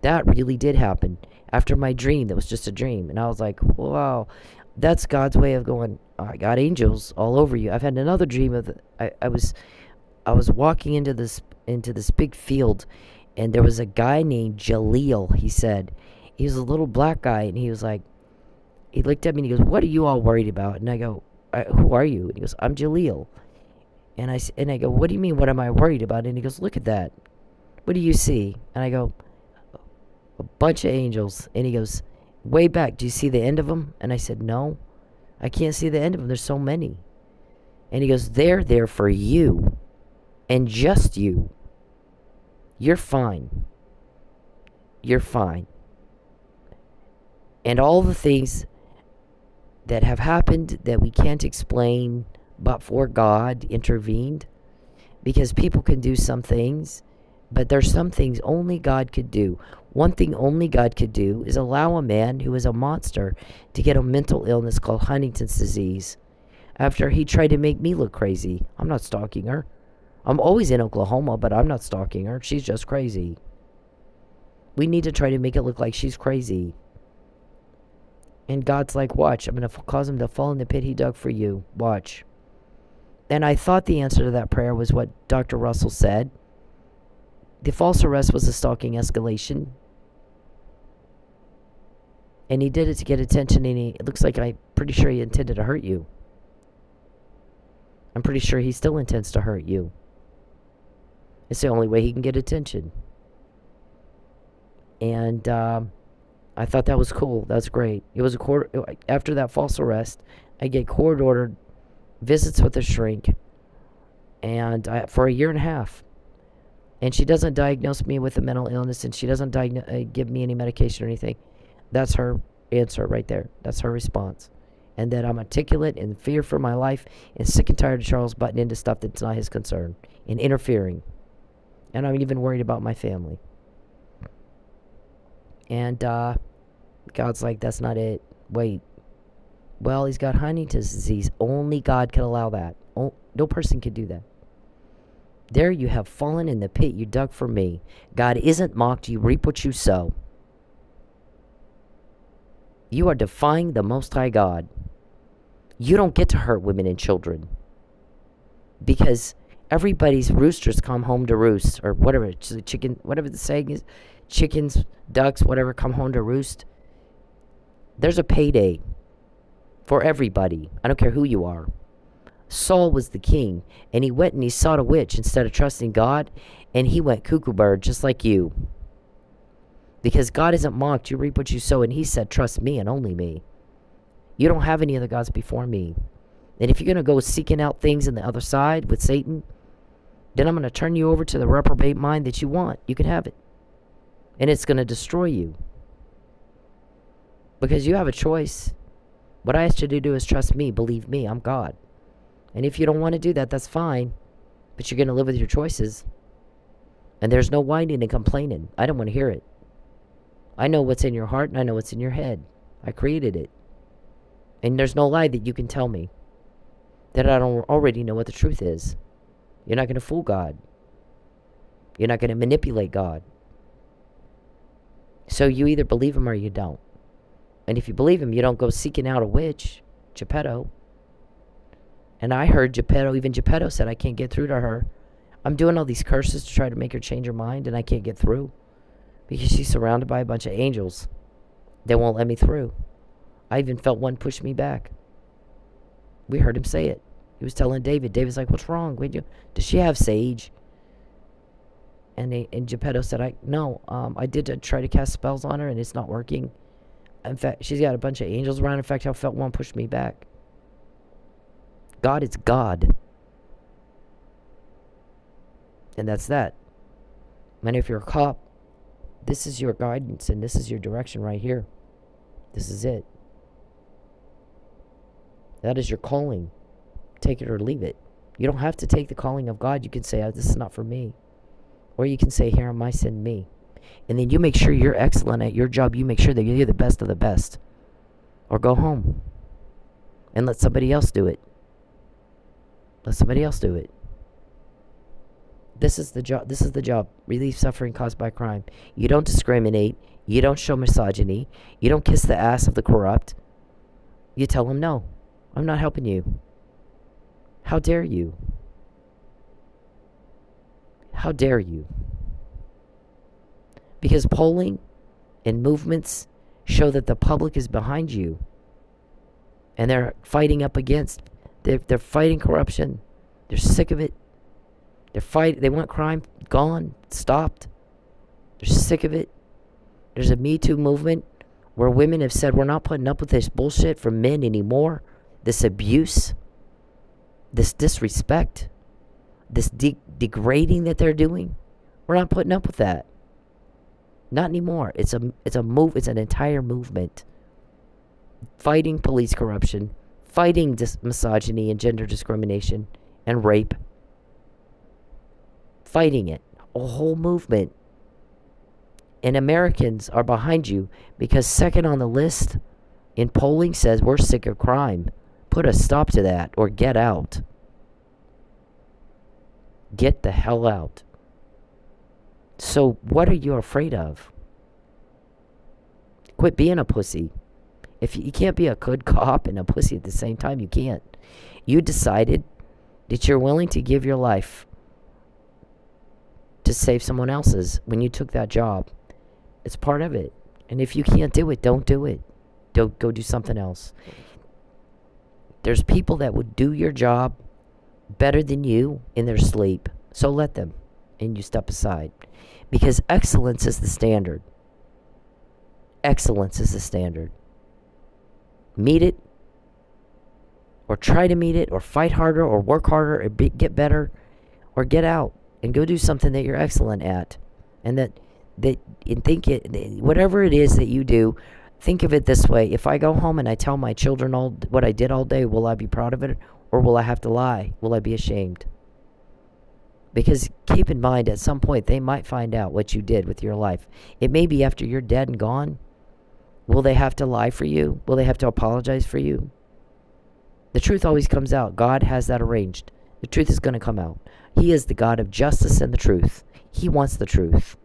That really did happen. After my dream, that was just a dream. And I was like, wow, that's God's way of going, I got angels all over you. I've had another dream of, I was walking into this big field, and there was a guy named Jaleel, he said. He was a little black guy, and he was like, he looked at me and he goes, what are you all worried about? And I go, who are you? And he goes, I'm Jaleel. And I go, what do you mean, what am I worried about? And he goes, look at that. What do you see? And I go, a bunch of angels. And he goes, way back, do you see the end of them? And I said, no, I can't see the end of them. There's so many. And he goes, they're there for you. And just you. You're fine. You're fine. And all the things that have happened that we can't explain, but for God intervened, because people can do some things, but there's some things only God could do. One thing only God could do is allow a man who is a monster to get a mental illness called Huntington's disease after he tried to make me look crazy. I'm not stalking her. I'm always in Oklahoma, but I'm not stalking her. She's just crazy. We need to try to make it look like she's crazy. And God's like, watch, I'm going to cause him to fall in the pit he dug for you. Watch. And I thought the answer to that prayer was what Dr. Russell said. The false arrest was a stalking escalation. And he did it to get attention, and it looks like, I'm pretty sure he intended to hurt you. I'm pretty sure he still intends to hurt you. It's the only way he can get attention. And I thought that was cool. That's great. It was after that false arrest, I get court-ordered visits with a shrink, and for a year and a half. And she doesn't diagnose me with a mental illness, and she doesn't give me any medication or anything. That's her answer right there. That's her response. And that I'm articulate and fear for my life and sick and tired of Charles butting into stuff that's not his concern and interfering. And I'm even worried about my family. And God's like, that's not it. Wait. Well, he's got Huntington's disease. Only God can allow that. No person can do that. There you have fallen in the pit you dug for me. God isn't mocked. You reap what you sow. You are defying the Most High God. You don't get to hurt women and children. Because everybody's roosters come home to roost. Or whatever, chicken, whatever the saying is. Chickens, ducks, whatever, come home to roost. There's a payday for everybody. I don't care who you are. Saul was the king, and he went and he sought a witch instead of trusting God, and he went cuckoo bird just like you. Because God isn't mocked. You reap what you sow, and he said, trust me and only me. You don't have any other gods before me. And if you're going to go seeking out things on the other side with Satan, then I'm going to turn you over to the reprobate mind that you want. You can have it. And it's going to destroy you. Because you have a choice. What I asked you to do is trust me. Believe me. I'm God. And if you don't want to do that, that's fine. But you're going to live with your choices. And there's no whining and complaining. I don't want to hear it. I know what's in your heart, and I know what's in your head. I created it. And there's no lie that you can tell me that I don't already know what the truth is. You're not going to fool God. You're not going to manipulate God. So you either believe him or you don't. And if you believe him, you don't go seeking out a witch, Geppetto. And I heard Geppetto, even Geppetto said, I can't get through to her. I'm doing all these curses to try to make her change her mind, and I can't get through. Because she's surrounded by a bunch of angels. They won't let me through. I even felt one push me back. We heard him say it. He was telling David. David's like, what's wrong? Does she have sage? And Geppetto said, I did try to cast spells on her, and it's not working. In fact, she's got a bunch of angels around. In fact, I felt one push me back. God is God. And that's that. And if you're a cop, this is your guidance, and this is your direction right here. This is it. That is your calling. Take it or leave it. You don't have to take the calling of God. You can say, this is not for me. Or you can say, here am I, send me. And then you make sure you're excellent at your job. You make sure that you're the best of the best. Or go home and let somebody else do it. Let somebody else do it. This is the job. This is the job. Relieve suffering caused by crime. You don't discriminate. You don't show misogyny. You don't kiss the ass of the corrupt. You tell them, no, I'm not helping you. How dare you? How dare you? Because polling and movements show that the public is behind you. And they're fighting up against. They're fighting corruption. They're sick of it. They want crime gone, stopped. They're sick of it. There's a Me Too movement where women have said, we're not putting up with this bullshit from men anymore. This abuse, this disrespect, this degrading that they're doing. We're not putting up with that. Not anymore. It's an entire movement fighting police corruption, fighting misogyny and gender discrimination and rape. Fighting it. A whole movement. And Americans are behind you because second on the list in polling says we're sick of crime. Put a stop to that or get out. Get the hell out. So what are you afraid of? Quit being a pussy. If you can't be a good cop and a pussy at the same time, you can't. You decided that you're willing to give your life to save someone else's when you took that job. It's part of it. And if you can't do it, don't do it. Don't go do something else. There's people that would do your job better than you in their sleep. So let them. And you step aside. Because excellence is the standard. Excellence is the standard. Meet it. Or try to meet it. Or fight harder. Or work harder. Or get better. Or get out. And go do something that you're excellent at. And whatever it is that you do, think of it this way. If I go home and I tell my children what I did all day, will I be proud of it? Or will I have to lie? Will I be ashamed? Because keep in mind, at some point, they might find out what you did with your life. It may be after you're dead and gone. Will they have to lie for you? Will they have to apologize for you? The truth always comes out. God has that arranged. The truth is going to come out. He is the God of justice and the truth. He wants the truth.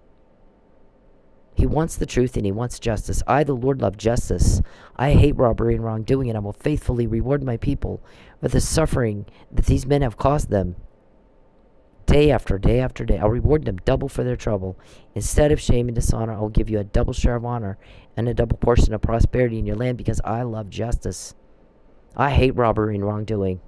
He wants the truth and he wants justice. I, the Lord, love justice. I hate robbery and wrongdoing, and I will faithfully reward my people for the suffering that these men have caused them. Day after day after day, I'll reward them double for their trouble. Instead of shame and dishonor, I will give you a double share of honor and a double portion of prosperity in your land, because I love justice. I hate robbery and wrongdoing.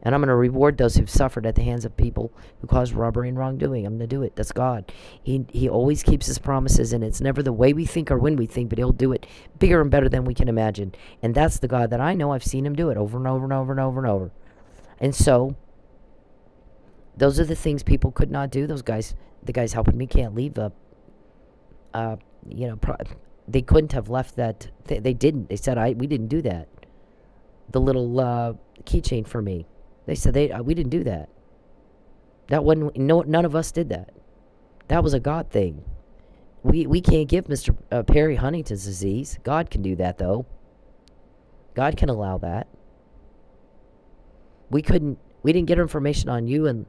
And I'm going to reward those who've suffered at the hands of people who caused robbery and wrongdoing. I'm going to do it. That's God. He always keeps his promises, and it's never the way we think or when we think, but he'll do it bigger and better than we can imagine. And that's the God that I know. I've seen him do it over and over and over and over and over. And so, those are the things people could not do. Those guys, the guys helping me can't leave they couldn't have left that. They didn't. They said, we didn't do that. The little keychain for me. They said we didn't do that. That wasn't. No, none of us did that. That was a God thing. We can't give Mr. Perry Huntington's disease. God can do that, though. God can allow that. We couldn't. We didn't get information on you and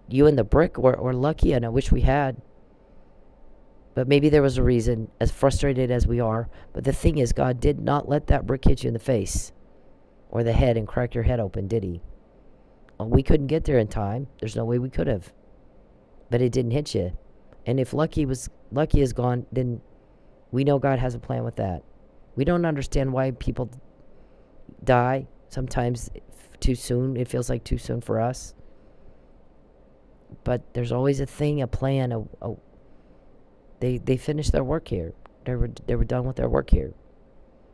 the brick, or Lucky, and I wish we had. But maybe there was a reason, as frustrated as we are. But the thing is, God did not let that brick hit you in the face or the head and crack your head open, did he? We couldn't get there in time. There's no way we could have. But it didn't hit you. And if Lucky is gone, then we know God has a plan with that. We don't understand why people die. Sometimes too soon. It feels like too soon for us. But there's always a thing, a plan. They finished their work here. They were done with their work here.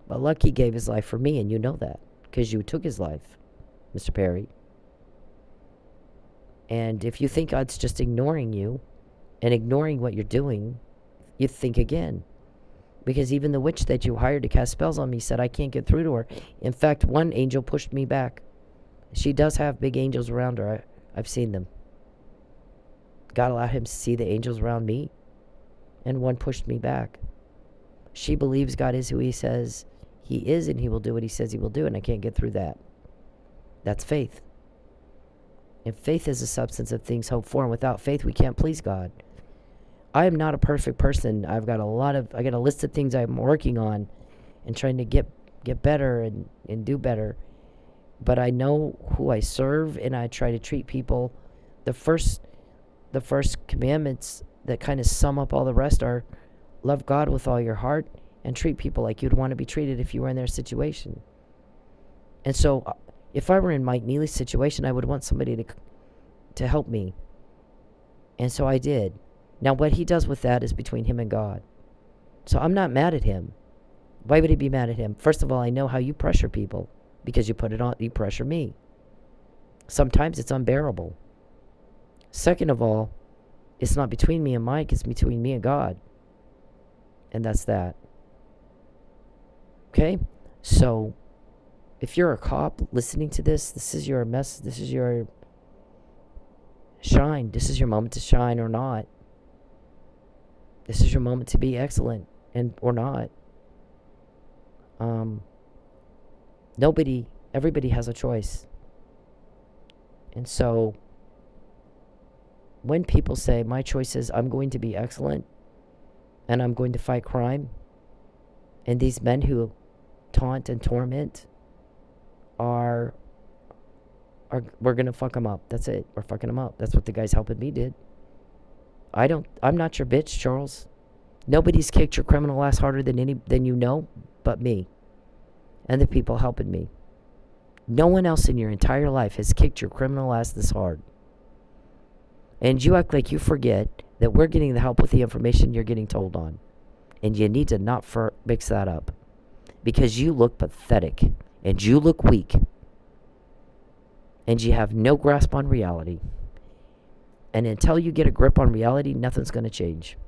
But Lucky gave his life for me, and you know that, because you took his life, Mr. Perry. And if you think God's just ignoring you and ignoring what you're doing, you think again. Because even the witch that you hired to cast spells on me said I can't get through to her. In fact, one angel pushed me back. She does have big angels around her. I've seen them. God allowed him to see the angels around me, and one pushed me back. She believes God is who he says he is, and he will do what he says he will do, and I can't get through that. That's faith. And faith is the substance of things hoped for, and without faith we can't please God. I am not a perfect person. I got a list of things I'm working on and trying to get better and do better. But I know who I serve, and I try to treat people. The first commandments that kind of sum up all the rest are love God with all your heart and treat people like you'd want to be treated if you were in their situation. And so if I were in Mike Neely's situation, I would want somebody to help me. And so I did. Now what he does with that is between him and God. So I'm not mad at him. Why would he be mad at him? First of all, I know how you pressure people because you pressure me. Sometimes it's unbearable. Second of all, it's not between me and Mike, it's between me and God. And that's that. Okay? So, if you're a cop listening to this, this is your mess, this is your shine. This is your moment to shine or not. This is your moment to be excellent or not. Everybody has a choice. And so, when people say, my choice is I'm going to be excellent and I'm going to fight crime, and these men who taunt and torment we're going to fuck them up. That's it. We're fucking them up. That's what the guys helping me did. I'm not your bitch, Charles. Nobody's kicked your criminal ass harder than you know but me and the people helping me. No one else in your entire life has kicked your criminal ass this hard. And you act like you forget that we're getting the help with the information you're getting told on. And you need to not mix that up. Because you look pathetic. And you look weak. And you have no grasp on reality. And until you get a grip on reality, nothing's going to change.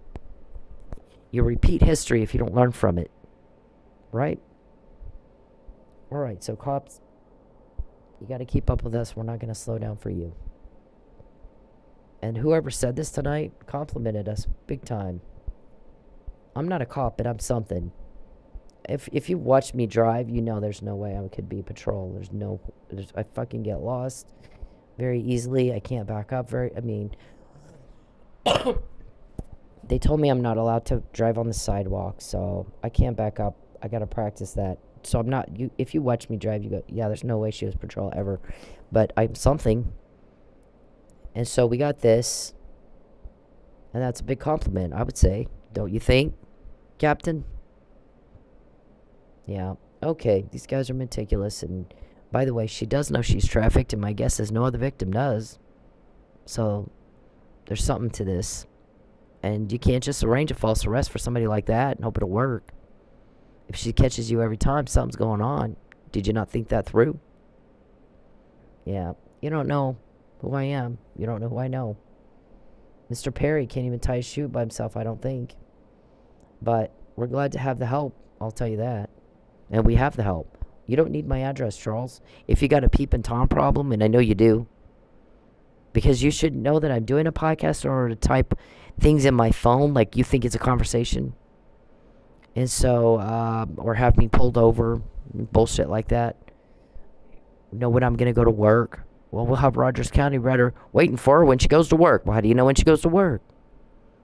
You repeat history if you don't learn from it. Right? Alright, so cops, you got to keep up with us. We're not going to slow down for you. And whoever said this tonight complimented us big time. I'm not a cop, but I'm something. If you watch me drive, you know there's no way I could be a patrol. I fucking get lost very easily. I can't back up they told me I'm not allowed to drive on the sidewalk, so I can't back up. I got to practice that. So I'm not, if you watch me drive, you go, yeah, there's no way she was patrol ever. But I'm something. And so we got this. And that's a big compliment, I would say. Don't you think, Captain? Yeah. Okay, these guys are meticulous. And by the way, she does know she's trafficked, and my guess is no other victim does. So there's something to this. And you can't just arrange a false arrest for somebody like that and hope it'll work. If she catches you every time, something's going on. Did you not think that through? Yeah. You don't know who I am. You don't know who I know. Mr. Perry can't even tie his shoe by himself, I don't think. But we're glad to have the help, I'll tell you that. And we have the help. You don't need my address, Charles. If you got a Peep and Tom problem, and I know you do, because you should know that I'm doing a podcast in order to type things in my phone like you think it's a conversation. And so, or have me pulled over, bullshit like that. Know when I'm going to go to work. Well, we'll have Rogers County Redder waiting for her when she goes to work. Well, how do you know when she goes to work?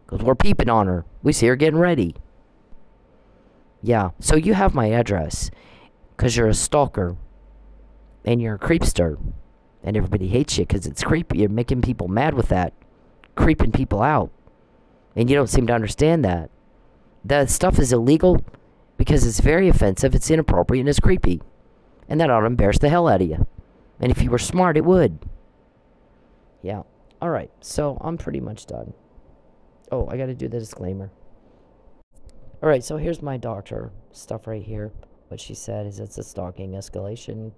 Because we're peeping on her. We see her getting ready. Yeah, so you have my address. Because you're a stalker. And you're a creepster. And everybody hates you because it's creepy. You're making people mad with that. Creeping people out. And you don't seem to understand that. That stuff is illegal because it's very offensive, it's inappropriate, and it's creepy. And that ought to embarrass the hell out of you. And if you were smart, it would. Yeah. Alright, so I'm pretty much done. Oh, I gotta do the disclaimer. Alright, so here's my doctor stuff right here. What she said is it's a stalking escalation.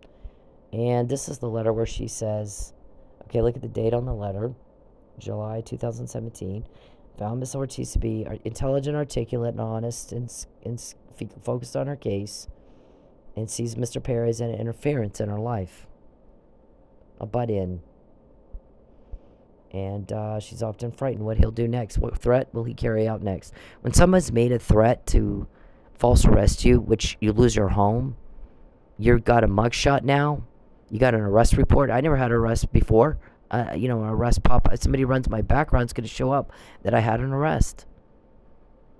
And this is the letter where she says, okay, look at the date on the letter. July 2017. Found Miss Ortiz to be intelligent, articulate, and honest, and focused on her case, and sees Mr. Perry as an interference in her life. A butt-in. And she's often frightened what he'll do next. What threat will he carry out next? When someone's made a threat to false arrest you, which you lose your home, you've got a mugshot now. You got an arrest report. I never had an arrest before. You know, an arrest pop. Somebody runs my background, it's going to show up that I had an arrest.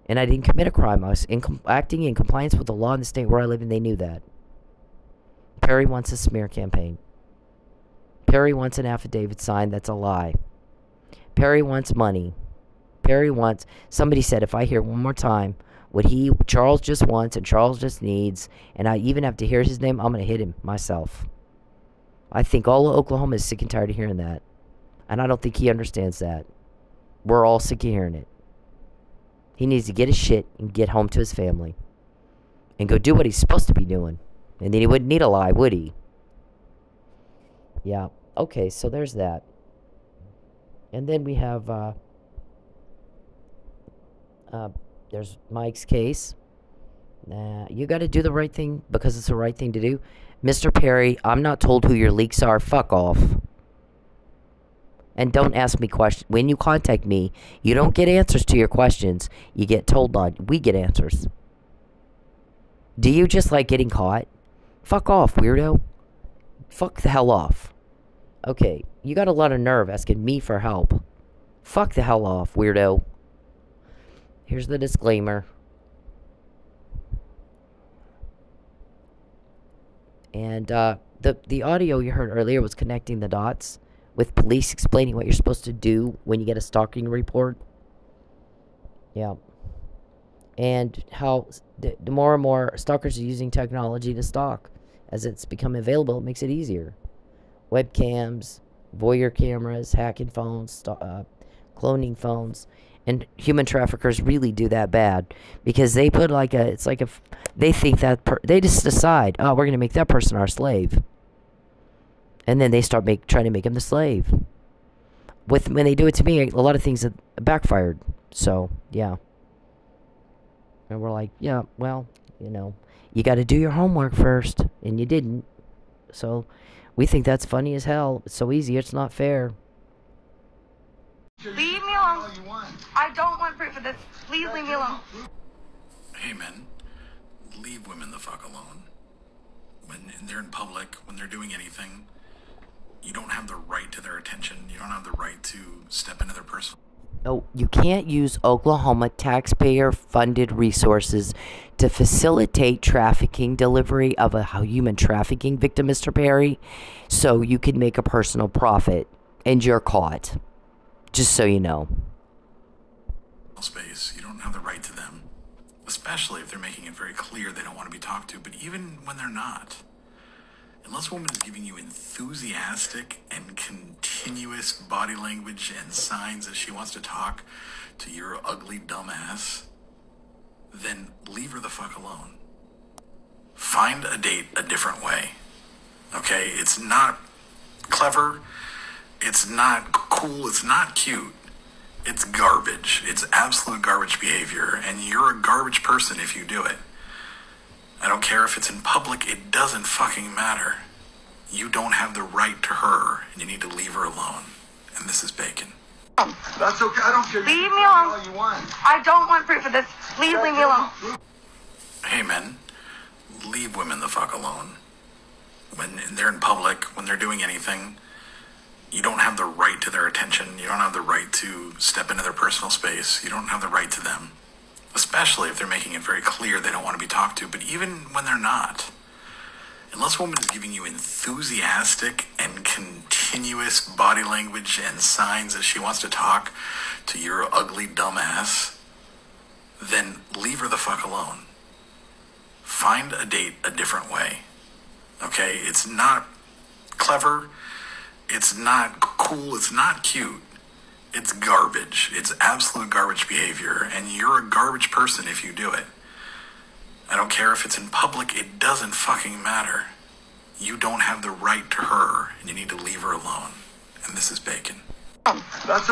And I didn't commit a crime. I was acting in compliance with the law in the state where I live, and they knew that. Perry wants a smear campaign. Perry wants an affidavit signed that's a lie. Perry wants money. Perry wants... Somebody said, if I hear one more time what Charles just wants and Charles just needs, and I even have to hear his name, I'm going to hit him myself. I think all of Oklahoma is sick and tired of hearing that. And I don't think he understands that. We're all sick of hearing it. He needs to get his shit and get home to his family. And go do what he's supposed to be doing. And then he wouldn't need a lie, would he? Yeah. Okay, so there's that. And then we have, there's Mike's case. You got to do the right thing because it's the right thing to do. Mr. Perry, I'm not told who your leaks are. Fuck off. And don't ask me questions. When you contact me, you don't get answers to your questions. You get told on. We get answers. Do you just like getting caught? Fuck off, weirdo. Fuck the hell off. Okay, you got a lot of nerve asking me for help. Fuck the hell off, weirdo. Here's the disclaimer. And the audio you heard earlier was connecting the dots with police explaining what you're supposed to do when you get a stalking report. Yeah. And how the more and more stalkers are using technology to stalk. As it's become available, it makes it easier. Webcams, voyeur cameras, hacking phones, cloning phones. And human traffickers really do that bad because they put they think that they just decide, oh, we're going to make that person our slave. And then they start trying to make him the slave. When they do it to me, a lot of things have backfired. So, yeah. And we're like, yeah, well, you know, you got to do your homework first. And you didn't. So, we think that's funny as hell. It's so easy, it's not fair. Leave me alone. I don't want proof of this. Please leave me alone. Hey, men, leave women the fuck alone. When they're in public, when they're doing anything, you don't have the right to their attention. You don't have the right to step into their personal... No, you can't use Oklahoma taxpayer-funded resources to facilitate trafficking delivery of a human trafficking victim, Mr. Perry, so you can make a personal profit, and you're caught. Just so you know. Space, you don't have the right to them, especially if they're making it very clear they don't want to be talked to, but even when they're not. Unless a woman is giving you enthusiastic and continuous body language and signs that she wants to talk to your ugly dumbass, then leave her the fuck alone. Find a date a different way. Okay? It's not clever. It's not cool. It's not cute. It's garbage. It's absolute garbage behavior, and you're a garbage person if you do it. I don't care if it's in public. It doesn't fucking matter. You don't have the right to her, and you need to leave her alone. And this is Bacon. That's okay. I don't care. Leave me alone. You want. I don't want proof of this. Please leave me alone. Hey, men, leave women the fuck alone. When they're in public, when they're doing anything, you don't have the right to their attention. You don't have the right to step into their personal space. You don't have the right to them. Especially if they're making it very clear they don't want to be talked to, but even when they're not. Unless a woman is giving you enthusiastic and continuous body language and signs that she wants to talk to your ugly dumbass, then leave her the fuck alone. Find a date a different way. Okay? It's not clever. It's not cool. It's not cute. It's garbage. It's absolute garbage behavior, and you're a garbage person if you do it. I don't care if it's in public. It doesn't fucking matter. You don't have the right to her, and you need to leave her alone. And this is Bacon. That's